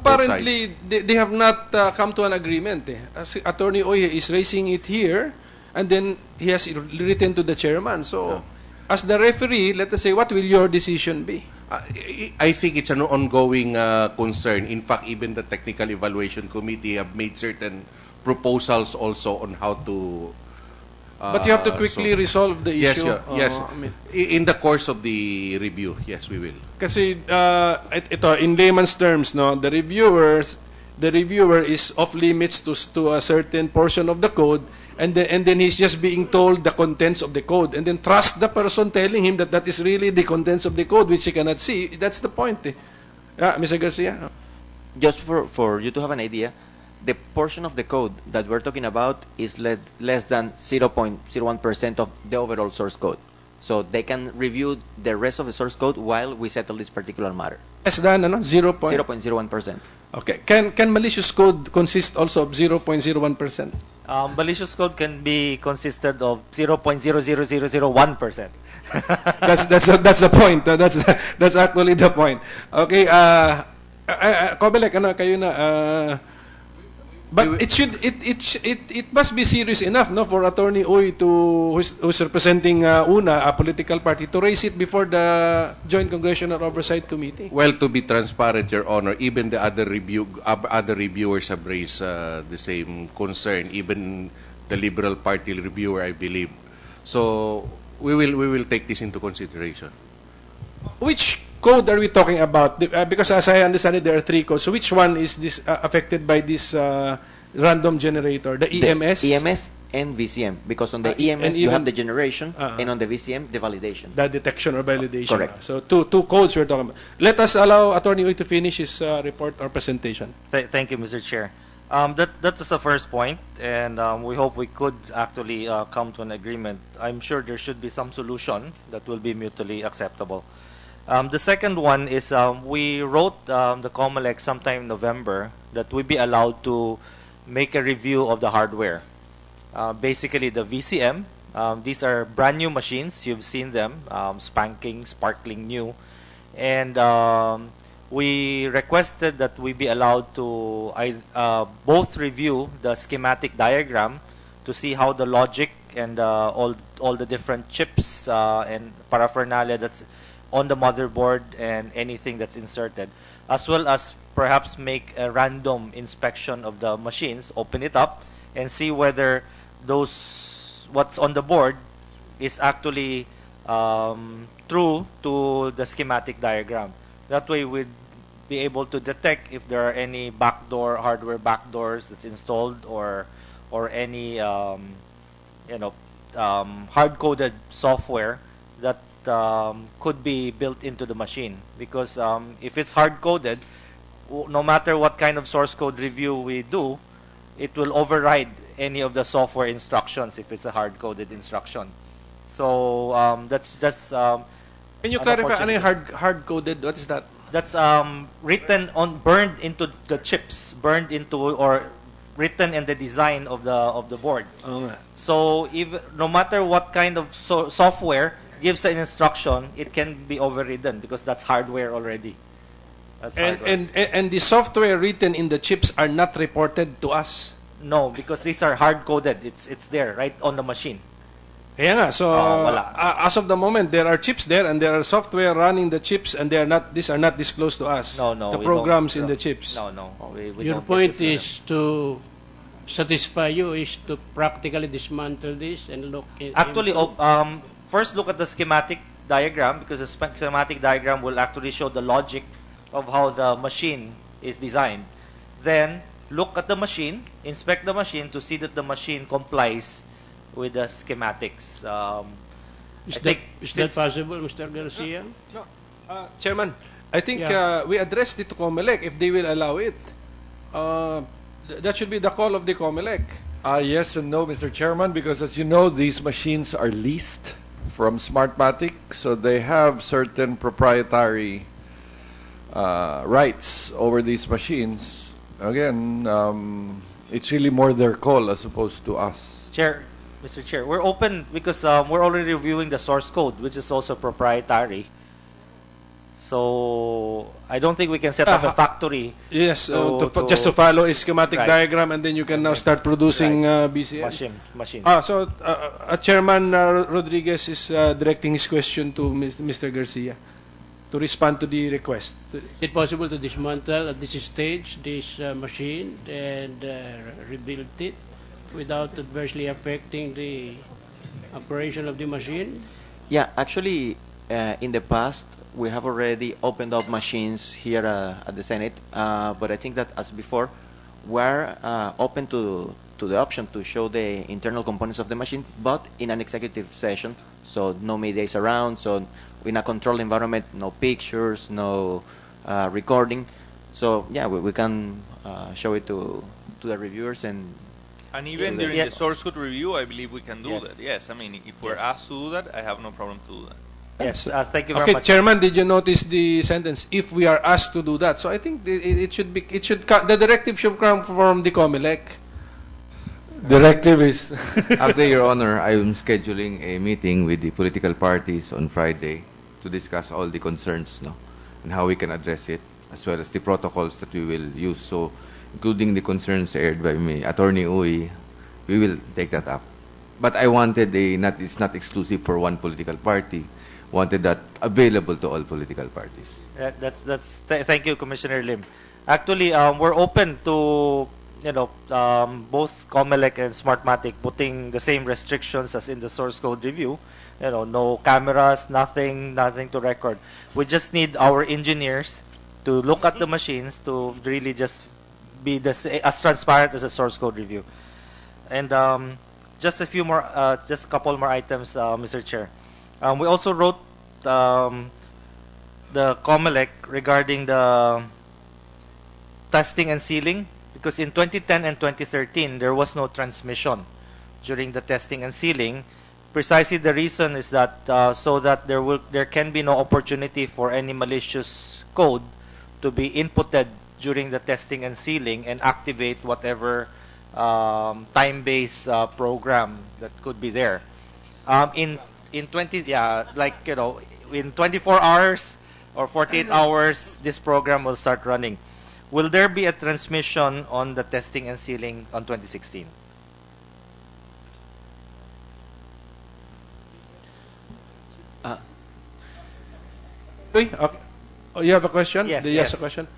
Apparently, they have not come to an agreement. As Attorney Oy is raising it here, and then he has written to the chairman. So, as the referee, let us say, what will your decision be? I think it's an ongoing concern. In fact, even the Technical Evaluation Committee have made certain proposals also on how to... but you have to quickly resolve the issue. Yes. In the course of the review, yes, we will. Kasi ito, in layman's terms, no, the reviewer is off limits to a certain portion of the code, and then he's just being told the contents of the code, and then trust the person telling him that is really the contents of the code, which he cannot see. That's the point. Mr. Garcia? Just for you to have an idea, the portion of the code that we're talking about is less than 0.01% of the overall source code. So they can review the rest of the source code while we settle this particular matter. Less than 0.01%. Okay. Can malicious code consist also of 0.01%? Malicious code can be consisted of 0.00001%. That's the point. That's actually the point. Okay. Comelec, kayo na. But it must be serious enough, no, for Attorney Uy who's representing a political party, to raise it before the Joint Congressional Oversight Committee. Well, to be transparent, Your Honor, even the other reviewers have raised the same concern. Even the Liberal Party reviewer, I believe. So we will take this into consideration. Which code are we talking about? Because as I understand it, there are 3 codes. So which one is this affected by this random generator? The EMS? The EMS and VCM. Because on the EMS, you have the generation, and on the VCM, the validation. The detection or validation. Correct. So two codes we're talking about. Let us allow Attorney Uy to finish his report or presentation. Thank you, Mr. Chair. That's the first point, and we hope we could actually come to an agreement. I'm sure there should be some solution that will be mutually acceptable. The second one is we wrote the Comelec sometime in November that we be allowed to make a review of the hardware. Basically, the VCM, these are brand new machines. You've seen them, sparkling new. And we requested that we be allowed to both review the schematic diagram to see how the logic and all the different chips and paraphernalia that's on the motherboard and anything that's inserted, as well as perhaps make a random inspection of the machines, open it up, and see whether what's on the board is actually true to the schematic diagram. That way we'd be able to detect if there are any hardware backdoors that's installed, or any hard-coded software that could be built into the machine. Because if it's hard-coded, no matter what kind of source code review we do, it will override any of the software instructions if it's a hard-coded instruction. So that's just... Can you clarify ano yung hard-coded? What is that? That's burned into the chips, or written in the design of the board. So no matter what kind of software gives an instruction, it can be overridden because that's hardware already. And the software written in the chips are not reported to us. No, because these are hard-coded. It's there, right on the machine. Kaya nga, so as of the moment, there are chips there and there are software running the chips, and these are not disclosed to us. No, the programs in the chips. No. We Your point is to satisfy you is to practically dismantle this and look actually first look at the schematic diagram, because the schematic diagram will actually show the logic of how the machine is designed. Then look at the machine, inspect the machine to see that the machine complies with the schematics. Is that possible, Mr. Garcia? No. Chairman, I think we addressed it to Comelec if they will allow it. That should be the call of the Comelec. Yes and no, Mr. Chairman, because as you know, these machines are leased from Smartmatic, so they have certain proprietary rights over these machines. Again, it's really more their call as opposed to us. Chair, Mr. Chair. We're open because we're already reviewing the source code, which is also proprietary. So I don't think we can set up a factory. Yes, just to follow a schematic Right. diagram, and then you can now start producing BCM. Machine. So Chairman Rodriguez is directing his question to Mr. Garcia to respond to the request. Is it possible to dismantle at this stage this machine and rebuild it without adversely affecting the operation of the machine? Yeah, actually, in the past, we have already opened up machines here at the Senate, but I think that as before, we're open to the option to show the internal components of the machine, but in an executive session, so no media is around, so in a controlled environment, no pictures, no recording. So yeah, we can show it to the reviewers and even during the source code review, I believe we can do Yes. that. Yes, I mean, if we're asked to do that, I have no problem to do that. Yes, thank you very Okay, much. Chairman, did you notice the sentence? If we are asked to do that, so I think the directive should come from the Comelec. Directive is After, Your Honor, I am scheduling a meeting with the political parties on Friday to discuss all the concerns, and how we can address it, as well as the protocols that we will use. So, including the concerns aired by me, Attorney Uy, we will take that up. But I wanted it's not exclusive for one political party. Wanted that available to all political parties. Thank you, Commissioner Lim. Actually, we're open to both Comelec and Smartmatic putting the same restrictions as in the source code review. No cameras, nothing to record. We just need our engineers to look at the machines to really just be as transparent as a source code review. And just a couple more items, Mr. Chair. We also wrote the Comelec regarding the testing and sealing, because in 2010 and 2013 there was no transmission during the testing and sealing. Precisely the reason is that so that there can be no opportunity for any malicious code to be inputted during the testing and sealing and activate whatever time-based program that could be there. In 24 hours or 48 hours, this program will start running. Will there be a transmission on the testing and sealing on 2016? Okay. Oh, you have a question? Yes. Do you have a question?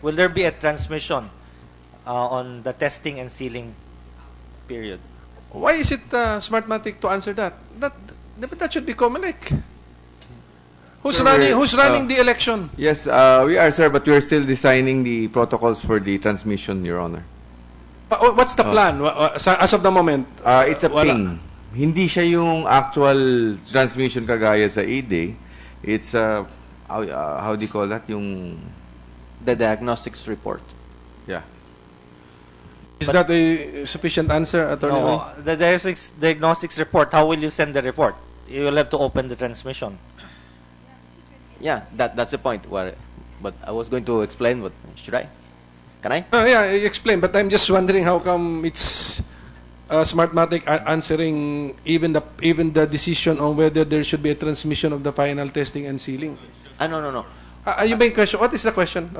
Will there be a transmission on the testing and sealing period? Why is it Smartmatic to answer that? That should be Comelec. Who's running the election? Yes, we are, sir, but we are still designing the protocols for the transmission, Your Honor. What's the plan as of the moment? It's a ping. Hindi siya yung actual transmission kagaya sa ED. It's how do you call that? The diagnostics report. Yeah. Is that a sufficient answer, Attorney? No, the diagnostics report, how will you send the report? You will have to open the transmission. Yeah, that's the point. But I was going to explain. What should I? Can I? Yeah, explain. But I'm just wondering how come it's Smartmatic answering even the decision on whether there should be a transmission of the final testing and sealing. No. You may question. What is the question?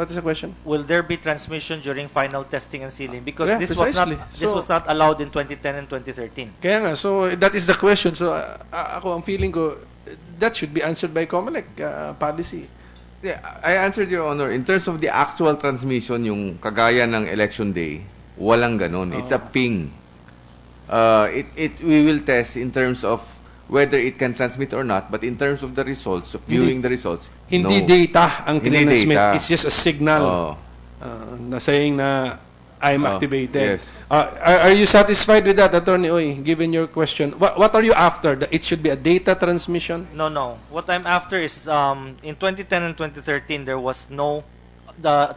Will there be transmission during final testing and sealing? Because Yeah, this precisely. was not allowed in 2010 and 2013. Kaya nga, so that is the question. So ako ang feeling ko that should be answered by Comelec policy. Yeah, I answered, Your Honor. In terms of the actual transmission, yung kagaya ng election day, walang ganon. It's a ping. We will test in terms of whether it can transmit or not, but in terms of the results, of viewing the results, Hindi no. data ang Hindi tinransmit. data. It's just a signal na saying na I'm activated. Yes. Are you satisfied with that, Attorney Uy, given your question? What are you after? It should be a data transmission? No. What I'm after is in 2010 and 2013 there was no the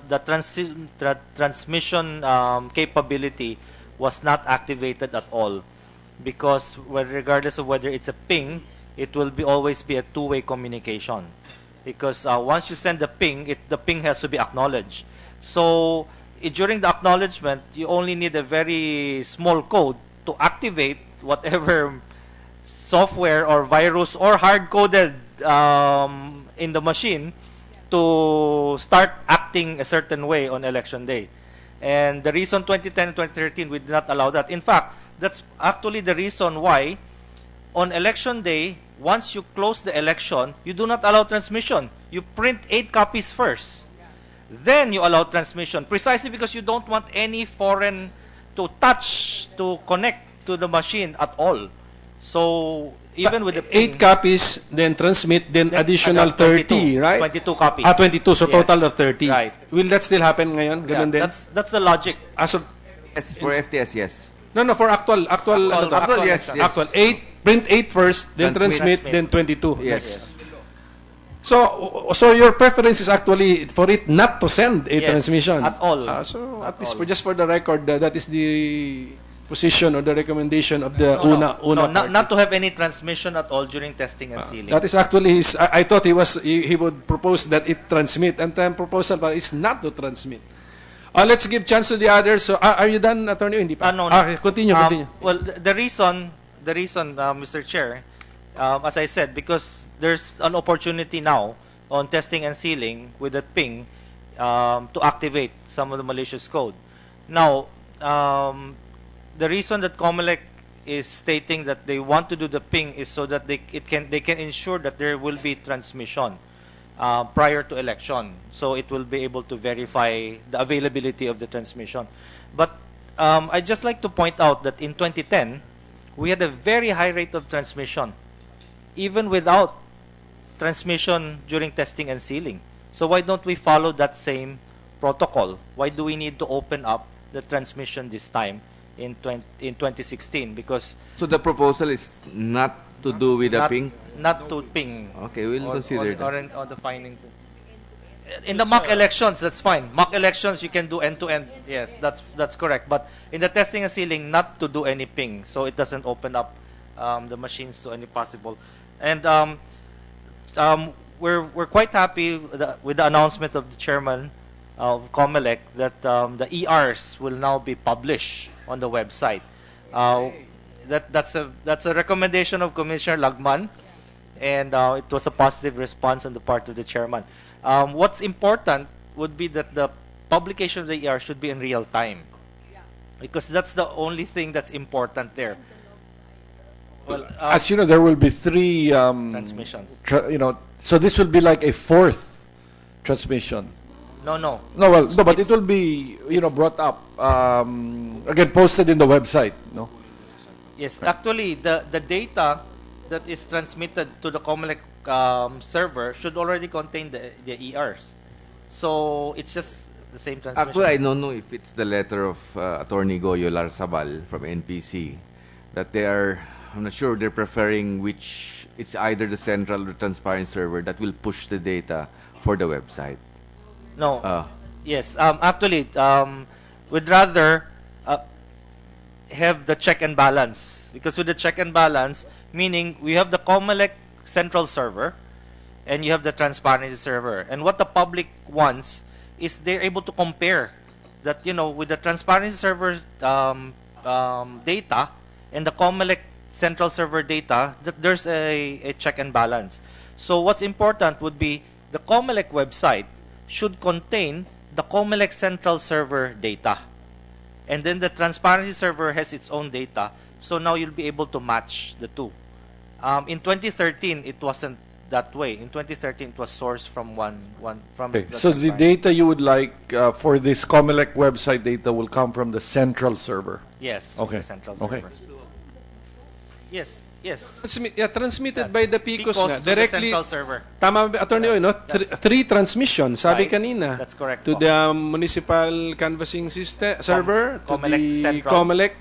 transmission capability was not activated at all, because regardless of whether it's a ping, it will always be a two-way communication. Because once you send the ping, the ping has to be acknowledged. So during the acknowledgement, you only need a very small code to activate whatever software or virus or hard-coded in the machine to start acting a certain way on election day. And the reason 2010 and 2013 we did not allow that. In fact, that's actually the reason why on election day, once you close the election, you do not allow transmission. You print 8 copies first. Then you allow transmission, precisely because you don't want any foreign to touch, to connect to the machine at all. So even with the 8 copies, then transmit, then additional 30, right? 22 copies. 22, so Yes. total of 30. Right. Will that still happen ngayon? Ganun din? That's the logic. As of, Yes, for FTS, yes. no, for actual, yes, yes. actual. 8, print 8 first, then transmit, Transmit. then 22. Yes. So your preference is actually for it not to send a Yes, transmission at all. So At at least all. just for the record, that is the position or the recommendation of the una not to have any transmission at all during testing and sealing. That is actually his. I thought he would propose that it transmit, and the proposal but is not to transmit. Let's give chance to the others. So are you done, Attorney? Hindi pa. No. Continue. Well, the reason, Mr. Chair, as I said, because there's an opportunity now on testing and sealing with that ping to activate some of the malicious code. Now, the reason that Comelec is stating that they want to do the ping is so that they can ensure that there will be transmission prior to election, so it will be able to verify the availability of the transmission. But I'd just like to point out that in 2010, we had a very high rate of transmission, even without transmission during testing and sealing. So why don't we follow that same protocol? Why do we need to open up the transmission this time in 2016? Because So the proposal is not to do with the ping? not to ping. Okay, we'll consider that. Or on the finding. In the mock elections, that's fine. Mock elections, you can do end-to-end. Yes, that's correct. But in the testing and sealing, not to do any ping, so it doesn't open up the machines to any possible. And we're quite happy with the announcement of the chairman of Comelec that the ERs will now be published on the website. That's a recommendation of Commissioner Lagman, and it was a positive response on the part of the chairman. What's important would be that the publication of the ER should be in real time, because that's the only thing that's important there. Well, as you know, there will be 3 transmissions. So this will be like a 4th transmission. No, but it will be brought up again, posted in the website. No. Yes, actually, the data that is transmitted to the Comelec server should already contain the ERs. So it's just the same transmission. Actually, I don't know if it's the letter of Attorney Goyo Larsabal from NPC that they are, I'm not sure, they're preferring which, it's either the central or transparent server that will push the data for the website. No. Yes. Actually, we'd rather have the check and balance, because with the check and balance, meaning we have the Comelec central server and you have the transparency server, and what the public wants is they're able to compare that, with the transparency server data and the Comelec central server data, that there's a check and balance. So what's important would be the Comelec website should contain the Comelec central server data, and then the transparency server has its own data. So now you'll be able to match the two. In 2013, it wasn't that way. In 2013, it was sourced from Okay. So the data you would like for this Comelec website data will come from the central server. Yes. Okay. The central Okay. server. Yes. Transmitted by the PICOs PICOs na, to the directly. central server. Tama ba, Attorney Oy, no? 3 transmissions, sabi Right. kanina. That's correct To po. the municipal canvassing system server, to Comelec the Central. Comelec,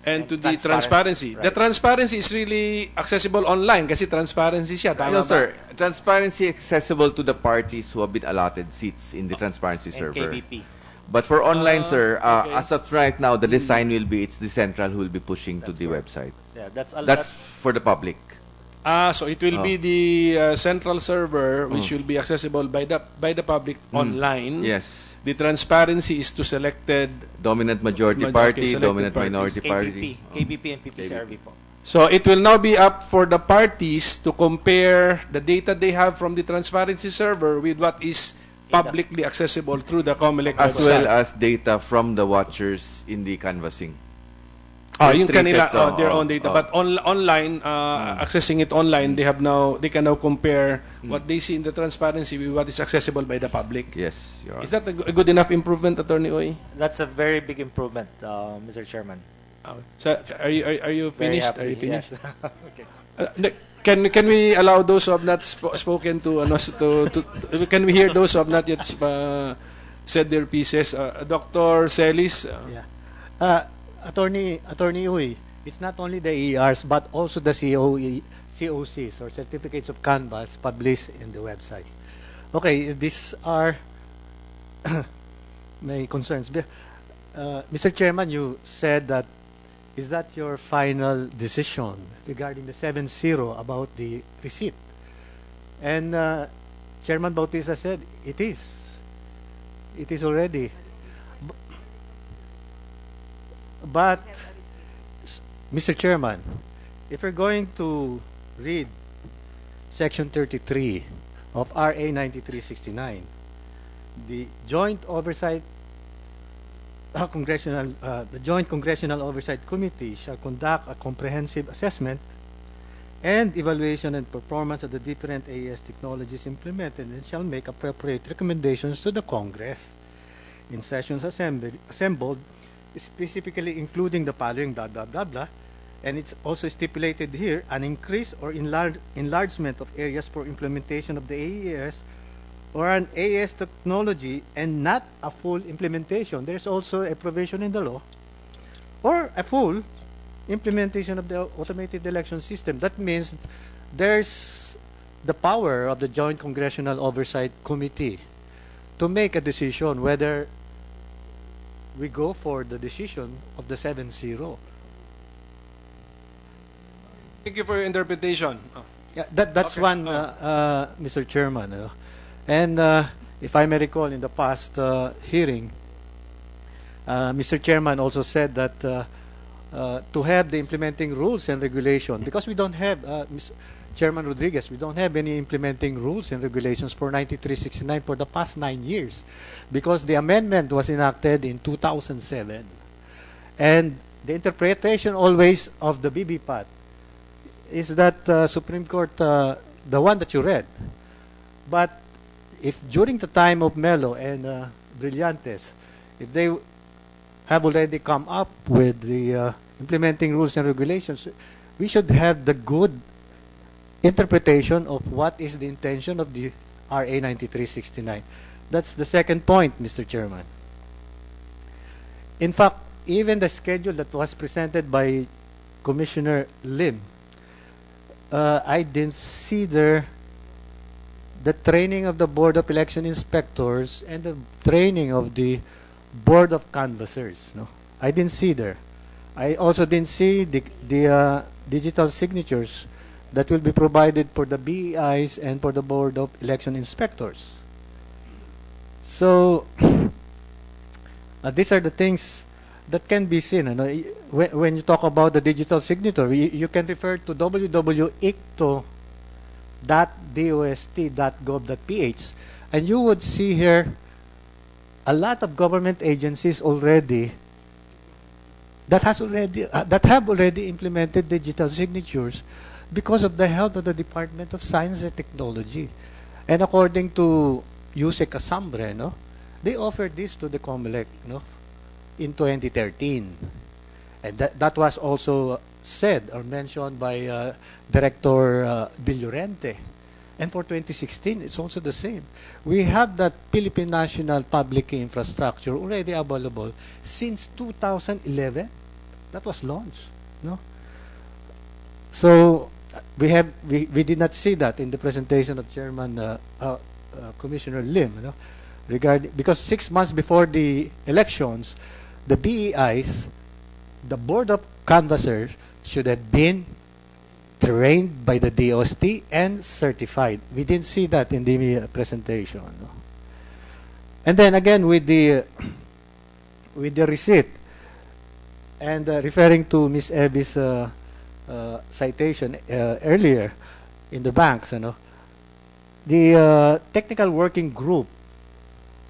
and to the transparency. Right. The transparency is really accessible online kasi transparency siya. Tama No, ba? sir. Transparency accessible to the parties who have been allotted seats in the transparency And server. KBP. But for online, sir, okay. as of right now, the design will be, it's the central who will be pushing to the website. Yeah, That's for the public. So it will be the central server which will be accessible by the public online. Yes. The transparency is to selected Dominant majority party, selected dominant parties. minority party. KBP and PPCRB po. So it will now be up for the parties to compare the data they have from the transparency server with what is publicly accessible through the Comelec As website. well as data from the watchers in the canvassing. Yung There's three kanila, sets, their own data. But online, accessing it online, they can now compare what they see in the transparency with what is accessible by the public. Yes, Your Honor. Is that a good enough improvement, Attorney Oy? That's a very big improvement, Mr. Chairman. So, are you Very finished? happy, Are you finished? yes. Okay. Can we allow those who have not spoken to can we hear those who have not yet said their pieces? Dr. Celis? Attorney Uy, it's not only the ERs but also the COCs or certificates of canvass published in the website. Okay, these are my concerns. Mr. Chairman, you said that is that your final decision regarding the 7-0 about the receipt? And Chairman Bautista said it is. It is already. But, Mr. Chairman, if you're going to read Section 33 of RA 9369, the Joint Oversight the Joint Congressional Oversight Committee shall conduct a comprehensive assessment and evaluation and performance of the different AES technologies implemented and shall make appropriate recommendations to the Congress in sessions assembled, specifically including the following blah blah blah blah, and it's also stipulated here an increase or enlargement of areas for implementation of the AES or an AES technology and not a full implementation. There's also a provision in the law or a full implementation of the automated election system. That means there's the power of the Joint Congressional Oversight Committee to make a decision whether we go for the decision of the 7-0. Thank you for your interpretation. Yeah, that's Okay. one, Mr. Chairman. And if I may recall, in the past hearing, Mr. Chairman also said that to have the implementing rules and regulation, because we don't have, Chairman Rodriguez, we don't have any implementing rules and regulations for 9369 for the past 9 years, because the amendment was enacted in 2007. And the interpretation always of the BBPAT is that Supreme Court, the one that you read. But if during the time of Melo and Brillantes, if they have already come up with the implementing rules and regulations, we should have the good interpretation of what is the intention of the RA 9369. That's the second point, Mr. Chairman. In fact, even the schedule that was presented by Commissioner Lim, I didn't see there the training of the Board of Election Inspectors and the training of the Board of Canvassers. No, I didn't see there. I also didn't see the digital signatures that will be provided for the BEIs and for the Board of Election Inspectors. So these are the things that can be seen. You know, when you talk about the digital signature, you can refer to www.icto.dost.gov.ph, and you would see here a lot of government agencies already that have already implemented digital signatures because of the help of the Department of Science and Technology. And according to Yusek Asambre, no, they offered this to the Comelec, no, in 2013. And that was also said or mentioned by Director Bill Llorente. And for 2016, it's also the same. We have that Philippine National Public Key Infrastructure already available since 2011. That was launched, no? So we did not see that in the presentation of Chairman Commissioner Lim, no? Because 6 months before the elections, the BEIs, the Board of Canvassers, should have been trained by the DOST and certified. We didn't see that in the presentation. No? And then again with the receipt, and referring to Ms. Ebi's citation earlier in the banks, the technical working group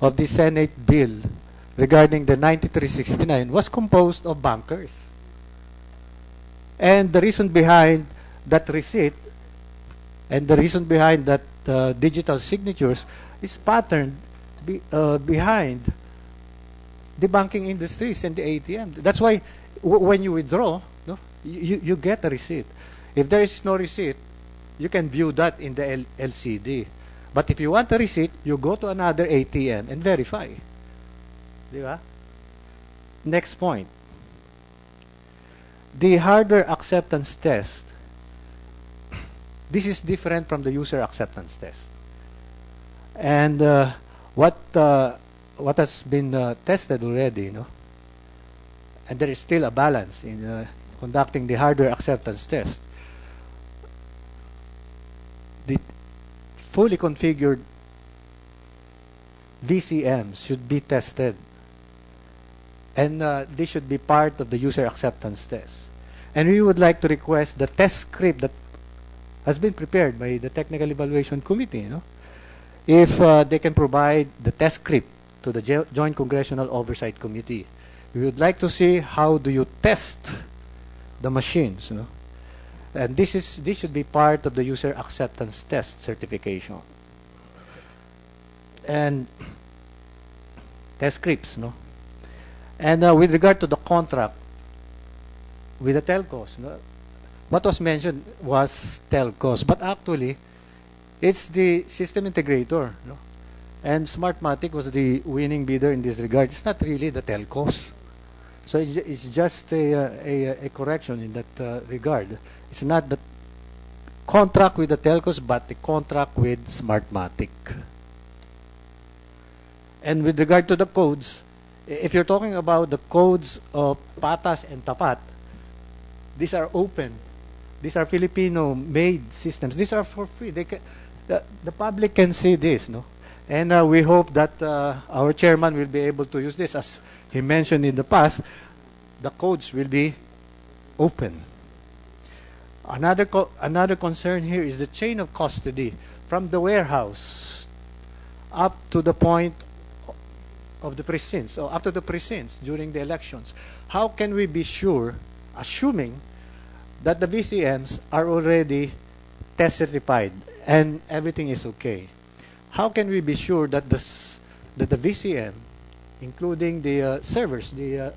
of the Senate bill regarding the 9369 was composed of bankers. And the reason behind that receipt and the reason behind that digital signatures is patterned behind the banking industries and the ATM. That's why when you withdraw, you get a receipt. If there is no receipt, you can view that in the LCD. But if you want a receipt, you go to another ATM and verify. Diba? Next point. The hardware acceptance test. This is different from the user acceptance test. And what has been tested already, and there is still a balance in conducting the hardware acceptance test. The fully configured VCMs should be tested, and this should be part of the user acceptance test. And we would like to request the test script that has been prepared by the Technical Evaluation Committee, if they can provide the test script to the Joint Congressional Oversight Committee. We would like to see how do you test the machines, and this should be part of the user acceptance test certification. And test scripts, And with regard to the contract with the telcos, what was mentioned was telcos, but actually it's the system integrator, and Smartmatic was the winning bidder in this regard. It's not really the telcos. So it's just a correction in that regard. It's not the contract with the telcos, but the contract with Smartmatic. And with regard to the codes, if you're talking about the codes of Patas and Tapat, these are open. These are Filipino-made systems. These are for free. The public can see this, And we hope that our chairman will be able to use this. As he mentioned in the past, the codes will be open. Another concern here is the chain of custody from the warehouse up to the point of the precincts, or up to the precincts during the elections. How can we be sure, assuming that the VCMs are already test certified and everything is okay? How can we be sure that the VCM, including the servers, the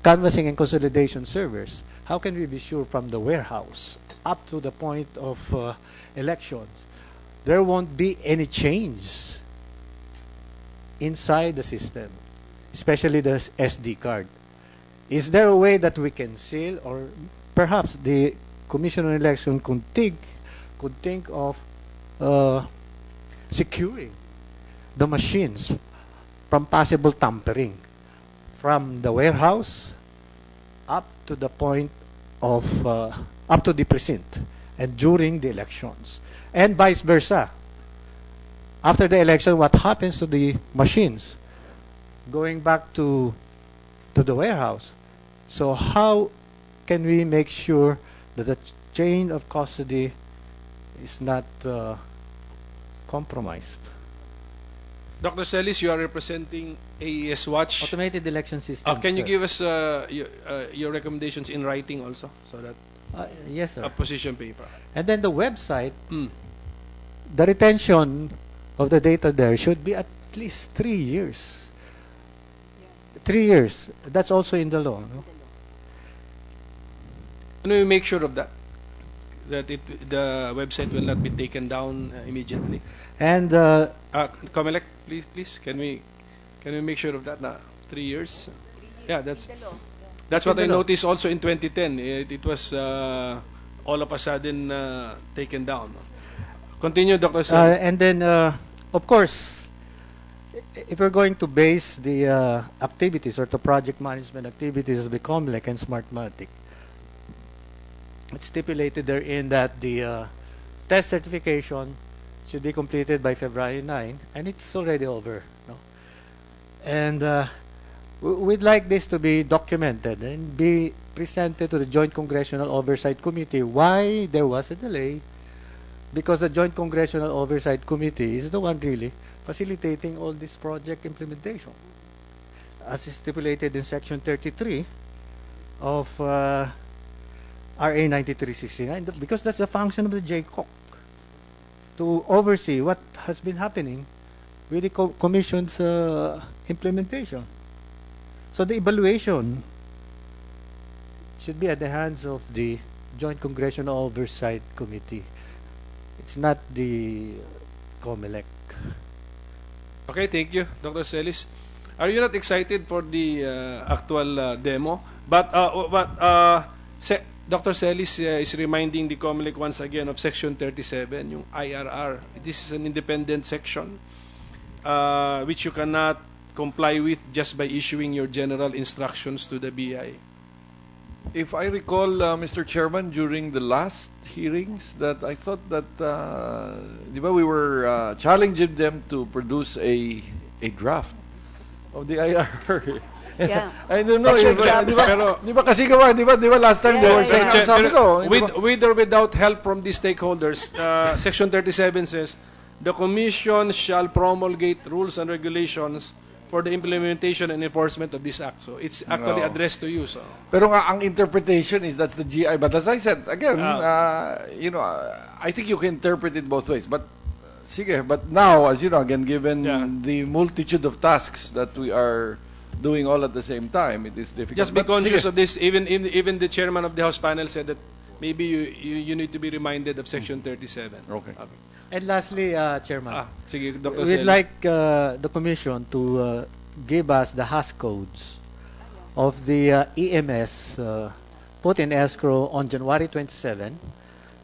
canvassing and consolidation servers, how can we be sure from the warehouse up to the point of elections there won't be any change inside the system, especially the SD card? Is there a way that we can seal, or perhaps the Commission on Election could think of securing the machines from possible tampering from the warehouse up to the point of up to the precinct and during the elections, and vice versa. After the election, what happens to the machines going back to the warehouse? So how can we make sure that the chain of custody is not compromised? Dr. Celis, you are representing AES Watch. Automated election system. Can you give us your recommendations in writing also, so that yes, sir. A position paper. And then the website, the retention of the data there should be at least 3 years. 3 years. That's also in the law. Can we make sure of that? That the website will not be taken down immediately. And Comelec, please, can we make sure of that? 3 years. Yeah, that's what I noticed also in 2010. It was all of a sudden taken down. Continue, Dr. Celis. And then, of course, if we're going to base the activities or the project management activities of the Comelec and Smartmatic, it's stipulated therein that the test certification should be completed by February 9, and it's already over. And we'd like this to be documented and be presented to the Joint Congressional Oversight Committee why there was a delay, because the Joint Congressional Oversight Committee is the one really facilitating all this project implementation, as is stipulated in Section 33 of RA 9369, because that's the function of the JCOC, to oversee what has been happening with the Commission's implementation. So the evaluation should be at the hands of the Joint Congressional Oversight Committee. It's not the Comelec. Okay, thank you, Dr. Celis. Are you not excited for the actual demo? But Dr. Celis is reminding the Comelec once again of Section 37, yung IRR. This is an independent section which you cannot comply with just by issuing your general instructions to the BI. If I recall, Mr. Chairman, during the last hearings, that I thought that we were challenging them to produce a draft of the IR. Yeah. I don't know. That's your job. Di ba kasi gawa, di ba last time they were saying, sabi ko, with or without help from the stakeholders, Section 37 says, the Commission shall promulgate rules and regulations for the implementation and enforcement of this act. So it's actually addressed to you. So. Pero nga, ang interpretation is that's the GI. But as I said, again, I think you can interpret it both ways. But sige, but now, as you know, again, given the multitude of tasks that we are doing all at the same time, it is difficult. Just be conscious of this. Even the chairman of the House panel said that maybe you need to be reminded of Section 37. Okay. And lastly, Chairman, sige, Dr. we'd Celis. like the Commission to give us the hash codes of the EMS put in escrow on January 27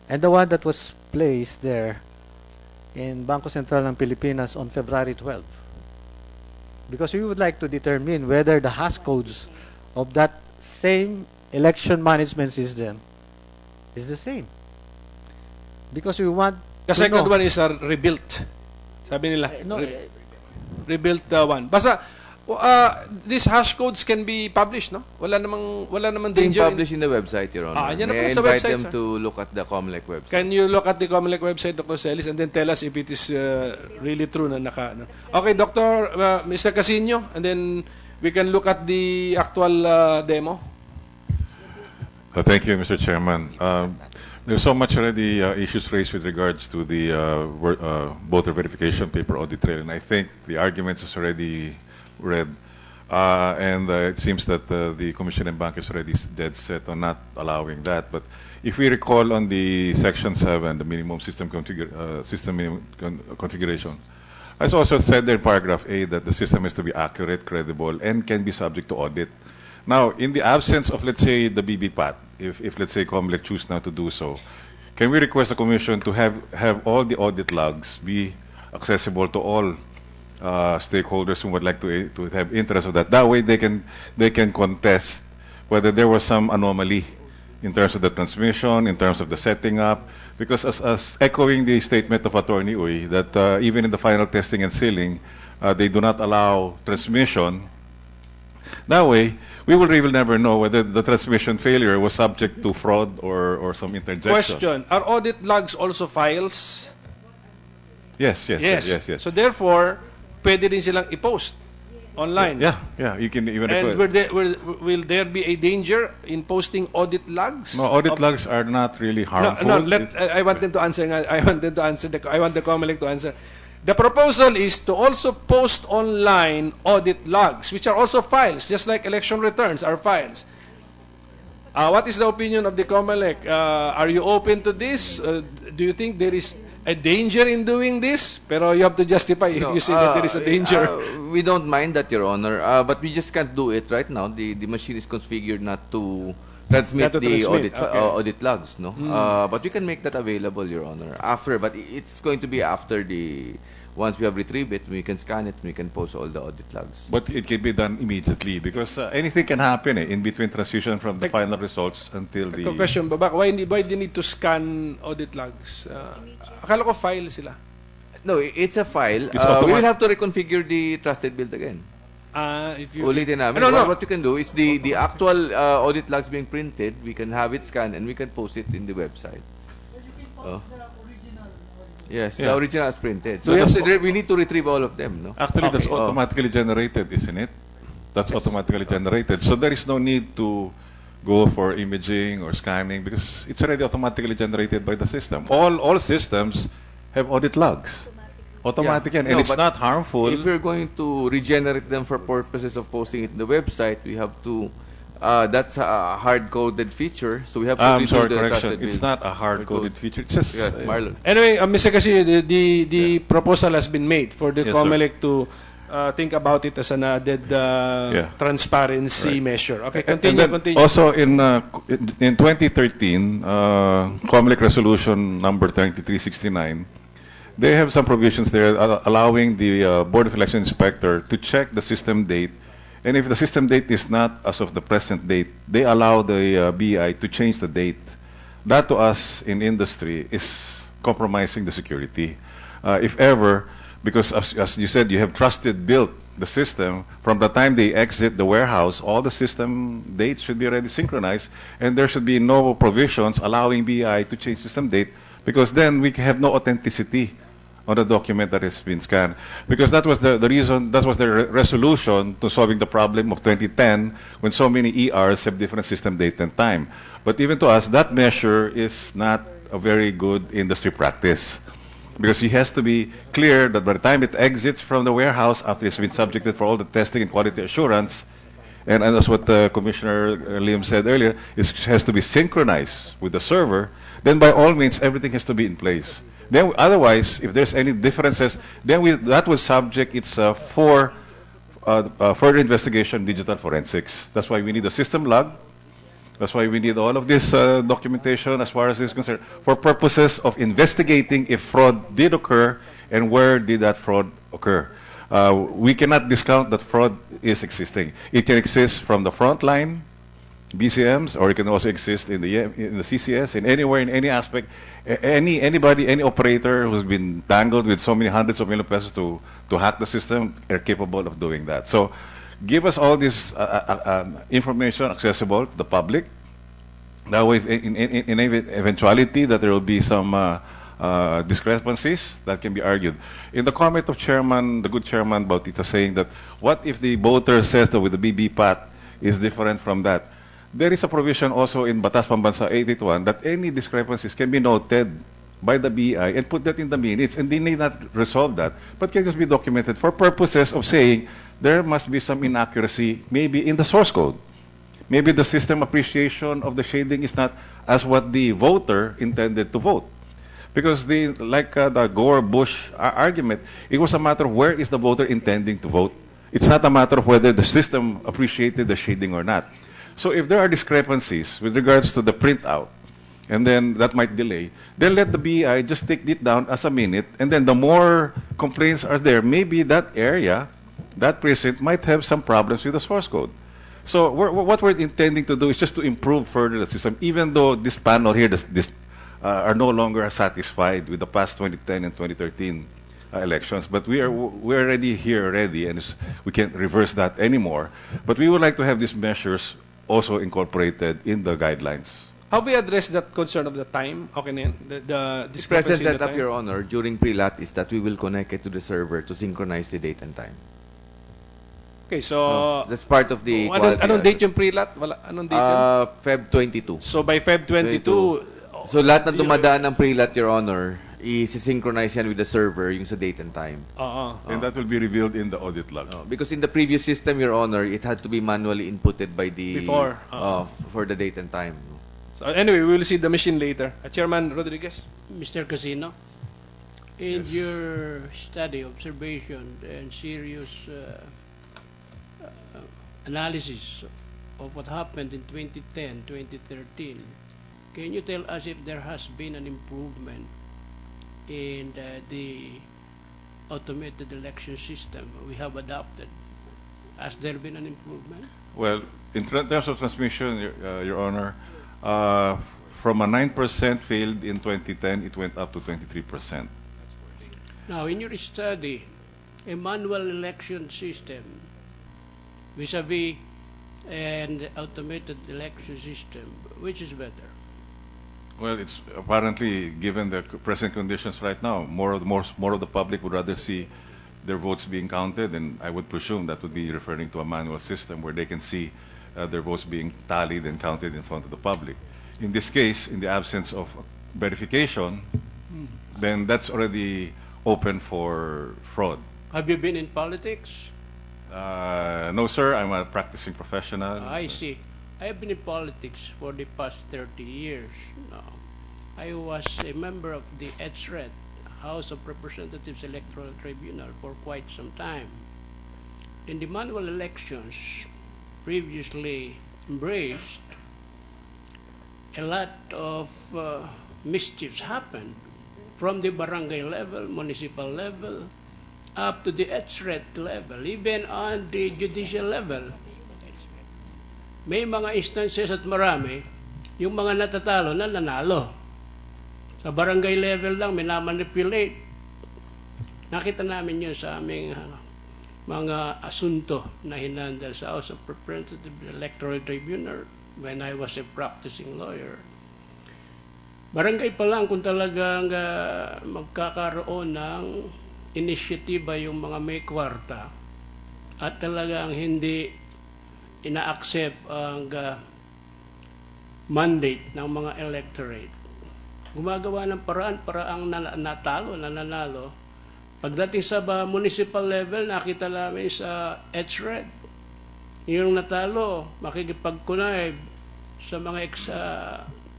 and the one that was placed there in Bangko Sentral ng Pilipinas on February 12. Because we would like to determine whether the hash codes of that same election management system is the same. Because we want the second one is rebuilt. Sabi nila. Rebuilt one. Basta, these hash codes can be published, no? Wala namang danger. Being published in the website, Your Honor. Yan na May I po sa invite website, them sir. to look at the Comelec website. Can you look at the Comelec website, Dr. Celis, and then tell us if it is really true na naka... No? Okay, Mr. Casino, and then we can look at the actual demo. Thank you, Mr. Chairman. There's so much already issues raised with regards to the voter verification paper audit trail, and I think the arguments is already read, and it seems that the Commission and Bank is already dead set on not allowing that. But if we recall on the Section 7, the minimum system configuration, I also said there in paragraph A that the system has to be accurate, credible, and can be subject to audit. Now, in the absence of, let's say, the BBPAT, if let's say Comelec choose now to do so, can we request the Commission to have all the audit logs be accessible to all stakeholders who would like to have interest of that? That way, they can contest whether there was some anomaly in terms of the transmission, in terms of the setting up. Because as echoing the statement of Attorney Uy, that even in the final testing and sealing, they do not allow transmission. That way, we will really never know whether the transmission failure was subject to fraud or some interjection. Question, are audit logs also files? Yes. So therefore, pwede din silang i-post online. Yeah. You can even and will there be a danger in posting audit logs? No, audit logs are not really harmful. I want them to answer. I want the Comelec to answer. The proposal is to also post online audit logs, which are also files, just like election returns are files. What is the opinion of the Comelec? Are you open to this? Do you think there is a danger in doing this? Pero you have to justify if you say that there is a danger. We don't mind that, Your Honor, but we just can't do it right now. The machine is configured not to transmit audit logs, no? But we can make that available, Your Honor, after. But it's going to be after once we have retrieved it, we can scan it, we can post all the audit logs. But it can be done immediately because anything can happen in between transition from the final results until the... Question, Babak, why do you need to scan audit logs? Akala ko file sila. No, it's a file. It's we will have to reconfigure the trusted build again. If you Ulitin namin. No, no. What you can do is the actual audit logs being printed, we can have it scanned and we can post it in the website. Oh. Yes, the Yeah. original is printed. So So that's- we need to retrieve all of them, no? Actually, that's Okay. automatically generated, isn't it? That's automatically generated. So there is no need to go for imaging or scanning because it's already automatically generated by the system. All systems have audit logs. Automatic yan. And No, it's but not harmful. If we're going to regenerate them for purposes of posting it in the website, we have to. That's a hard-coded feature, so we have to. I'm redo sorry, the correction. trusted It's build. not a hard-coded feature. It's just Yeah, Marlon. Anyway, Mr. Kasi, the proposal has been made for the Yes, Comelec to think about it as an added transparency measure. Okay, And continue, then continue. also in 2013, Comelec Resolution number 3369, they have some provisions there allowing the Board of Election Inspector to check the system date. And if the system date is not as of the present date, they allow the BEI to change the date. That to us in industry is compromising the security. If ever, because as you said, you have trusted built the system, from the time they exit the warehouse, all the system dates should be already synchronized, and there should be no provisions allowing BEI to change system date, because then we have no authenticity on the document that has been scanned. Because that was the reason, that was the resolution to solving the problem of 2010, when so many ERs have different system date and time. But even to us, that measure is not a very good industry practice. Because it has to be clear that by the time it exits from the warehouse, after it's been subjected for all the testing and quality assurance, and that's what Commissioner Liam said earlier, it has to be synchronized with the server, then by all means, everything has to be in place. Then, otherwise, if there's any differences, then that will subject its for further investigation, digital forensics. That's why we need a system log. That's why we need all of this documentation as far as this is concerned, for purposes of investigating if fraud did occur and where did that fraud occur. We cannot discount that fraud is existing. It can exist from the front line, BCMs, or it can also exist in the CCS, in anywhere, in any aspect. Anybody, any operator who's been tangled with so many hundreds of million pesos to hack the system are capable of doing that. So give us all this information accessible to the public. That way, in eventuality that there will be some discrepancies, that can be argued. In the comment of Chairman, the good Chairman Bautista, saying that what if the voter says that with the BB-PAT is different from that? There is a provision also in Batas Pambansa 881 that any discrepancies can be noted by the BEI and put that in the minutes, and they need not resolve that, but can just be documented for purposes of saying there must be some inaccuracy maybe in the source code. Maybe the system appreciation of the shading is not as what the voter intended to vote. Because like the Gore-Bush argument, it was a matter of where is the voter intending to vote. It's not a matter of whether the system appreciated the shading or not. So if there are discrepancies with regards to the printout, and then that might delay, then let the BEI just take it down as a minute, and then the more complaints are there, maybe that area, that precinct might have some problems with the source code. So what we're intending to do is just to improve further the system, even though this panel here are no longer satisfied with the past 2010 and 2013 elections. But we're already here already, and we can't reverse that anymore. But we would like to have these measures also incorporated in the guidelines. How we address that concern of the time? Okay na yan? The The discrepancy present in the setup, time? Your Honor, during pre-lat is that we will connect it to the server to synchronize the date and time. Okay, so That's part of the quality anong date aspect. yung pre-lat? Anong date yun? Feb 22. So by Feb 22, So lahat na dumadaan ng pre-lat, Your Honor, i-synchronize yan with the server yung sa date and time. And that will be revealed in the audit log. Because in the previous system, Your Honor, it had to be manually inputted by the... Before. For the date and time. So anyway, we will see the machine later. Chairman Rodriguez? Mr. Casino, in your study, observation, and serious analysis of what happened in 2010, 2013, can you tell us if there has been an improvement in the automated election system we have adopted? Has there been an improvement? Well, in terms of transmission, Your Honor, from a 9% failed in 2010, it went up to 23%. Now, in your study, a manual election system vis-a-vis an automated election system? Which is better? Well, it's apparently, given the present conditions right now, more of the public would rather see their votes being counted, and I would presume that would be referring to a manual system where they can see their votes being tallied and counted in front of the public. In this case, in the absence of verification, then that's already open for fraud. Have you been in politics? No, sir. I'm a practicing professional. I see. I have been in politics for the past 30 years now. I was a member of the HRED, House of Representatives Electoral Tribunal, for quite some time. In the manual elections previously embraced, a lot of mischiefs happened from the barangay level, municipal level, up to the HRED level, even on the judicial level. May mga instances at marami, yung mga natatalo na nanalo. Sa barangay level lang, may na-manipulate. Nakita namin yun sa aming mga asunto na hinandal sa House of Representatives Electoral Tribunal when I was a practicing lawyer. Barangay pa lang kung talagang magkakaroon ng inisyatiba yung mga may kwarta at talagang hindi ina-accept ang mandate ng mga electorate. Gumagawa ng paraan para ang nananalo. Pagdating sa municipal level, nakita namin sa HRED, yung natalo, makikipagkunay sa mga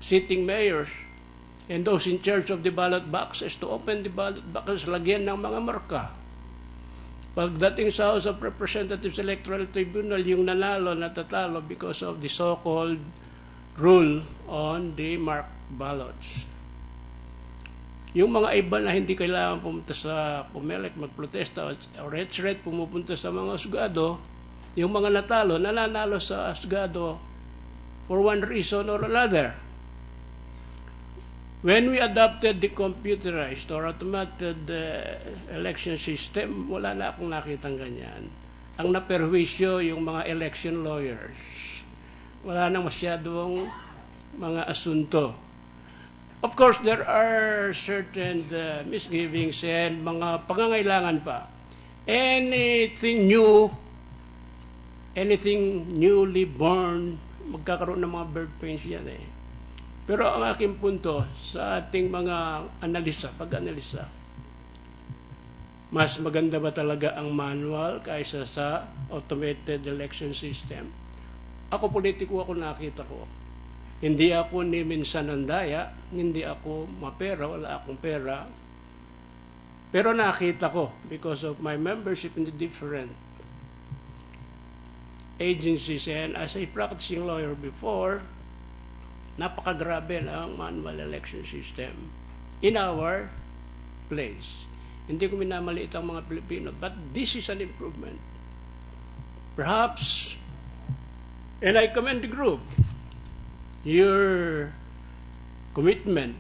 sitting mayors and those in charge of the ballot boxes to open the ballot boxes, lagyan ng mga marka. Pagdating sa House of Representatives Electoral Tribunal, yung nanalo, natatalo because of the so-called rule on the marked ballots. Yung mga iba na hindi kailangan pumunta sa Comelec magprotesta or HRED pumupunta sa mga asgado, yung mga natalo, nananalo sa asgado for one reason or another. When we adopted the computerized or automated election system, wala na akong nakitang ganyan. Ang naperwisyo yung mga election lawyers. Wala na masyadong mga asunto. Of course, there are certain misgivings and mga pangangailangan pa. Anything new, anything newly born, magkakaroon ng mga birth pains yan eh. Pero ang aking punto sa ating mga pag-analisa, mas maganda ba talaga ang manual kaysa sa automated election system? Ako politiko, ako nakita ko. Hindi ako ni minsan nandaya, hindi ako mapera, wala akong pera. Pero nakita ko because of my membership in the different agencies and as a practicing lawyer before, napakagrabe ang manual election system in our place. Hindi ko minamaliit ang mga Pilipino, but this is an improvement. Perhaps, and I commend the group, your commitment,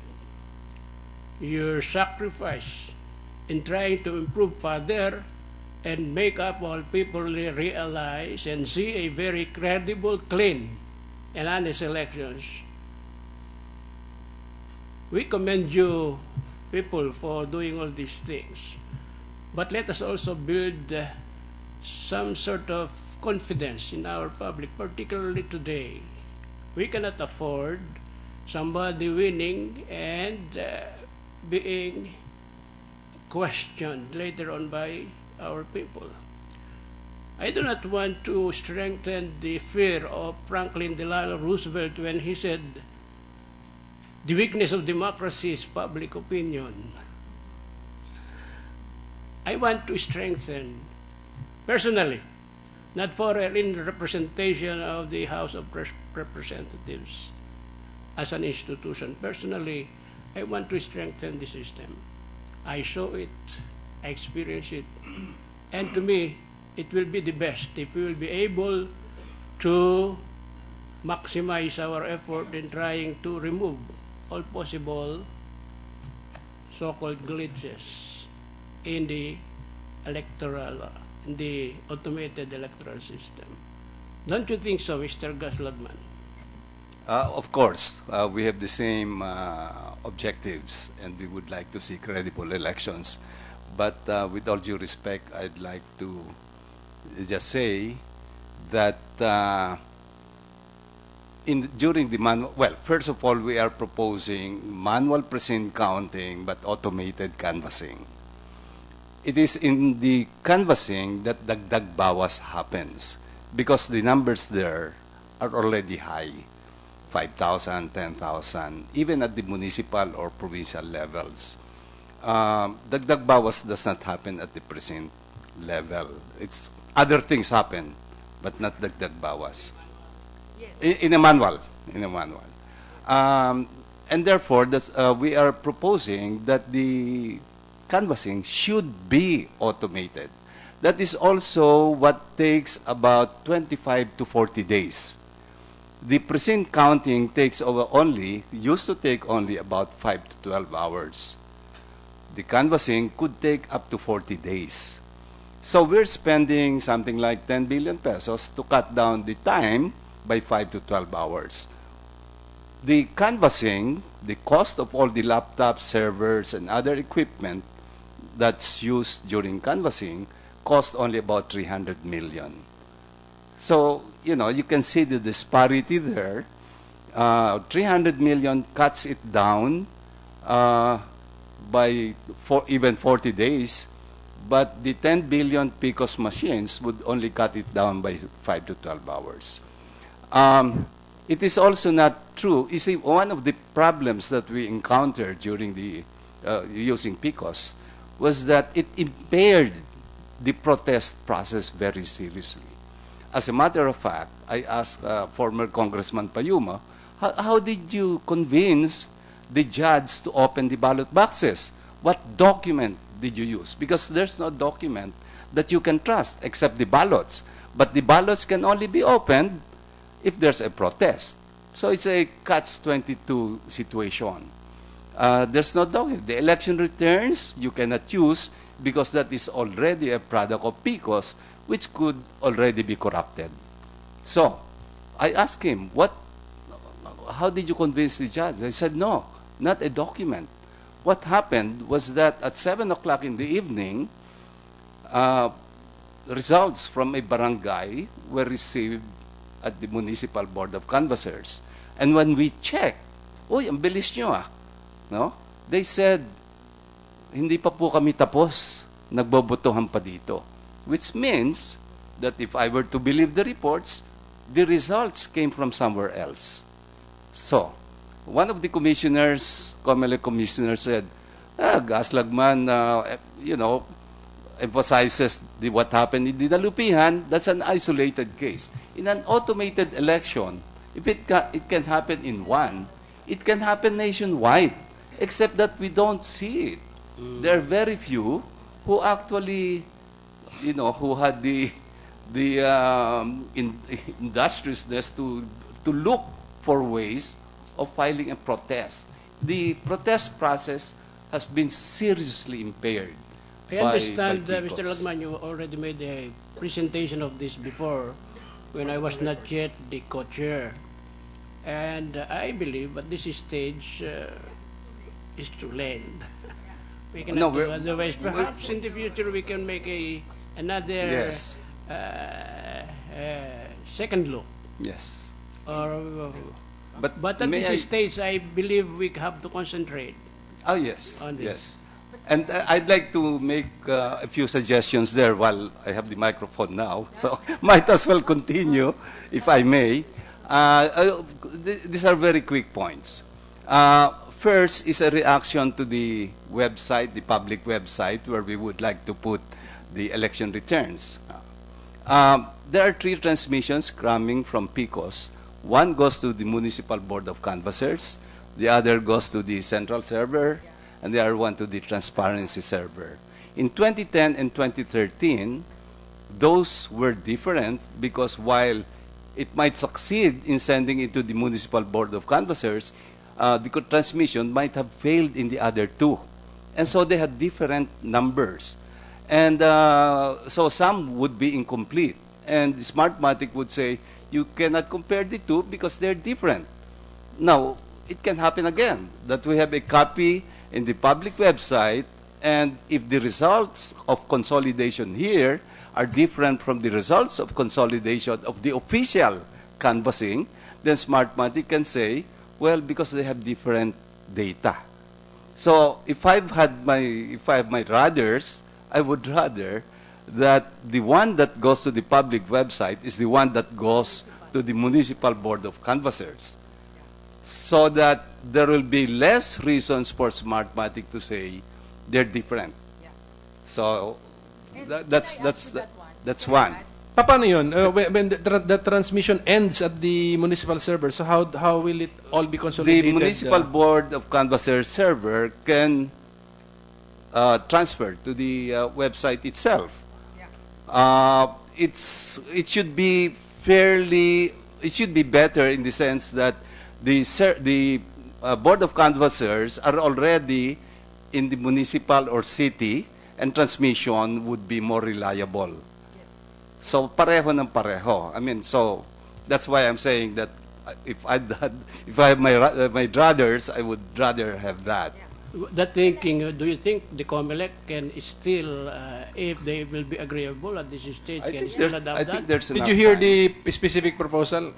your sacrifice in trying to improve further and make up all people realize and see a very credible, clean, and honest elections. We commend you people for doing all these things. But let us also build some sort of confidence in our public, particularly today. We cannot afford somebody winning and being questioned later on by our people. I do not want to strengthen the fear of Franklin Delano Roosevelt when he said, the weakness of democracy is public opinion. I want to strengthen, personally, not for in representation of the House of Representatives as an institution. Personally, I want to strengthen the system. I saw it, I experienced it, and to me, it will be the best if we will be able to maximize our effort in trying to remove all possible so-called glitches in the electoral the automated electoral system. Don't you think so, Mr. Gaslagman? Of course, we have the same objectives, and we would like to see credible elections. But with all due respect, I'd like to just say that during the manual, well, first of all, we are proposing manual precinct counting but automated canvassing. It is in the canvassing that dagdag bawas happens because the numbers there are already high, 5,000, 10,000, even at the municipal or provincial levels. Dagdag bawas does not happen at the precinct level. It's other things happen, but not dagdag bawas. In a manual. And therefore, we are proposing that the canvassing should be automated. That is also what takes about 25 to 40 days. The precinct counting used to take only about 5 to 12 hours. The canvassing could take up to 40 days. So we're spending something like 10 billion pesos to cut down the time by 5 to 12 hours. The canvassing, the cost of all the laptops, servers, and other equipment that's used during canvassing cost only about 300 million. So, you can see the disparity there. 300 million cuts it down by even 40 days, but the 10 billion PICOS machines would only cut it down by 5 to 12 hours. It is also not true. You see, one of the problems that we encountered during the using PICOS was that it impaired the protest process very seriously. As a matter of fact, I asked former Congressman Payuma, how did you convince the judge to open the ballot boxes? What document did you use? Because there's no document that you can trust except the ballots. But the ballots can only be opened if there's a protest. So it's a catch-22 situation. There's no document. The election returns, you cannot use because that is already a product of PICOS, which could already be corrupted. So I asked him, how did you convince the judge? I said, no, not a document. What happened was that at 7 o'clock in the evening, results from a barangay were received at the Municipal Board of Canvassers. And when we checked, ang bilis nyo no? They said, hindi pa po kami tapos, nagbobotohan pa dito. Which means that if I were to believe the reports, the results came from somewhere else. So, one of the commissioners, Comelec commissioners said, Gaslagman, emphasizes what happened in Dinalupihan, that's an isolated case. In an automated election, if it can happen in one, it can happen nationwide, except that we don't see it. There are very few who actually, who had the industriousness to look for ways of filing a protest. The protest process has been seriously impaired. I understand, Mr. Lagman, you already made a presentation of this before when I was not yet the co-chair. And I believe at this stage is too late. We cannot do otherwise. Perhaps in the future we can make another second look. Yes. But at this stage, I believe we have to concentrate. Oh, yes. On this. Yes. And I'd like to make a few suggestions there while I have the microphone now. So might as well continue, if I may. These are very quick points. First is a reaction to the website, the public website, where we would like to put the election returns. There are 3 transmissions coming from PICOS. One goes to the Municipal Board of Canvassers, the other goes to the central server, and the other one to the transparency server. In 2010 and 2013, those were different because while it might succeed in sending it to the Municipal Board of Canvassers, the transmission might have failed in the other 2. And so they had different numbers. And so some would be incomplete. And Smartmatic would say, you cannot compare the two because they're different. Now, it can happen again, that we have a copy in the public website, and if the results of consolidation here are different from the results of consolidation of the official canvassing, then Smartmatic can say, well, because they have different data. So if I have my rudders, I would rather that the one that goes to the public website is the one that goes to the Municipal Board of Canvassers, so that there will be less reasons for Smartmatic to say they're different. Yeah. So that's one. Paano yun? When the transmission ends at the municipal server, so how will it all be consolidated? The Municipal Board of Canvassers server can transfer to the website itself. It should be better in the sense that the Board of Canvassers are already in the municipal or city, and transmission would be more reliable. So pareho ng pareho. I mean, so that's why I'm saying that if I have my druthers, I would rather have that. That thinking, do you think the Comelec can still, if they will be agreeable at this stage, can still adapt that? Did you hear the specific proposal?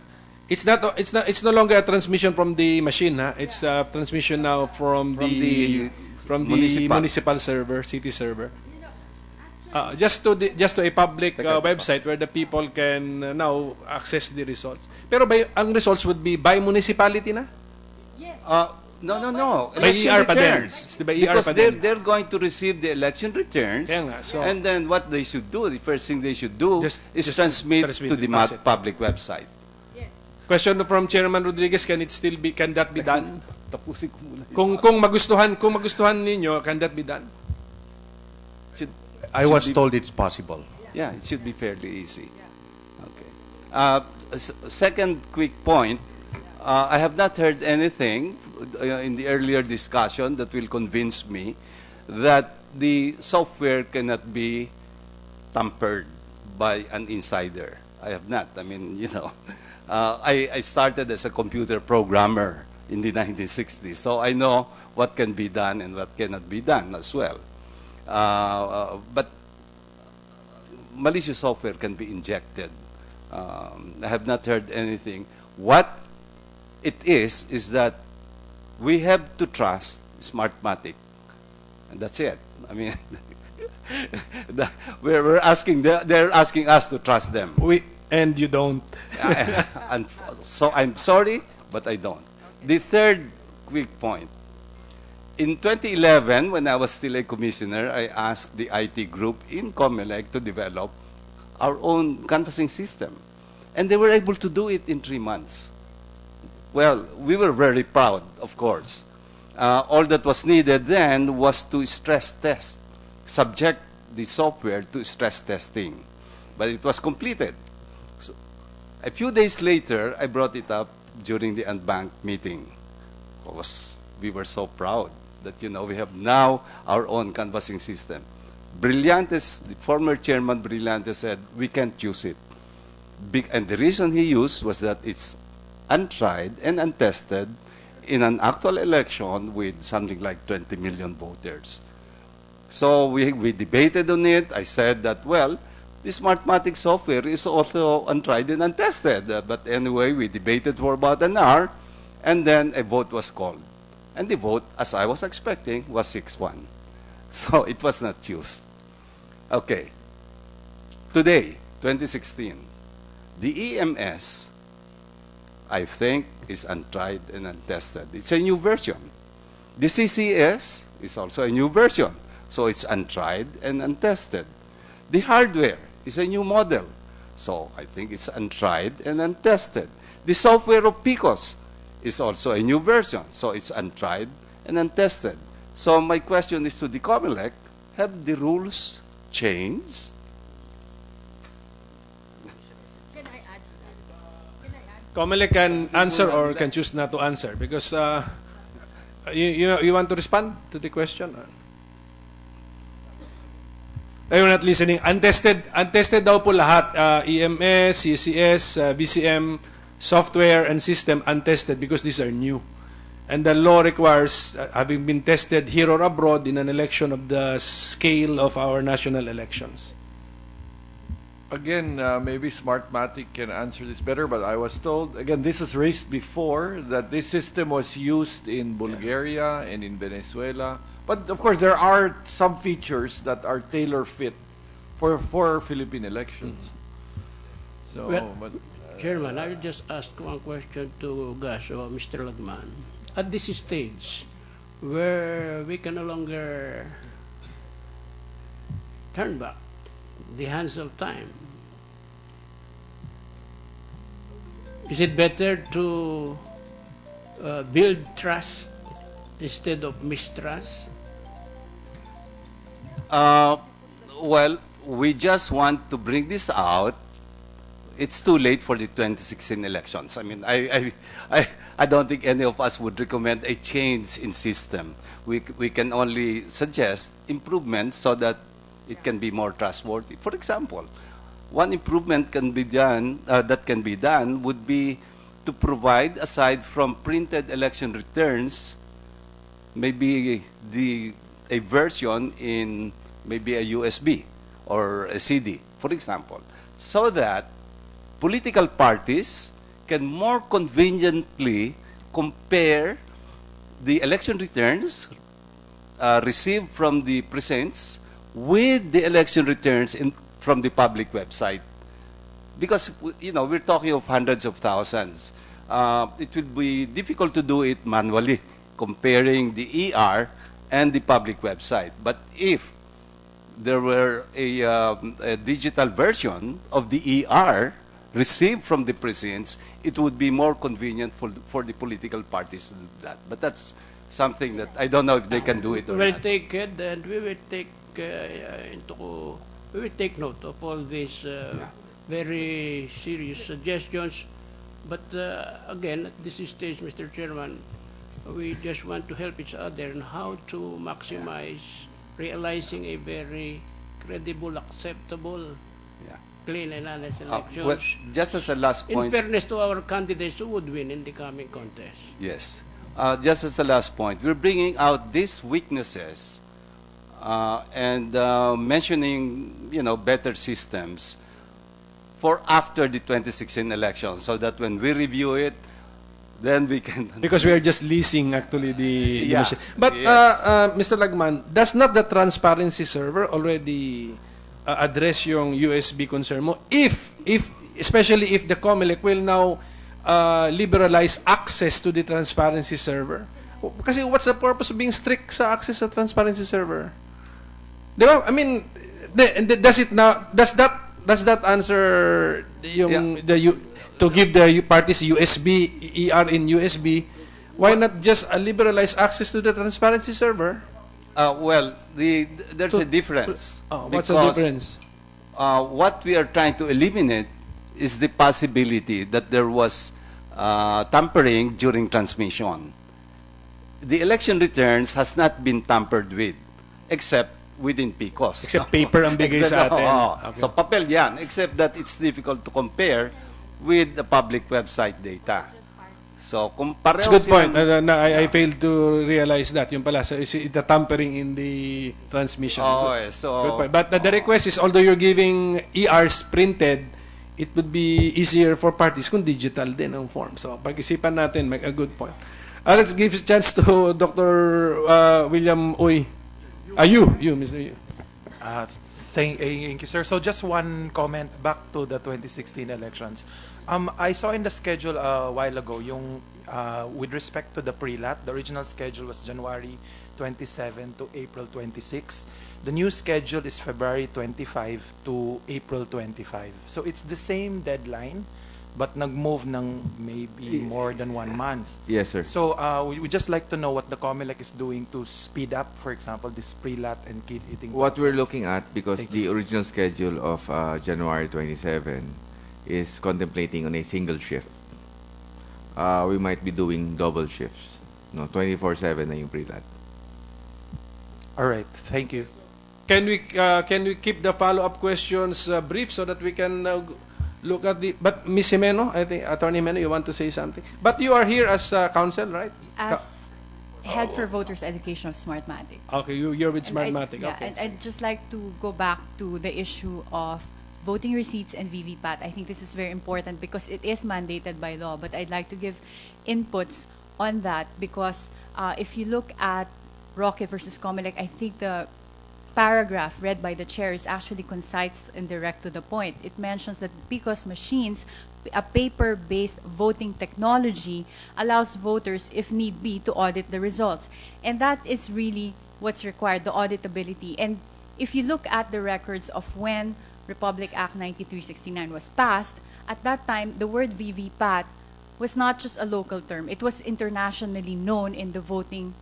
It's no longer a transmission from the machine, huh? It's a transmission now from the municipal server, city server. Just to a public website where the people can now access the results. Pero ang results would be by municipality na? Yes. No. By Election ER pa din. returns. By ER Because pa din. they're going to receive the election returns, and then what they should do, the first thing they should do is transmit to the public website. Question from Chairman Rodriguez, can that be done? Tapusin ko muna. Kung magustuhan ninyo, can that be done? I was told it's possible. Yeah, it should be fairly easy. Okay. Second quick point, I have not heard anything in the earlier discussion that will convince me that the software cannot be tampered by an insider. I have not. I mean, I started as a computer programmer in the 1960s, so I know what can be done and what cannot be done as well. But malicious software can be injected. I have not heard anything. What it is that we have to trust Smartmatic, and that's it. I mean, we're asking. They're asking us to trust them. And you don't. And so I'm sorry, but I don't. The third quick point. In 2011, when I was still a commissioner, I asked the IT group in Comelec to develop our own canvassing system. And they were able to do it in 3 months. Well, we were very proud, of course. All that was needed then was to stress test, subject the software to stress testing. But it was completed. So, a few days later, I brought it up during the unbanked meeting. We were so proud that, we have now our own canvassing system. Brillantes, the former chairman Brillantes said, we can't use it. And the reason he used was that it's untried and untested in an actual election with something like 20 million voters. So we debated on it. I said that, well, the Smartmatic software is also untried and untested. But anyway, we debated for about an hour, and then a vote was called. And the vote, as I was expecting, was 6-1. So it was not used. Okay. Today, 2016, the EMS, I think, is untried and untested. It's a new version. The CCS is also a new version. So it's untried and untested. The hardware is a new model. So I think it's untried and untested. The software of PICOS is also a new version. So it's untried and untested. So my question is to the Comelec, have the rules changed? Comelec can answer or can choose not to answer because you want to respond to the question? You're not listening. Untested daw po lahat. EMS, CCS, VCM, software, and system untested because these are new. And the law requires having been tested here or abroad in an election of the scale of our national elections. Again, maybe Smartmatic can answer this better, but I was told, again, this was raised before, that this system was used in Bulgaria and in Venezuela. But of course, there are some features that are tailor-fit for Philippine elections. So, Well, but, Chairman, I will just ask one question to Gus or Mr. Lagman. At this stage, where we can no longer turn back the hands of time, is it better to build trust instead of mistrust? Well, we just want to bring this out. It's too late for the 2016 elections. I mean, I don't think any of us would recommend a change in system. We can only suggest improvements so that it can be more trustworthy. For example, one improvement can be done would be to provide, aside from printed election returns, maybe a version in maybe a USB or a CD, for example, so that political parties can more conveniently compare the election returns received from the precincts with the election returns from the public website. Because, we're talking of hundreds of thousands. It will be difficult to do it manually, comparing the ER and the public website. But if there were a digital version of the ER received from the precincts, it would be more convenient for the political parties to do that. But that's something that I don't know if they can do it or We'll not. take it, and we will take we will take note of all these very serious suggestions. But again, at this stage, Mr. Chairman, we just want to help each other on how to maximize realizing a very credible, acceptable, clean and honest elections. Well, just as a last In point. fairness to our candidates who would win in the coming contest. Yes. Just as a last point, we're bringing out these weaknesses and mentioning, better systems for after the 2016 election, so that when we review it, then we can... Because we are just leasing, actually, the machine. But, Yes. Mr. Lagman, does not the transparency server already address yung USB concern mo? Especially if the Comelec will now liberalize access to the transparency server. Kasi what's the purpose of being strict sa access sa transparency server? Di ba? I mean, does that answer yung to give the parties USB, ER in USB? Why not just liberalize access to the transparency server? Well, there's a difference. What's the difference? What we are trying to eliminate is the possibility that there was tampering during transmission. The election returns has not been tampered with, except within PICOS. Except paper ang bigay sa atin. Okay. So papel yan, except that it's difficult to compare with the public website data. So kung pareho It's a good point. silang- I failed to realize that. Yung pala, the tampering in the transmission. so... Good point. But the request is, although you're giving ERs printed, it would be easier for parties kung digital din ang form. So pag-isipan natin, make a good point. Let's give a chance to Dr. William Uy. You, Mr. Yu. Thank you, sir. So just one comment back to the 2016 elections. I saw in the schedule a while ago, with respect to the pre-lat, the original schedule was January 27 to April 26. The new schedule is February 25 to April 25. So it's the same deadline, but nag-move ng maybe more than 1 month. Yes, sir. So we just like to know what the Comelec is doing to speed up, for example, this pre-lat and kid eating What process. we're looking at, because Thank the original schedule of January 27 is contemplating on a single shift. We might be doing double shifts. 24/7 na yung pre-lat. All right, thank you. can we keep the follow-up questions brief so that we can look at the... But Ms. Jimeno, I think, Attorney Jimeno, you want to say something? But you are here as counsel, right? As head for voters education of Smartmatic. Okay, you're with Smartmatic. Yeah, Okay. and I'd just like to go back to the issue of voting receipts and VVPAT. I think this is very important because it is mandated by law, but I'd like to give inputs on that because if you look at Roque versus Comelec, I think the paragraph read by the chair is actually concise and direct to the point. It mentions that because machines, a paper-based voting technology allows voters, if need be, to audit the results. And that is really what's required, the auditability. And if you look at the records of when Republic Act 9369 was passed, at that time, the word VVPAT was not just a local term. It was internationally known in the voting,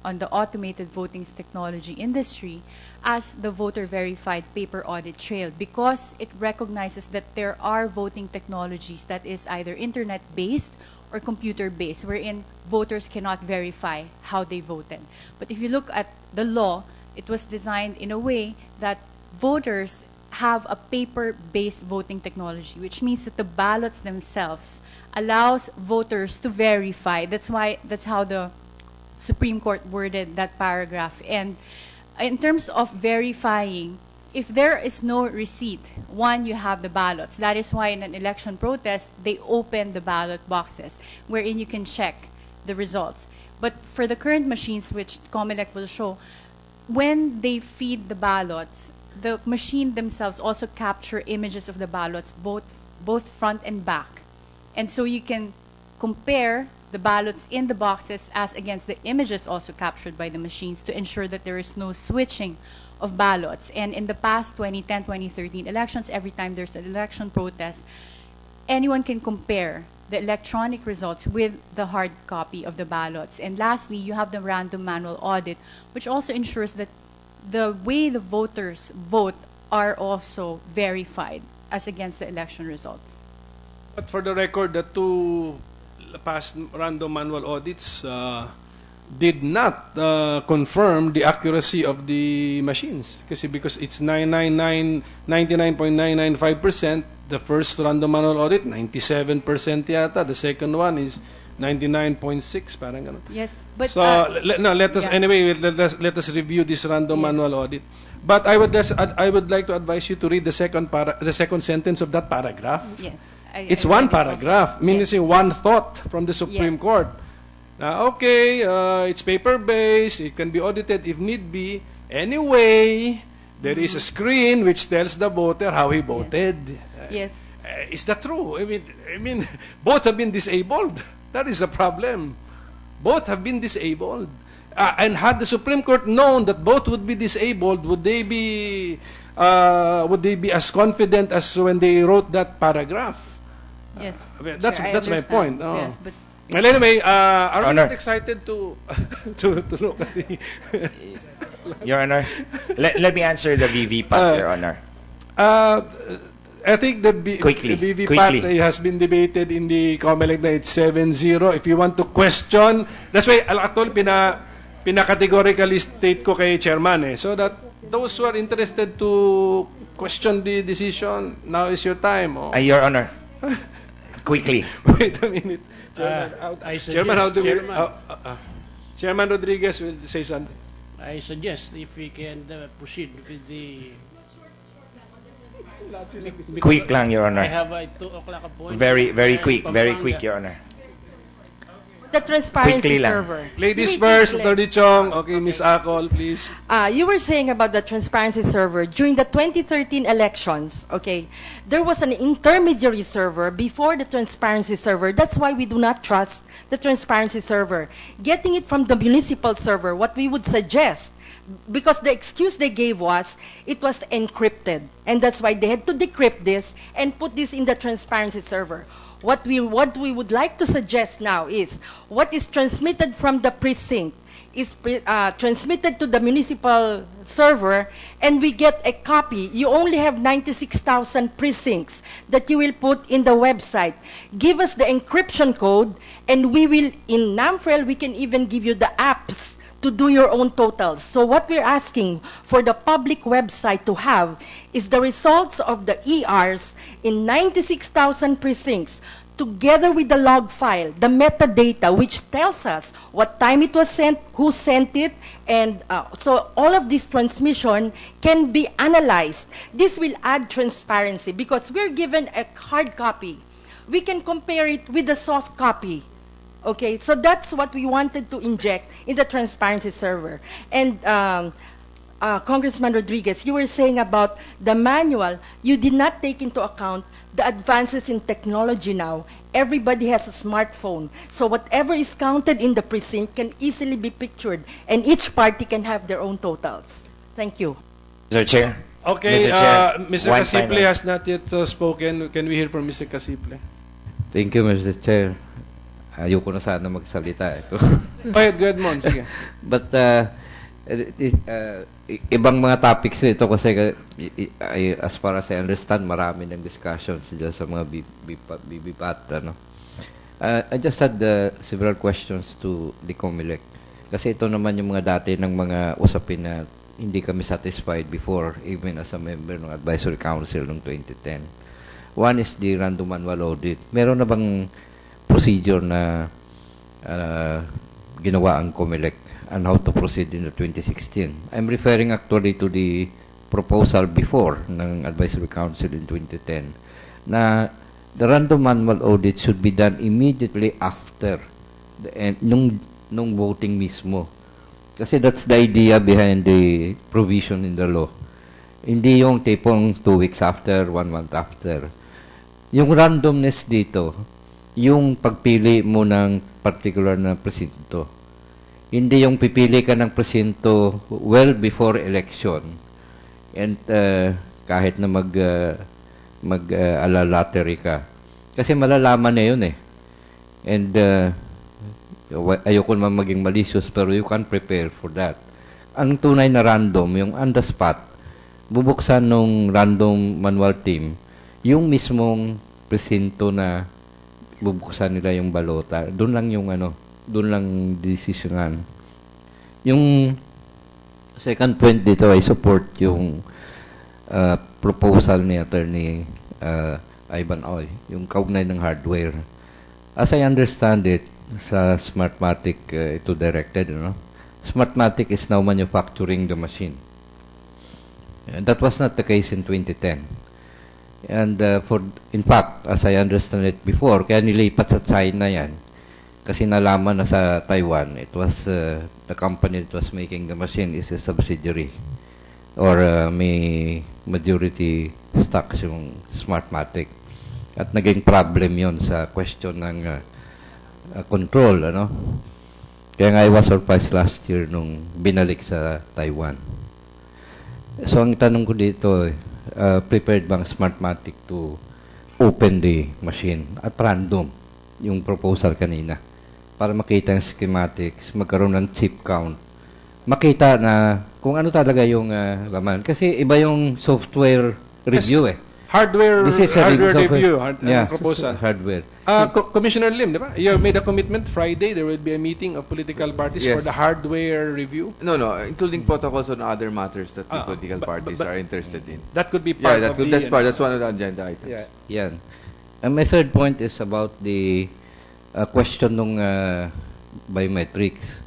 on the automated voting technology industry as the voter-verified paper audit trail because it recognizes that there are voting technologies that is either internet-based or computer-based, wherein voters cannot verify how they voted. But if you look at the law, it was designed in a way that voters have a paper-based voting technology, which means that the ballots themselves allows voters to verify. That's how the Supreme Court worded that paragraph. And in terms of verifying, if there is no receipt, one, you have the ballots. That is why in an election protest, they open the ballot boxes, wherein you can check the results. But for the current machines, which Comelec will show, when they feed the ballots, the machine themselves also capture images of the ballots, both front and back. And so you can compare the ballots in the boxes as against the images also captured by the machines to ensure that there is no switching of ballots. And in the past 2010, 2013 elections, every time there's an election protest, anyone can compare the electronic results with the hard copy of the ballots. And lastly, you have the random manual audit, which also ensures that the way the voters vote are also verified as against the election results. But for the record, the two past random manual audits did not confirm the accuracy of the machines. Because it's 99.995%. The first random manual audit, 97% yata. The second one is 99.6, parang ganun. Yes, but so let us anyway. Let us review this random manual audit. But I would like to advise you to read the second sentence of that paragraph. Yes. It's one paragraph, meaning one thought from the Supreme Court. Okay, it's paper-based, it can be audited if need be. Anyway, there is a screen which tells the voter how he voted. Yes. Is that true? I mean, both have been disabled. That is the problem. Both have been disabled. And had the Supreme Court known that both would be disabled, would they be as confident as when they wrote that paragraph? Yes. That's my point. Yes, but well, anyway, are we not excited to look at the... Your Honor, let me answer the VVPAT, Your Honor. I think the VVPAT has been debated in the Comelec na it's 7-0. If you want to question, that's why actually pina-categorically state ko kay Chairman so that those who are interested to question the decision, now is your time. Your Honor, quickly. Wait a minute. Chairman Rodriguez will say something. I suggest if we can proceed with the... Quick lang, Your Honor. I have a 2 o'clock appointment. Very quick, Your Honor. The transparency server. Ladies first, Attorney Chong. Okay, Ms. Acol, please. You were saying about the transparency server. During the 2013 elections, okay, there was an intermediary server before the transparency server. That's why we do not trust the transparency server. Getting it from the municipal server, what we would suggest, because the excuse they gave was it was encrypted. And that's why they had to decrypt this and put this in the transparency server. What we would like to suggest now is what is transmitted from the precinct is transmitted to the municipal server, and we get a copy. You only have 96,000 precincts that you will put in the website. Give us the encryption code, and we will, in NAMFREL, we can even give you the apps to do your own totals. So what we're asking for the public website to have is the results of the ERs in 96,000 precincts, together with the log file, the metadata, which tells us what time it was sent, who sent it, and so all of this transmission can be analyzed. This will add transparency because we're given a hard copy. We can compare it with the soft copy. Okay, so that's what we wanted to inject in the transparency server. And Congressman Rodriguez, you were saying about the manual, you did not take into account the advances in technology now. Everybody has a smartphone. So whatever is counted in the precinct can easily be pictured, and each party can have their own totals. Thank you. Mr. Chair. Okay, Mr. Chair, Mr. one Casiple final- has not yet spoken. Can we hear from Mr. Casiple? Thank you, Mr. Chair. Ayoko na sana magsalita. Go ahead, Mon. Sige. But ibang mga topics ito kasi as far as I understand, marami ng discussions dyan sa mga BBPAT. I just had several questions to the Comelec. Kasi ito naman yung mga dati ng mga usapin na hindi kami satisfied before, even as a member ng Advisory Council noong 2010. One is the random manual audit. Meron na bang procedure na ginawa ang Comelec and how to proceed in the 2016? I'm referring actually to the proposal before ng Advisory Council in 2010 na the random manual audit should be done immediately after nung voting mismo. Kasi that's the idea behind the provision in the law. Hindi yung tipong 2 weeks after, 1 month after. Yung randomness dito, yung pagpili mo ng particular na presinto. Hindi yung pipili ka ng presinto well before election. And kahit na mag-lottery ka. Kasi malalaman na yun eh. And ayoko naman maging malicious, pero you can prepare for that. Ang tunay na random, yung on the spot, bubuksan nung random manual team, yung mismong presinto na bubuksan nila yung balota. Doon lang yung doon lang desisyonan. Yung second point dito, I support yung proposal ni Attorney Ivan Oy, yung kaugnay ng hardware. As I understand it, sa Smartmatic ito directed, Smartmatic is now manufacturing the machine. And that was not the case in 2010. And in fact, as I understand it before, kaya nilipat sa China yan. Kasi nalaman na sa Taiwan, it was the company that was making the machine is a subsidiary. Or may majority stocks yung Smartmatic. At naging problem yon sa question ng control, Kaya nga I was surprised last year nung binalik sa Taiwan. So ang tanong ko dito, prepared bang Smartmatic to open the machine at random yung proposal kanina para makita yung schematics, magkaroon ng chip count, makita na kung ano talaga yung laman. Kasi iba yung software review Hardware review, proposal. Hardware. Commissioner Lim, di ba? You made a commitment Friday. There will be a meeting of political parties for the hardware review. No, including protocols on other matters that the political parties are interested in. That could be part of the... That's one of the agenda items. Yeah. And my third point is about the question ng biometrics.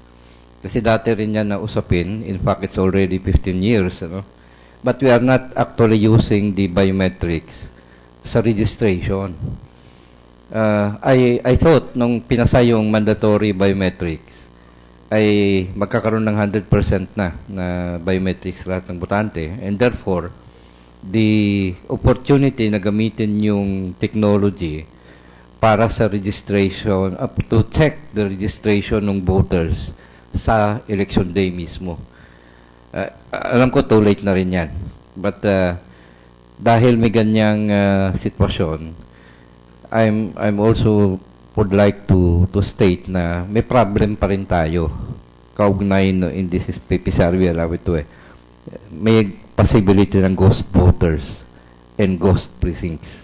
Kasi dati rin yan na usapin. In fact, it's already 15 years, But we are not actually using the biometrics sa registration. I thought nung pinasa yung mandatory biometrics ay magkakaroon ng 100% na biometrics lahat ng botante. And therefore, the opportunity na gamitin yung technology para sa registration, to check the registration ng voters sa election day mismo. Alam ko too late na rin yan. But dahil may ganyang sitwasyon, I'm also would like to state na may problem pa rin tayo. Kaugnay in this PCR we allow it to may possibility ng ghost voters and ghost precincts.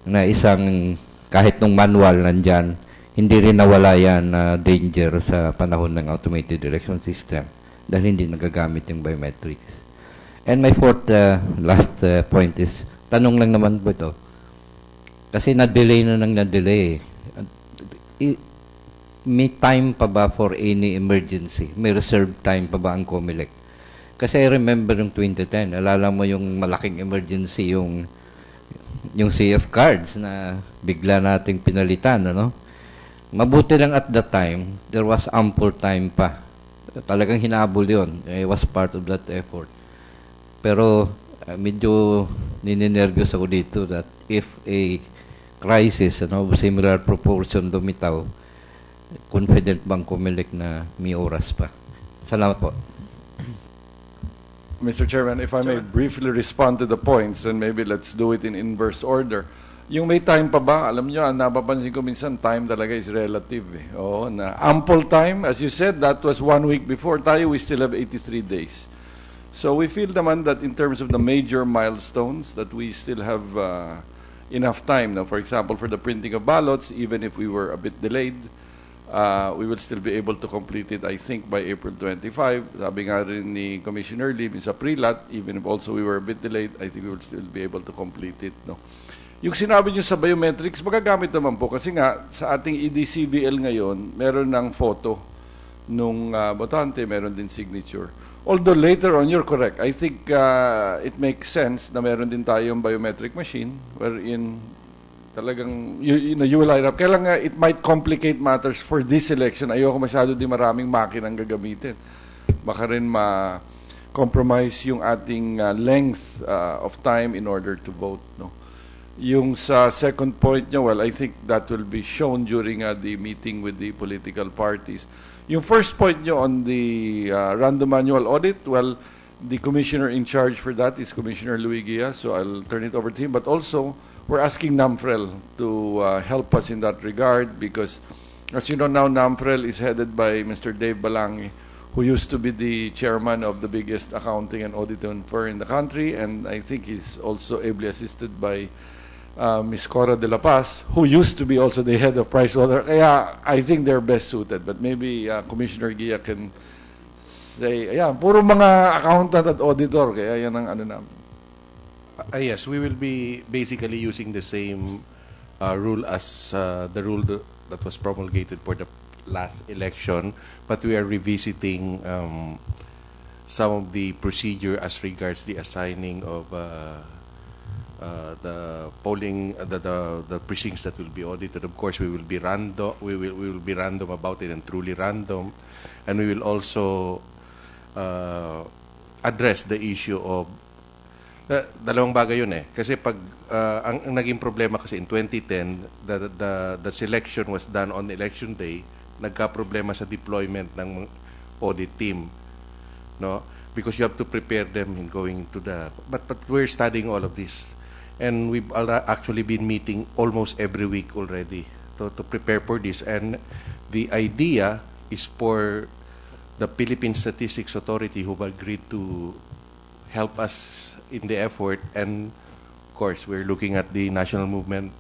Na isang kahit nung manual nandyan, hindi rin nawala yan na danger sa panahon ng automated election system dahil hindi nagagamit yung biometrics. And my fourth, last point is, tanong lang naman po ito. Kasi na-delay na nang na-delay. May time pa ba for any emergency? May reserved time pa ba ang Comelec? Kasi I remember yung 2010, alala mo yung malaking emergency, yung CF cards na bigla nating pinalitan, ano? Mabuti lang at that time, there was ample time pa. Talagang hinabol yun. I was part of that effort. Pero medyo nininervyos ako dito that if a crisis, similar proportion lumitaw, confident bang Comelec na may oras pa? Salamat po. Mr. Chairman, if I may briefly respond to the points, and maybe let's do it in inverse order. Yung may time pa ba, alam nyo, napapansin ko minsan, time talaga is relative. Oo, na ample time, as you said, that was 1 week before. Tayo, we still have 83 days. So we feel naman that in terms of the major milestones, that we still have enough time. Now, for example, for the printing of ballots, even if we were a bit delayed, we will still be able to complete it, I think, by April 25. Sabi nga rin ni Commissioner Lim sa pre-lat, even if also we were a bit delayed, I think we will still be able to complete it. No? Yung sinabi nyo sa biometrics, magagamit naman po. Kasi nga, sa ating EDCBL ngayon, meron ng photo nung botante, meron din signature. Although later on, you're correct. I think it makes sense na meron din tayong biometric machine wherein talagang you will line up. Kaya lang it might complicate matters for this election. Ayoko masyado di maraming makinang gagamitin. Baka rin ma-compromise yung ating length of time in order to vote. No? Yung sa second point nyo, well, I think that will be shown during the meeting with the political parties. Yung first point nyo on the random manual audit, well, the commissioner in charge for that is Commissioner Luigia, so I'll turn it over to him. But also, we're asking NAMFREL to help us in that regard because, as you know now, NAMFREL is headed by Mr. Dave Balangi, who used to be the chairman of the biggest accounting and auditing firm in the country, and I think he's also ably assisted by Ms. Cora de la Paz, who used to be also the head of Pricewaterhouse. Kaya I think they're best suited, but maybe Commissioner Gia can say, puro mga accountant at auditor, kaya yan ang ano namin. Yes, we will be basically using the same rule as the rule that was promulgated for the last election, but we are revisiting some of the procedure as regards the assigning of the polling, the precincts that will be audited. Of course, we will be random. We will be random about it and truly random, and we will also address the issue of dalawang bagay yun eh. Kasi pag ang naging problema kasi in 2010, the selection was done on election day, nagka-problema sa deployment ng audit team, no? Because you have to prepare them in going to the but we're studying all of this. And we've actually been meeting almost every week already to prepare for this. And the idea is for the Philippine Statistics Authority, who agreed to help us in the effort, and of course we're looking at the National Movement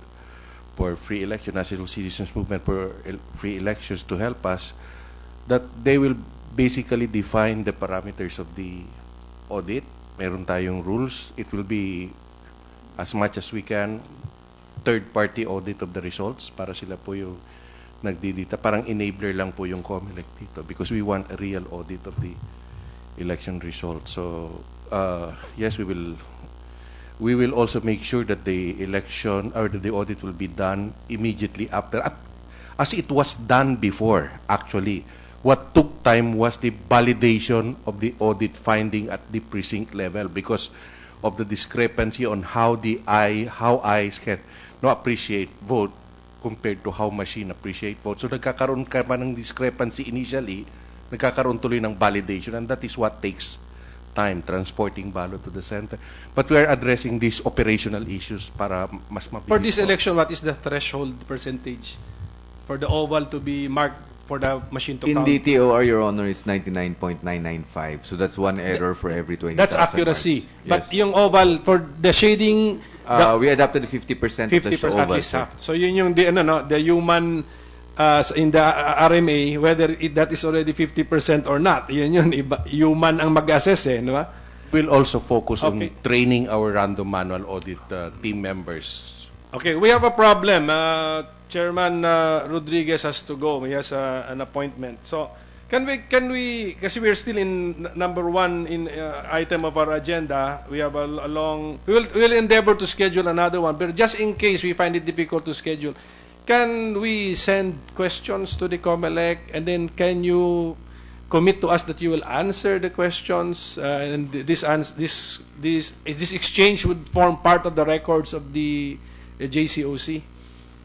for Free Election, National Citizens Movement for Free Elections to help us, that they will basically define the parameters of the audit. Meron tayong rules. It will be as much as we can third-party audit of the results para sila po yung nagdidita. Parang enabler lang po yung Comelec dito because we want a real audit of the election results. So yes, we will also make sure that the election or that the audit will be done immediately after, as it was done before. Actually, what took time was the validation of the audit finding at the precinct level because of the discrepancy on how eyes can appreciate vote compared to how machine appreciate vote. So nagkakaroon ka man ng discrepancy initially, nagkakaroon tuloy ng validation, and that is what takes time, transporting ballot to the center. But we are addressing these operational issues para mas mabilis. For this election, what is the threshold percentage for the oval to be marked for the machine to in count? In DTOR, Your Honor, it's 99.995. So that's one error for every 20,000. That's accuracy. Yes. But yung oval, for the shading, we adopted 50% of the oval. At least half. So yun yung the human in the RMA, whether that is already 50% or not. Yun, human ang mag-assess di ba? We'll also focus on training our random manual audit team members. Okay, we have a problem. Chairman Rodriguez has to go. He has an appointment. So, can we, kasi we're still in number 1 in item of our agenda. We have a long, we'll endeavor to schedule another one, but just in case we find it difficult to schedule, can we send questions to the Comelec, and then can you commit to us that you will answer the questions, and this exchange would form part of the records of the JCOC?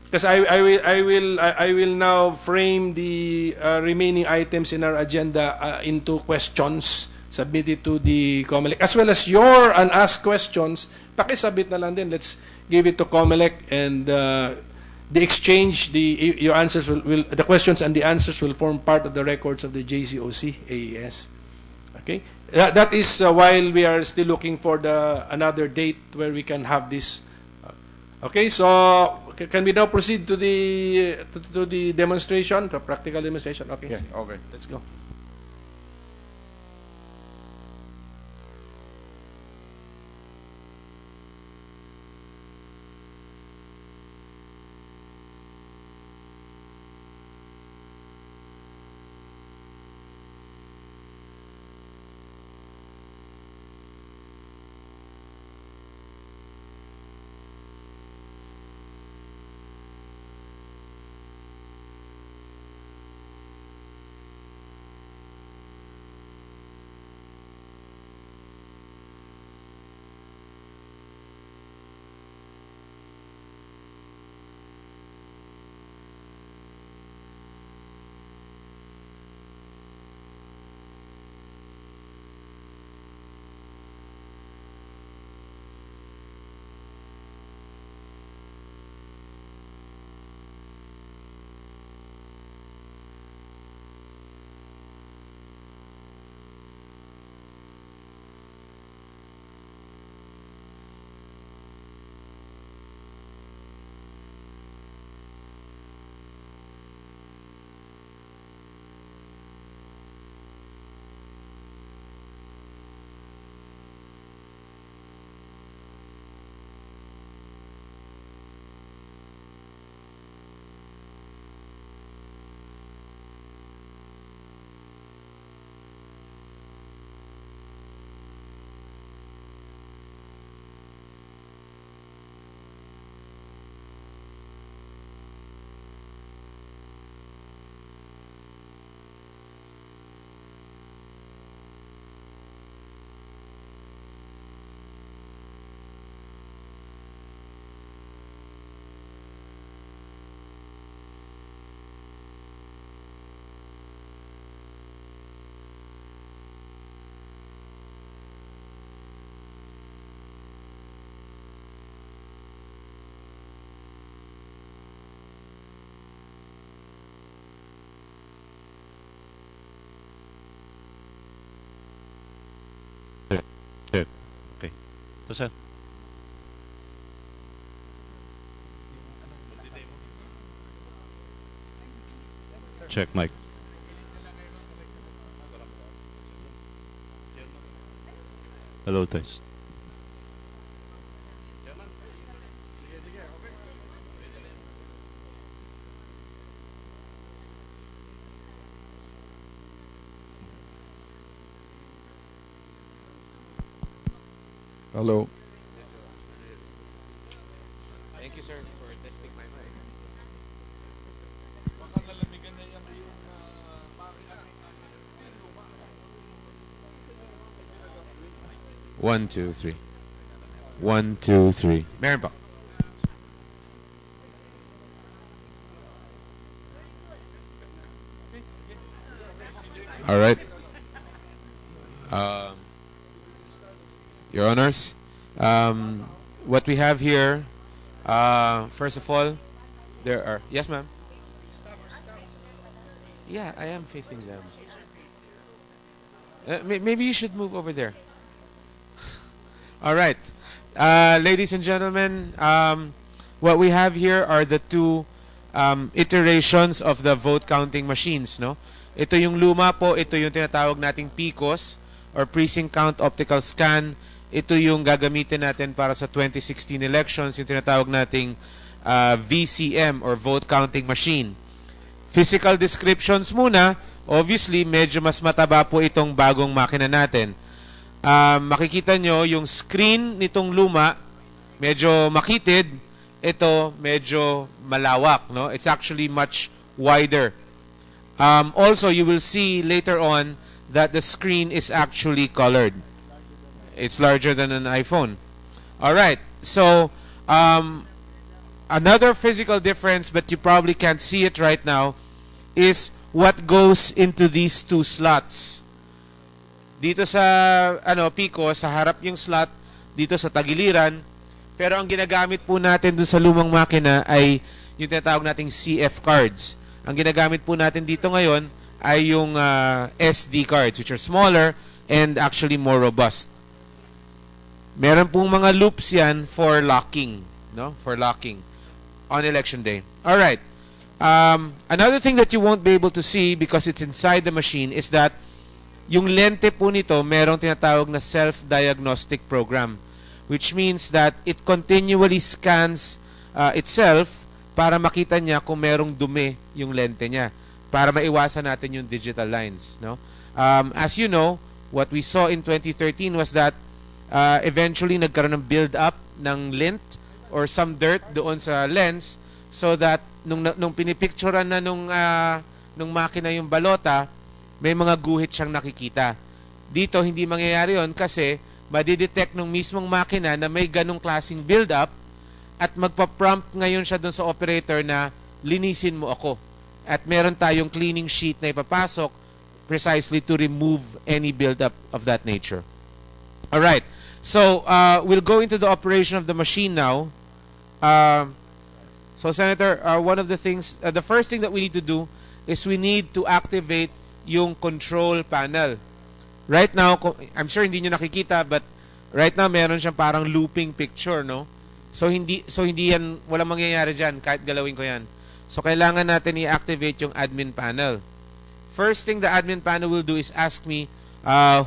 Because I will now frame the remaining items in our agenda into questions submitted to the Comelec, as well as your unasked questions. Pakisabit na lang din. Let's give it to Comelec, and the exchange, your answers will the questions and the answers will form part of the records of the JCOC AES. Okay, that is while we are still looking for another date where we can have this. Okay, so can we now proceed to the demonstration, the practical demonstration? Okay. Yeah, okay. Let's go. Okay. So, sir. Check mic. Hello, test. Hello. Thank you, sir, for testing my mic. 1, 2, 3. 1, 2, 3. Meron pa. All right. Your Honors, what we have here, first of all, there are... Yes, ma'am? Yeah, I am facing them. Maybe you should move over there. All right. Ladies and gentlemen, what we have here are the two iterations of the vote counting machines, no? Ito yung luma po, ito yung tinatawag nating PCOS or Precinct Count Optical Scan. Ito yung gagamitin natin para sa 2016 elections, yung tinatawag nating VCM or vote counting machine. Physical descriptions muna, obviously medyo mas mataba po itong bagong makina natin. Makikita nyo yung screen nitong luma, medyo makitid. Ito medyo malawak, no? It's actually much wider. Also, you will see later on that the screen is actually colored. It's larger than an iPhone. All right. So, another physical difference, but you probably can't see it right now, is what goes into these two slots. Dito sa Pico, sa harap yung slot, dito sa tagiliran. Pero ang ginagamit po natin dun sa lumang makina ay yung tinatawag nating CF cards. Ang ginagamit po natin dito ngayon ay yung SD cards, which are smaller and actually more robust. Meron pong mga loops yan for locking, no? For locking on election day. All right. Another thing that you won't be able to see because it's inside the machine is that yung lente po nito merong tinatawag na self-diagnostic program, which means that it continually scans itself para makita niya kung merong dumi yung lente niya para maiwasan natin yung digital lines, no? As you know, what we saw in 2013 was that eventually nagkaroon ng build up ng lint or some dirt doon sa lens so that nung pinipicturean na nung makina yung balota, may mga guhit siyang nakikita. Dito hindi mangyayari yon kasi madidetect ng mismong makina na may ganong klaseng build-up at magpa-prompt ngayon siya dun sa operator na linisin mo ako. At meron tayong cleaning sheet na ipapasok precisely to remove any build-up of that nature. Alright, so we'll go into the operation of the machine now. So Senator, one of the things, the first thing that we need to do is we need to activate yung control panel. Right now, I'm sure hindi nyo nakikita, but right now meron siyang parang looping picture, no? So hindi yan, walang mangyayari dyan kahit galawin ko yan. So kailangan natin i-activate yung admin panel. First thing the admin panel will do is ask me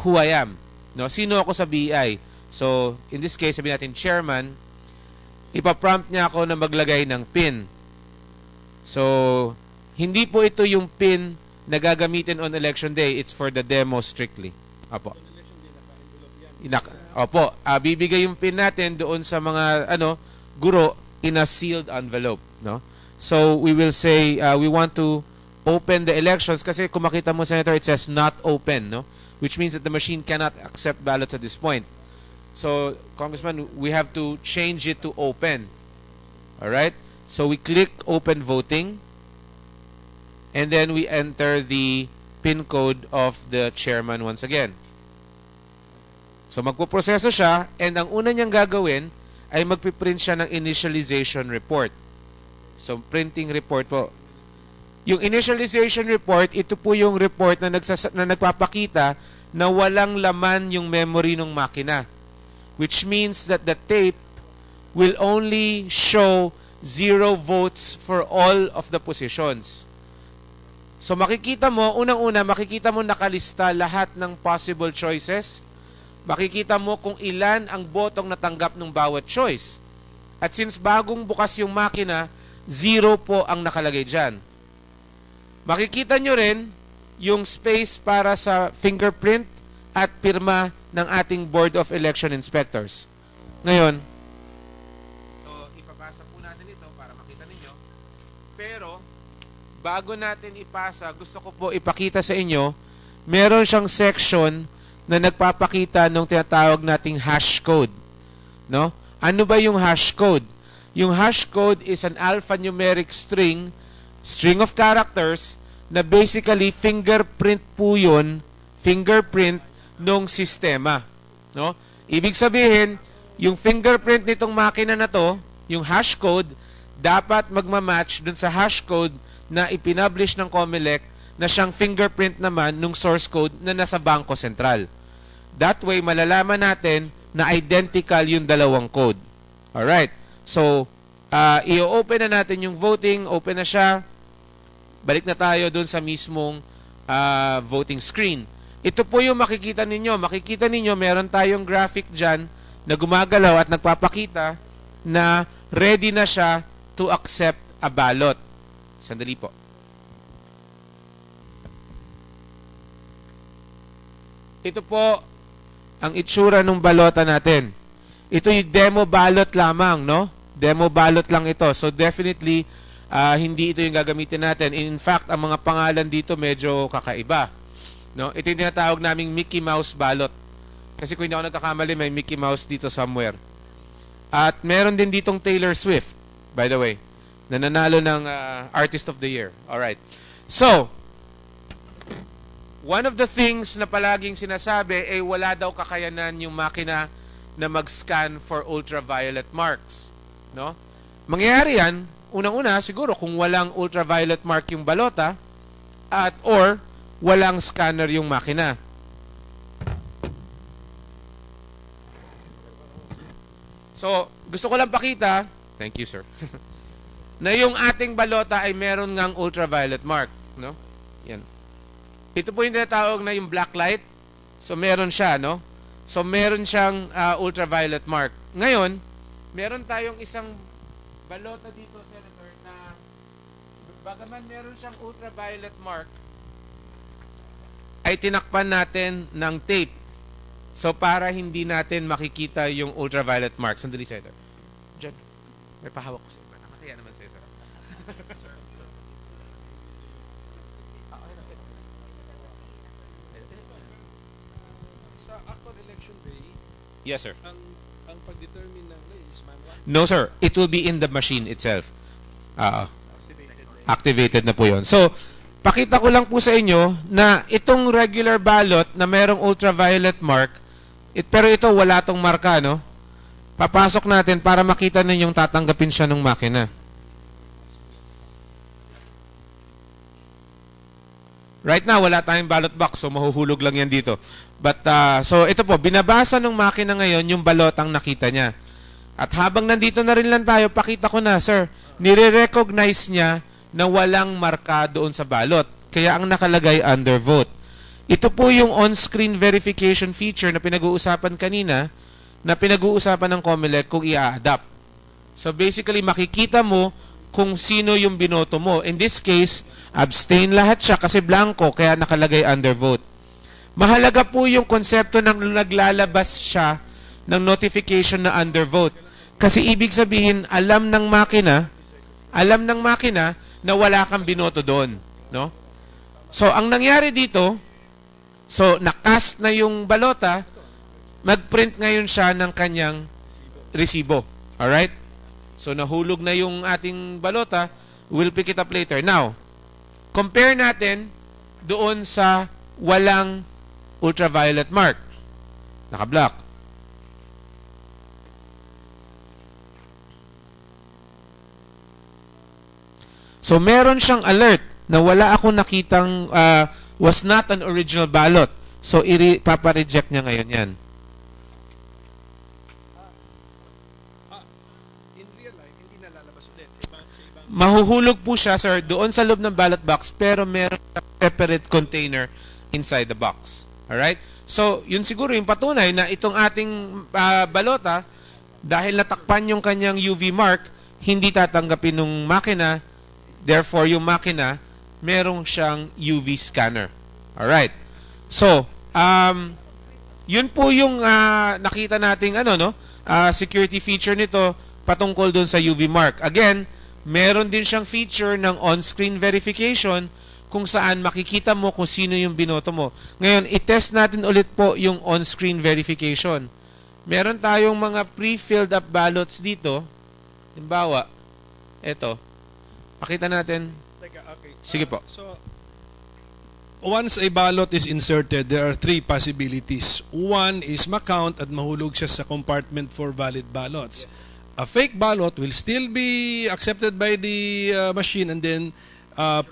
who I am. No, sino ako sa BEI? So in this case, sabihin natin chairman, ipaprompt niya ako na maglagay ng PIN. So hindi po ito yung PIN na gagamitin on election day. It's for the demo strictly. Opo. Opo. Bibigay yung PIN natin doon sa mga guro in a sealed envelope, no? So we will say we want to open the elections kasi kung makita mo, Senator, it says not open, no? Which means that the machine cannot accept ballots at this point. So, Congressman, we have to change it to open. All right? So we click open voting. And then we enter the PIN code of the chairman once again. So magpuproseso siya, and ang una niyang gagawin ay magpiprint siya ng initialization report. So printing report po. Yung initialization report, ito po yung report na nagpapakita na walang laman yung memory ng makina. Which means that the tape will only show 0 votes for all of the positions. So makikita mo, unang-una, makikita mo nakalista lahat ng possible choices. Makikita mo kung ilan ang botong natanggap ng bawat choice. At since bagong bukas yung makina, 0 po ang nakalagay dyan. Makikita nyo rin yung space para sa fingerprint at pirma ng ating Board of Election Inspectors. Ngayon, so ipapasa po natin ito para makita ninyo. Pero bago natin ipasa, gusto ko po ipakita sa inyo, meron siyang section na nagpapakita ng tinatawag nating hash code. No? Ano ba yung hash code? Yung hash code is an alphanumeric string of characters na basically fingerprint po yun, fingerprint nung sistema. No? Ibig sabihin, yung fingerprint nitong makina na to, yung hash code, dapat magmamatch dun sa hash code na ipinablish ng Comelec na siyang fingerprint naman nung source code na nasa Bangko Sentral. That way, malalaman natin na identical yung dalawang code. Alright. So, i-open na natin yung voting. Open na siya. Balik na tayo dun sa mismong voting screen. Ito po yung makikita ninyo. Makikita ninyo, meron tayong graphic dyan na gumagalaw at nagpapakita na ready na siya to accept a ballot. Sandali po. Ito po ang itsura ng balota natin. Ito yung demo ballot lamang, no? Demo ballot lang ito. So definitely, hindi ito yung gagamitin natin. In fact, ang mga pangalan dito medyo kakaiba. No? Ito yung tinatawag naming Mickey Mouse ballot. Kasi kung hindi ako natakamali, may Mickey Mouse dito somewhere. At meron din ditong Taylor Swift, by the way, na nanalo ng Artist of the Year. Alright. So, one of the things na palaging sinasabi ay wala daw kakayanan yung makina na mag-scan for ultraviolet marks. No? Mangyayari yan, unang-una, siguro kung walang ultraviolet mark yung balota at or walang scanner yung makina. So, gusto ko lang pakita, thank you sir, na yung ating balota ay meron ngang ultraviolet mark. No? Yan. Ito po yung tinatawag na yung black light. So, meron siya, no? So, meron siyang ultraviolet mark. Ngayon, meron tayong isang balota dito, Senator, na bagaman meron siyang ultraviolet mark, ay tinakpan natin ng tape. So, para hindi natin makikita yung ultraviolet mark. Sandali, Senator. Diyan. May pahawak ko sa iba. Nakakaya naman sa'yo, sir. Sa actual election day, Yes, sir. ang pag-determine ng is manual. No, sir. It will be in the machine itself. Activated na po yun. So, pakita ko lang po sa inyo na itong regular ballot na merong ultraviolet mark, pero ito wala tong marka, no? Papasok natin para makita ninyong tatanggapin siya ng makina. Right now, wala tayong ballot box, so mahuhulog lang yan dito. But, so ito po, binabasa ng makina ngayon yung balotang nakita niya. At habang nandito na rin lang tayo, pakita ko na, sir, nire-recognize niya na walang marka doon sa balot. Kaya ang nakalagay undervote. Ito po yung on-screen verification feature na pinag-uusapan kanina, na pinag-uusapan ng Comelec kung i-adapt. So basically, makikita mo kung sino yung binoto mo. In this case, abstain lahat siya kasi blanco, kaya nakalagay undervote. Mahalaga po yung konsepto ng naglalabas siya ng notification na undervote. Kasi ibig sabihin, alam ng makina na wala kang binoto doon. No? So, ang nangyari dito, so, nakast na yung balota, mag-print ngayon siya ng kanyang resibo. Alright? So, nahulog na yung ating balota. We'll pick it up later. Now, compare natin doon sa walang ultraviolet mark. Naka-block. So, meron siyang alert na wala akong nakitang was not an original ballot. So, papa-reject niya ngayon yan. In real life, hindi na lalabas ulit. Mahuhulog po siya, sir, doon sa loob ng ballot box, pero meron separate container inside the box. Alright? So, yun siguro yung patunay na itong ating balota, dahil natakpan yung kanyang UV mark, hindi tatanggapin ng makina. Therefore, yung makina, merong siyang UV scanner. Alright. So, yun po yung nakita nating security feature nito patungkol dun sa UV mark. Again, meron din siyang feature ng on-screen verification kung saan makikita mo kung sino yung binoto mo. Ngayon, i-test natin ulit po yung on-screen verification. Meron tayong mga pre-filled up ballots dito. Halimbawa, eto. Pakita natin. Okay. Sige po. So, once a ballot is inserted, there are three possibilities. One is makount at mahulog siya sa compartment for valid ballots. A fake ballot will still be accepted by the machine and then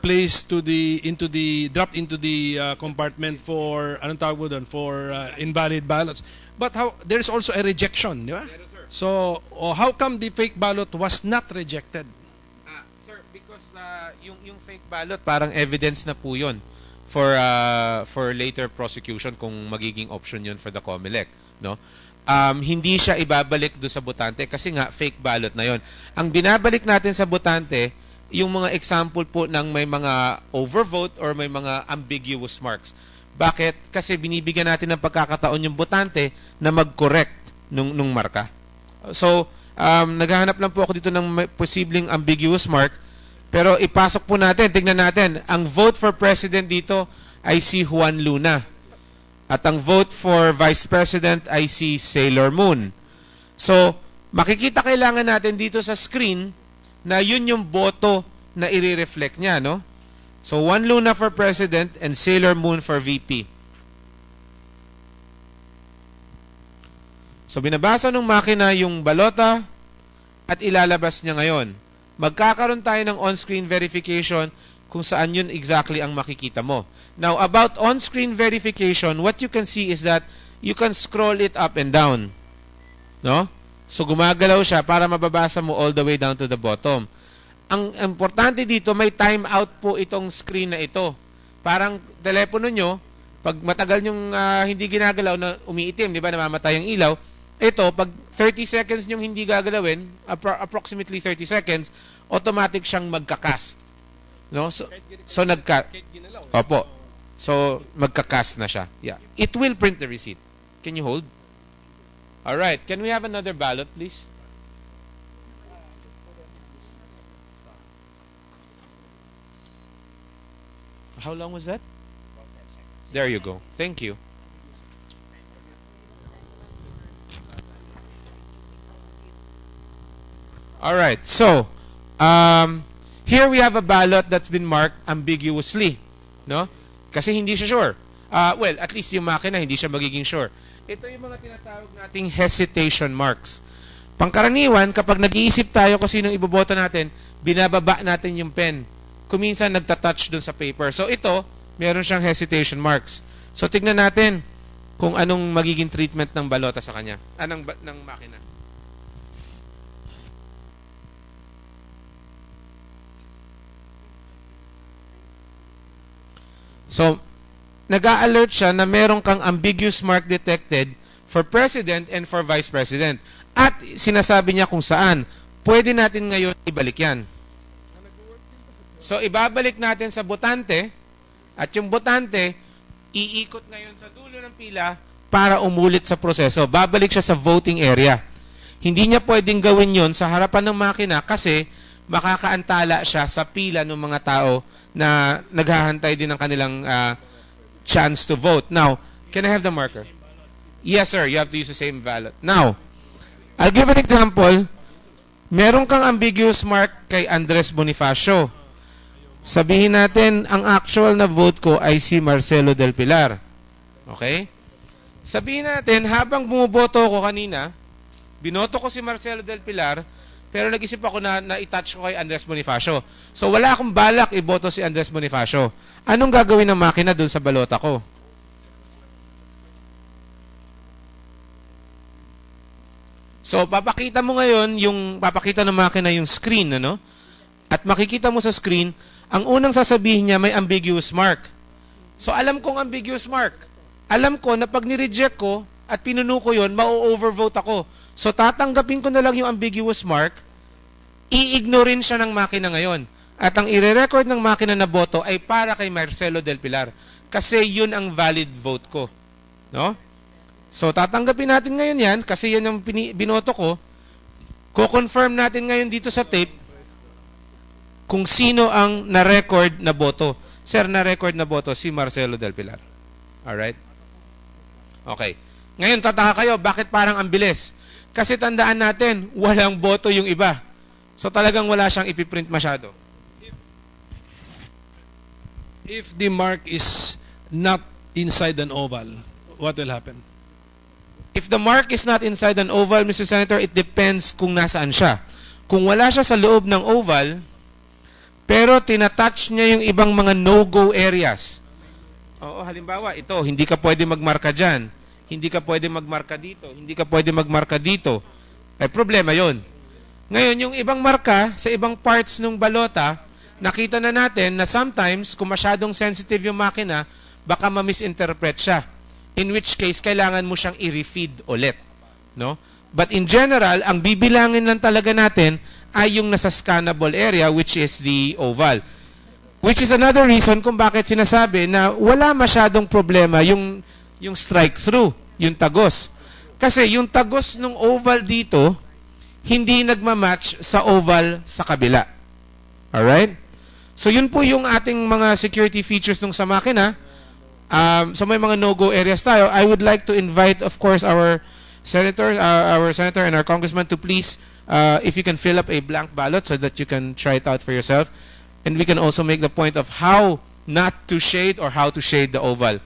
placed dropped into the compartment for anong tawag mo doon, for invalid ballots. But there's also a rejection, di ba? So, how come the fake ballot was not rejected? Sir, because yung fake ballot, parang evidence na po yun for later prosecution kung magiging option yun for the Comelec. No? Hindi siya ibabalik do sa botante kasi nga fake ballot na yon. Ang binabalik natin sa botante, yung mga example po ng may mga overvote or may mga ambiguous marks. Bakit? Kasi binibigyan natin ng pagkakataon yung botante na mag-correct nung marka. So, naghahanap lang po ako dito ng posibleng ambiguous mark, pero ipasok po natin, tingnan natin, ang vote for president dito ay si Juan Luna. At ang vote for Vice President ay si Sailor Moon. So, makikita kailangan natin dito sa screen na yun yung boto na i-reflect niya, no? So, Juan Luna for President and Sailor Moon for VP. So, binabasa ng makina yung balota at ilalabas niya ngayon. Magkakaroon tayo ng on-screen verification kung saan yun exactly ang makikita mo. Now, about on-screen verification, what you can see is that you can scroll it up and down. No? So, gumagalaw siya para mababasa mo all the way down to the bottom. Ang importante dito, may timeout po itong screen na ito. Parang telepono nyo, pag matagal nyong hindi ginagalaw na umiitim, di ba, namamatay ang ilaw, ito, pag 30 seconds nyong hindi gagalawin, approximately 30 seconds, automatic siyang magka-cast. No? So Opo. So, magka-cast na siya. Yeah. It will print the receipt. Can you hold? All right. Can we have another ballot, please? How long was that? There you go. Thank you. All right. So, here we have a ballot that's been marked ambiguously, no? Kasi hindi siya sure. Well, at least yung makina hindi siya magiging sure. Ito yung mga tinatawag nating hesitation marks. Pangkaraniwan, kapag nag-iisip tayo kung sinong iboboto natin, binababa natin yung pen. Kuminsan nagtatouch dun sa paper. So ito, meron siyang hesitation marks. So tignan natin kung anong magiging treatment ng balota sa kanya. Ng makina. So, nag-a-alert siya na meron kang ambiguous mark detected for President and for Vice President. At sinasabi niya kung saan. Pwede natin ngayon ibalik yan. So, ibabalik natin sa botante at yung botante, iikot ngayon sa dulo ng pila para umulit sa proseso. Babalik siya sa voting area. Hindi niya pwedeng gawin yon sa harapan ng makina kasi makakaantala siya sa pila ng mga tao na naghahantay din ng kanilang chance to vote. Now, can I have the marker? Yes, sir. You have to use the same ballot. Now, I'll give an example. Meron kang ambiguous mark kay Andres Bonifacio. Sabihin natin, ang actual na vote ko ay si Marcelo del Pilar. Okay? Sabihin natin, habang bumuboto ko kanina, binoto ko si Marcelo del Pilar, pero nag-isip ako na i-touch ko kay Andres Bonifacio. So, wala akong balak iboto si Andres Bonifacio. Anong gagawin ng makina dun sa balota ko? So, papakita mo ngayon, papakita ng makina yung screen, ano? At makikita mo sa screen, ang unang sasabihin niya may ambiguous mark. So, alam kong ambiguous mark. Alam ko na pag ni-reject ko at pinuno ko yun, ma-overvote ako. So, tatanggapin ko na lang yung ambiguous mark, i-ignorin siya ng makina ngayon. At ang i-record ng makina na boto ay para kay Marcelo del Pilar. Kasi yun ang valid vote ko. No? So, tatanggapin natin ngayon yan, kasi yan ang binoto ko. Ko-confirm natin ngayon dito sa tape kung sino ang na-record na boto. Sir, na-record na boto si Marcelo del Pilar. Alright? Okay. Ngayon, tataka kayo, bakit parang ang bilis? Kasi tandaan natin, walang boto yung iba. So talagang wala siyang ipiprint masyado. If the mark is not inside an oval, what will happen? If the mark is not inside an oval, Mr. Senator, it depends kung nasaan siya. Kung wala siya sa loob ng oval, pero tinatouch niya yung ibang mga no-go areas. Oo, halimbawa, ito, hindi ka pwede magmarka dyan. Hindi ka pwede magmarka dito. Hindi ka pwede magmarka dito. Ay problema yon. Ngayon, yung ibang marka sa ibang parts ng balota, nakita na natin na sometimes, kung masyadong sensitive yung makina, baka ma-misinterpret siya. In which case, kailangan mo siyang i-refeed ulit. No? But in general, ang bibilangin lang talaga natin ay yung nasa scannable area, which is the oval. Which is another reason kung bakit sinasabi na wala masyadong problema yung strike-through, yung tagos. Kasi yung tagos ng oval dito, hindi nagmamatch sa oval sa kabila. Alright? So yun po yung ating mga security features nung sa makina. So may mga no-go areas tayo. I would like to invite, of course, our senator and our congressman to please, if you can fill up a blank ballot so that you can try it out for yourself. And we can also make the point of how not to shade or how to shade the oval.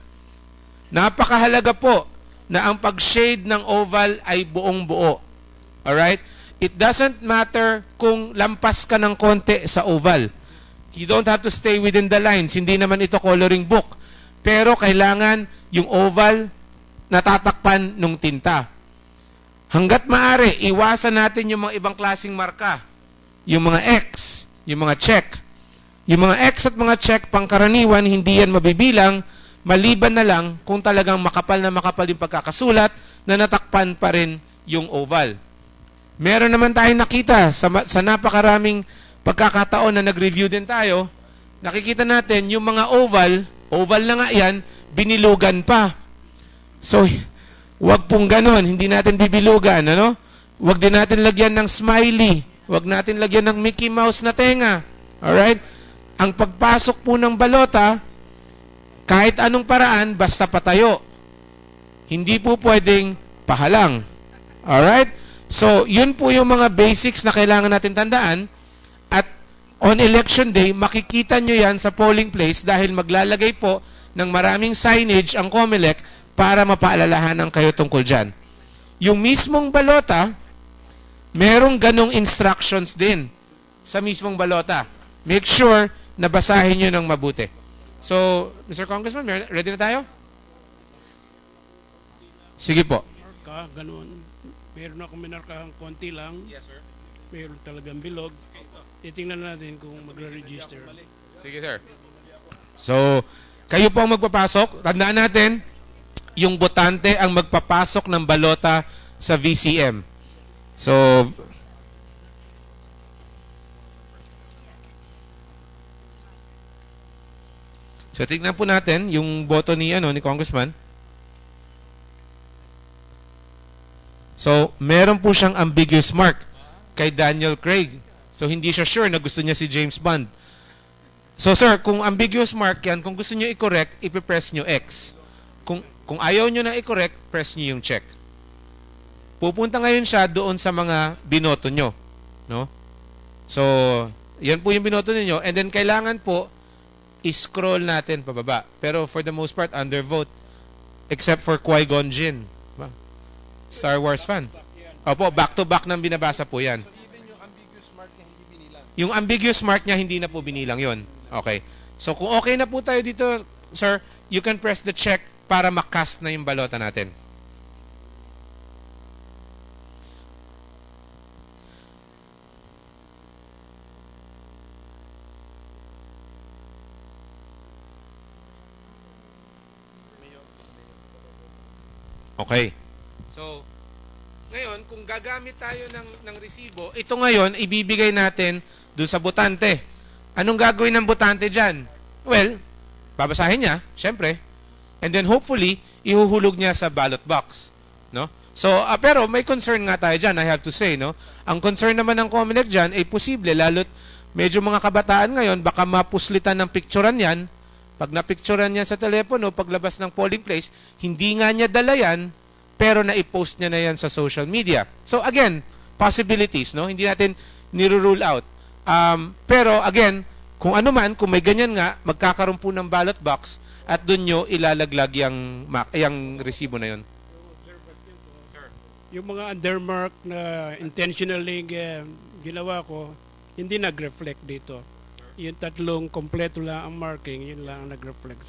Napakahalaga po na ang pag-shade ng oval ay buong-buo. Alright? It doesn't matter kung lampas ka ng konti sa oval. You don't have to stay within the lines. Hindi naman ito coloring book. Pero kailangan yung oval natatakpan ng tinta. Hanggat maaari, iwasan natin yung mga ibang klaseng marka. Yung mga X, yung mga check. Yung mga X at mga check, pangkaraniwan, hindi yan mabibilang, maliban na lang kung talagang makapal yung pagkakasulat na natakpan pa rin yung oval. Meron naman tayong nakita sa napakaraming pagkakataon na nag-review din tayo, nakikita natin yung mga oval na nga yan, binilugan pa. So, wag pong ganon, hindi natin bibilugan, ano? Wag din natin lagyan ng smiley, wag natin lagyan ng Mickey Mouse na tenga. Alright? Ang pagpasok po ng balota, kahit anong paraan, basta patayo. Hindi po pwedeng pahalang. Alright? So, yun po yung mga basics na kailangan natin tandaan. At on election day, makikita nyo yan sa polling place dahil maglalagay po ng maraming signage ang Comelec para mapaalalahanan kayo tungkol dyan. Yung mismong balota, merong ganong instructions din sa mismong balota. Make sure na basahin nyo ng mabuti. So, Mr. Congressman, ready na tayo? Sige po. Ganun. Meron akong minarkahang konti lang. Yes, sir. Meron talagang bilog. Titingnan natin kung magre-register. Sige, sir. So, kayo po ang magpapasok. Tandaan natin, yung botante ang magpapasok ng balota sa VCM. So, tignan po natin yung boto ni Congressman. So, meron po siyang ambiguous mark kay Daniel Craig. So, hindi siya sure na gusto niya si James Bond. So, sir, kung ambiguous mark yan, kung gusto niyo i-correct, ipipress niyo X. Kung ayaw niyo na i-correct, press niyo yung check. Pupunta ngayon siya doon sa mga binoto niyo. No? So, yan po yung binoto niyo. And then, kailangan po, i-scroll natin pababa. Pero for the most part, undervote. Except for Qui-Gon Jinn. Star Wars fan. Opo, back-to-back nang binabasa po yan. So even yung ambiguous mark niya hindi binilang? Yung ambiguous mark niya hindi na po binilang yon. Okay. So kung okay na po tayo dito, sir, you can press the check para makast na yung balota natin. Okay. So, ngayon, kung gagamit tayo ng resibo, ito ngayon, ibibigay natin doon sa botante. Anong gagawin ng botante dyan? Well, babasahin niya, syempre. And then hopefully, ihuhulog niya sa ballot box. No? So, pero may concern nga tayo dyan, I have to say. No? Ang concern naman ng Comelec dyan ay posible, lalo't medyo mga kabataan ngayon, baka mapuslitan ng picturean yan. Pag napicturean niya sa telepono, paglabas ng polling place, hindi nga niya dala yan, pero na-post niya na yan sa social media. So again, possibilities, no? Hindi natin nirule out. Pero again, kung ano man, kung may ganyan nga, magkakaroon po ng ballot box at doon nyo ilalaglag yung resibo na yun. Yung mga undermark na intentionally ginawa ko, hindi nag-reflect dito. Yung tatlong kompleto lang ang marking, yun lang ang nag-reflect.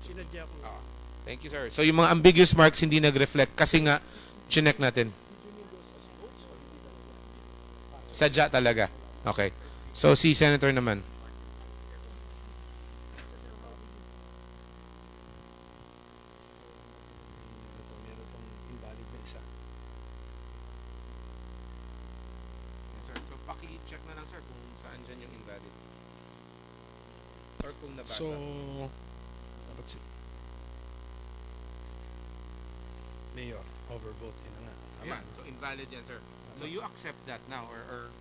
Sinadya ko. Thank you, sir. So, yung mga ambiguous marks hindi nag-reflect kasi nga, chinek natin. Sadya talaga. Okay. So, si Senator naman. So, paki-check na lang, sir, kung saan dyan yung invalid. Or kung nabasa. So, dapat si Mayor, overvote. Yun na nga. Tama. Ayan, so invalid yan, sir. So you accept that now or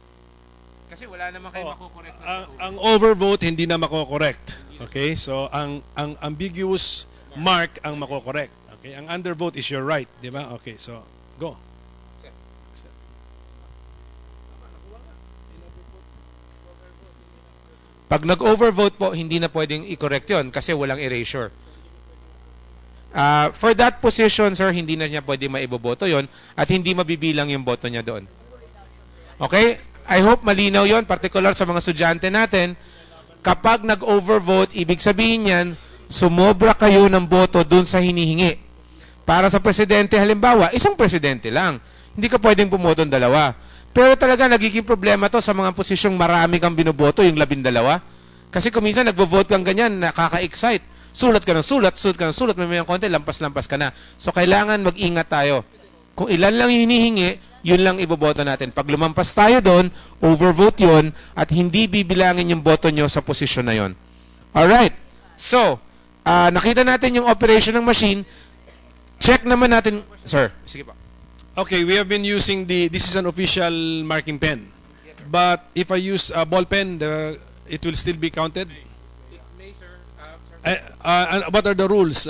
kasi wala naman kayo makokorekt na Ang overvote hindi na makokorekt. Okay? So ang ambiguous mark ang makokorekt. Okay? Ang undervote is your right, di ba? Okay, so go. Pag nag-overvote po, hindi na pwedeng i-correct yun kasi walang erasure. For that position, sir, hindi na niya pwede maiboboto yon at hindi mabibilang yung boto niya doon. Okay? I hope malinaw yon, particular sa mga estudyante natin. Kapag nag-overvote, ibig sabihin yan, sumobra kayo ng boto doon sa hinihingi. Para sa presidente, halimbawa, isang presidente lang. Hindi ka pwedeng bumoto ng dalawa. Pero talaga nagiging problema to sa mga posisyong marami kang binoboto, yung 12. Kasi kung minsan nagvo-vote kang ganyan, nakaka-excite. Sulat ka ng sulat, may konti, lampas-lampas ka na. So kailangan mag-ingat tayo. Kung ilan lang yung hinihingi, yun lang iboboto natin. Pag lumampas tayo doon, overvote yun, at hindi bibilangin yung boto nyo sa posisyon na yun. Alright. So, nakita natin yung operation ng machine. Check naman natin. Sir, sige pa. Okay, we have been using this is an official marking pen. But if I use a ball pen, it will still be counted? What are the rules?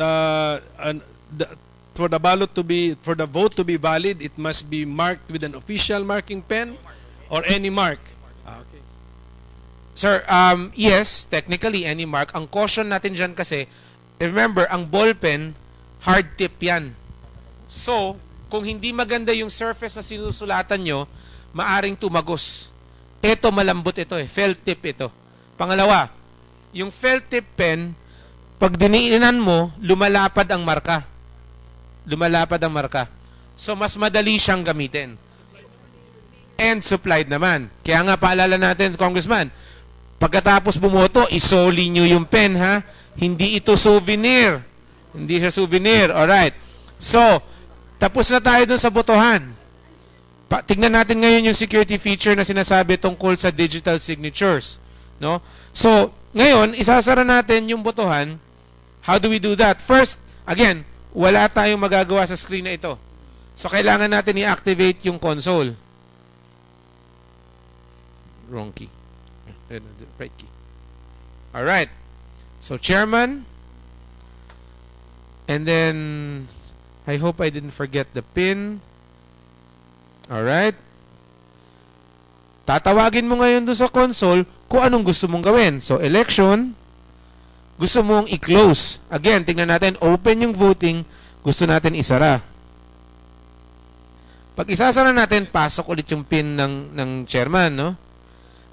For the vote to be valid, it must be marked with an official marking pen or any mark. Okay. Sir, yes, technically any mark. Ang caution natin dyan kasi, remember, ang ball pen, hard tip yan. So, kung hindi maganda yung surface na sinusulatan nyo, maaring tumagos. Ito, malambot ito eh. Felt tip ito. Pangalawa, yung felt tip pen, pag diniinan mo, lumalapad ang marka. Lumalapad ang marka. So, mas madali siyang gamitin. And supplied naman. Kaya nga, paalala natin, Congressman, pagkatapos bumoto, isoli nyo yung pen, ha? Hindi ito souvenir. Hindi siya souvenir. Alright. So, tapos na tayo dun sa botohan. Tingnan natin ngayon yung security feature na sinasabi tungkol sa digital signatures. No? So, ngayon, isasara natin yung botohan. How do we do that? First, again, wala tayong magagawa sa screen na ito. So, kailangan natin i-activate yung console. Wrong key. Right key. Alright. So, chairman. And then, I hope I didn't forget the pin. Alright. Tatawagin mo ngayon doon sa console kung anong gusto mong gawin. So, election. Gusto mong i-close. Again, tingnan natin. Open yung voting. Gusto natin isara. Pag isasara natin, pasok ulit yung pin ng chairman, no?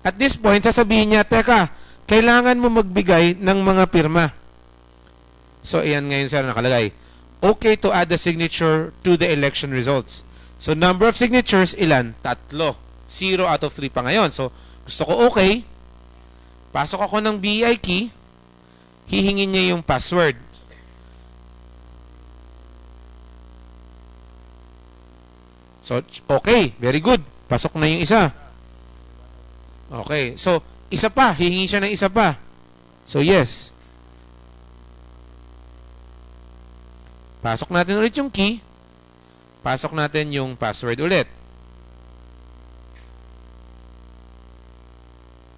At this point, sasabihin niya, teka, kailangan mo magbigay ng mga pirma. So, ayan ngayon, sir, nakalagay. Okay to add the signature to the election results. So, number of signatures, ilan? 3. 0 out of 3 pa ngayon. So, gusto ko okay. Pasok ako ng BEI key. Hihingin niya yung password. So, okay. Very good. Pasok na yung isa. Okay. So, isa pa. Hihingi siya ng isa pa. So, yes. Pasok natin ulit yung key. Pasok natin yung password ulit.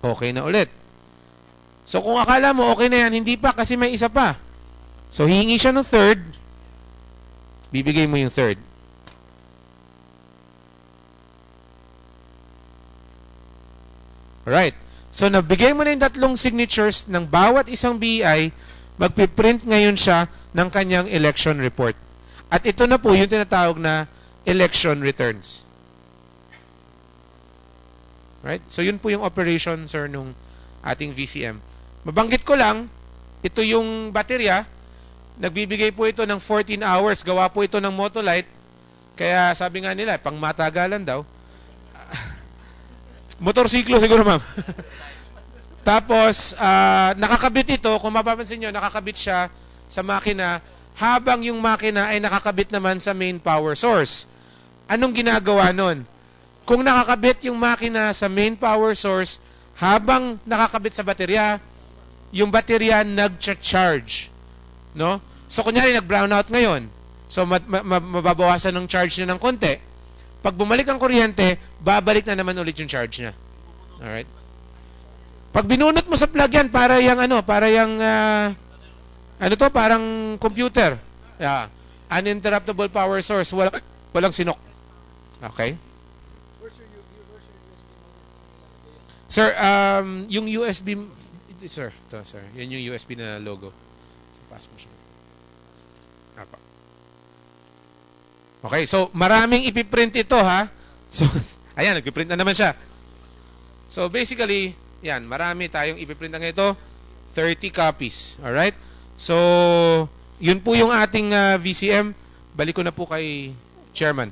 Okay na ulit. So, kung akala mo okay na yan, hindi pa kasi may isa pa. So, hihingi siya ng third. Bibigay mo yung third. Alright. So, nabigay mo na yung 3 signatures ng bawat isang BEI, magpiprint ngayon siya ng kanyang election report. At ito na po yung tinatawag na election returns. Right? So, yun po yung operation, sir, nung ating VCM. Mabanggit ko lang, ito yung baterya. Nagbibigay po ito ng 14 hours. Gawa po ito ng Motolite. Kaya sabi nga nila, pang matagalan daw. Motorsiklo siguro, ma'am. Tapos, nakakabit ito, kung mapapansin nyo, nakakabit siya sa makina habang yung makina ay nakakabit naman sa main power source. Anong ginagawa nun? Kung nakakabit yung makina sa main power source habang nakakabit sa baterya, yung baterya nag-charge. No? So, kunyari, nag-brownout ngayon. So, mababawasan ng charge niya ng konti. Pag bumalik ang kuryente, babalik na naman ulit yung charge niya. Alright? Pag binunot mo sa plug yan, para yung parang computer. Yeah. Uninterruptible power source. Walang sinok. Okay? Sir, yung USB, sir, yan yung USB na logo. Pass mo siya. Okay, so maraming ipiprint ito, ha? So, ayan, nagpiprint na naman siya. So, basically, yan, marami tayong ipiprint ng ito. 30 copies. Alright? So, yun po yung ating VCM. Balik ko na po kay Chairman.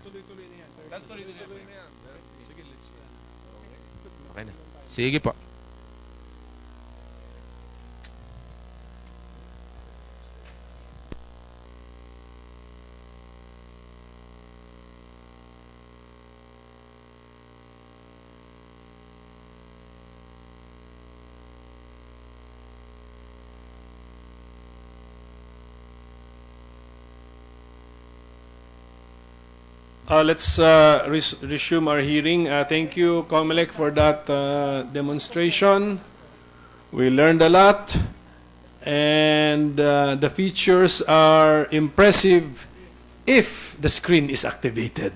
Okay na. Sige po. Let's resume our hearing. Thank you, Comelec, for that demonstration. We learned a lot, and the features are impressive if the screen is activated.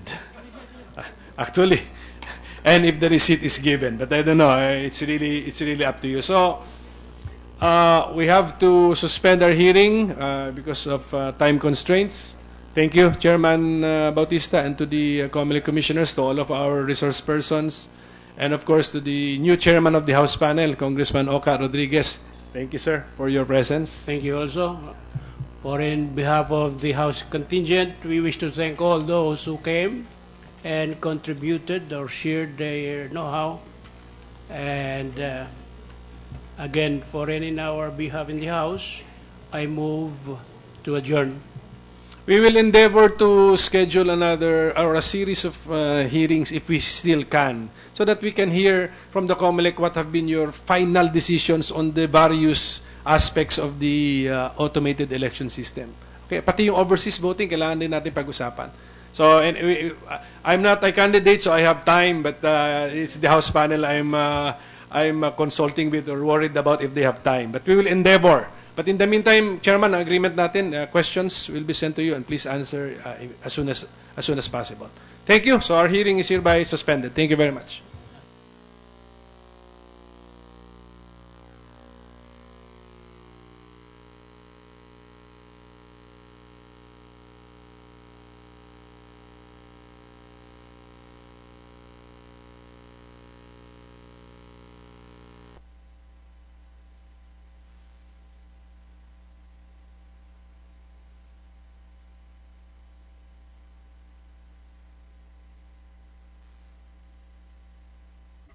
Actually, and if the receipt is given. But I don't know. It's really up to you. So we have to suspend our hearing because of time constraints. Thank you, Chairman Bautista, and to the Comelec commissioners, to all of our resource persons, and of course to the new chairman of the House panel, Congressman Oka Rodriguez. Thank you, sir, for your presence. Thank you also. For in behalf of the House contingent, we wish to thank all those who came and contributed or shared their know-how. And again, for in our behalf in the House, I move to adjourn. We will endeavor to schedule another or a series of hearings if we still can, so that we can hear from the Comelec what have been your final decisions on the various aspects of the automated election system. Okay, pati yung overseas voting kailangan din natin pag-usapan. So, and I'm not a candidate, so I have time, but it's the House panel I'm consulting with or worried about if they have time. But we will endeavor. But in the meantime, Chairman, agreement natin, questions will be sent to you, and please answer as soon as possible. Thank you. So our hearing is hereby suspended. Thank you very much.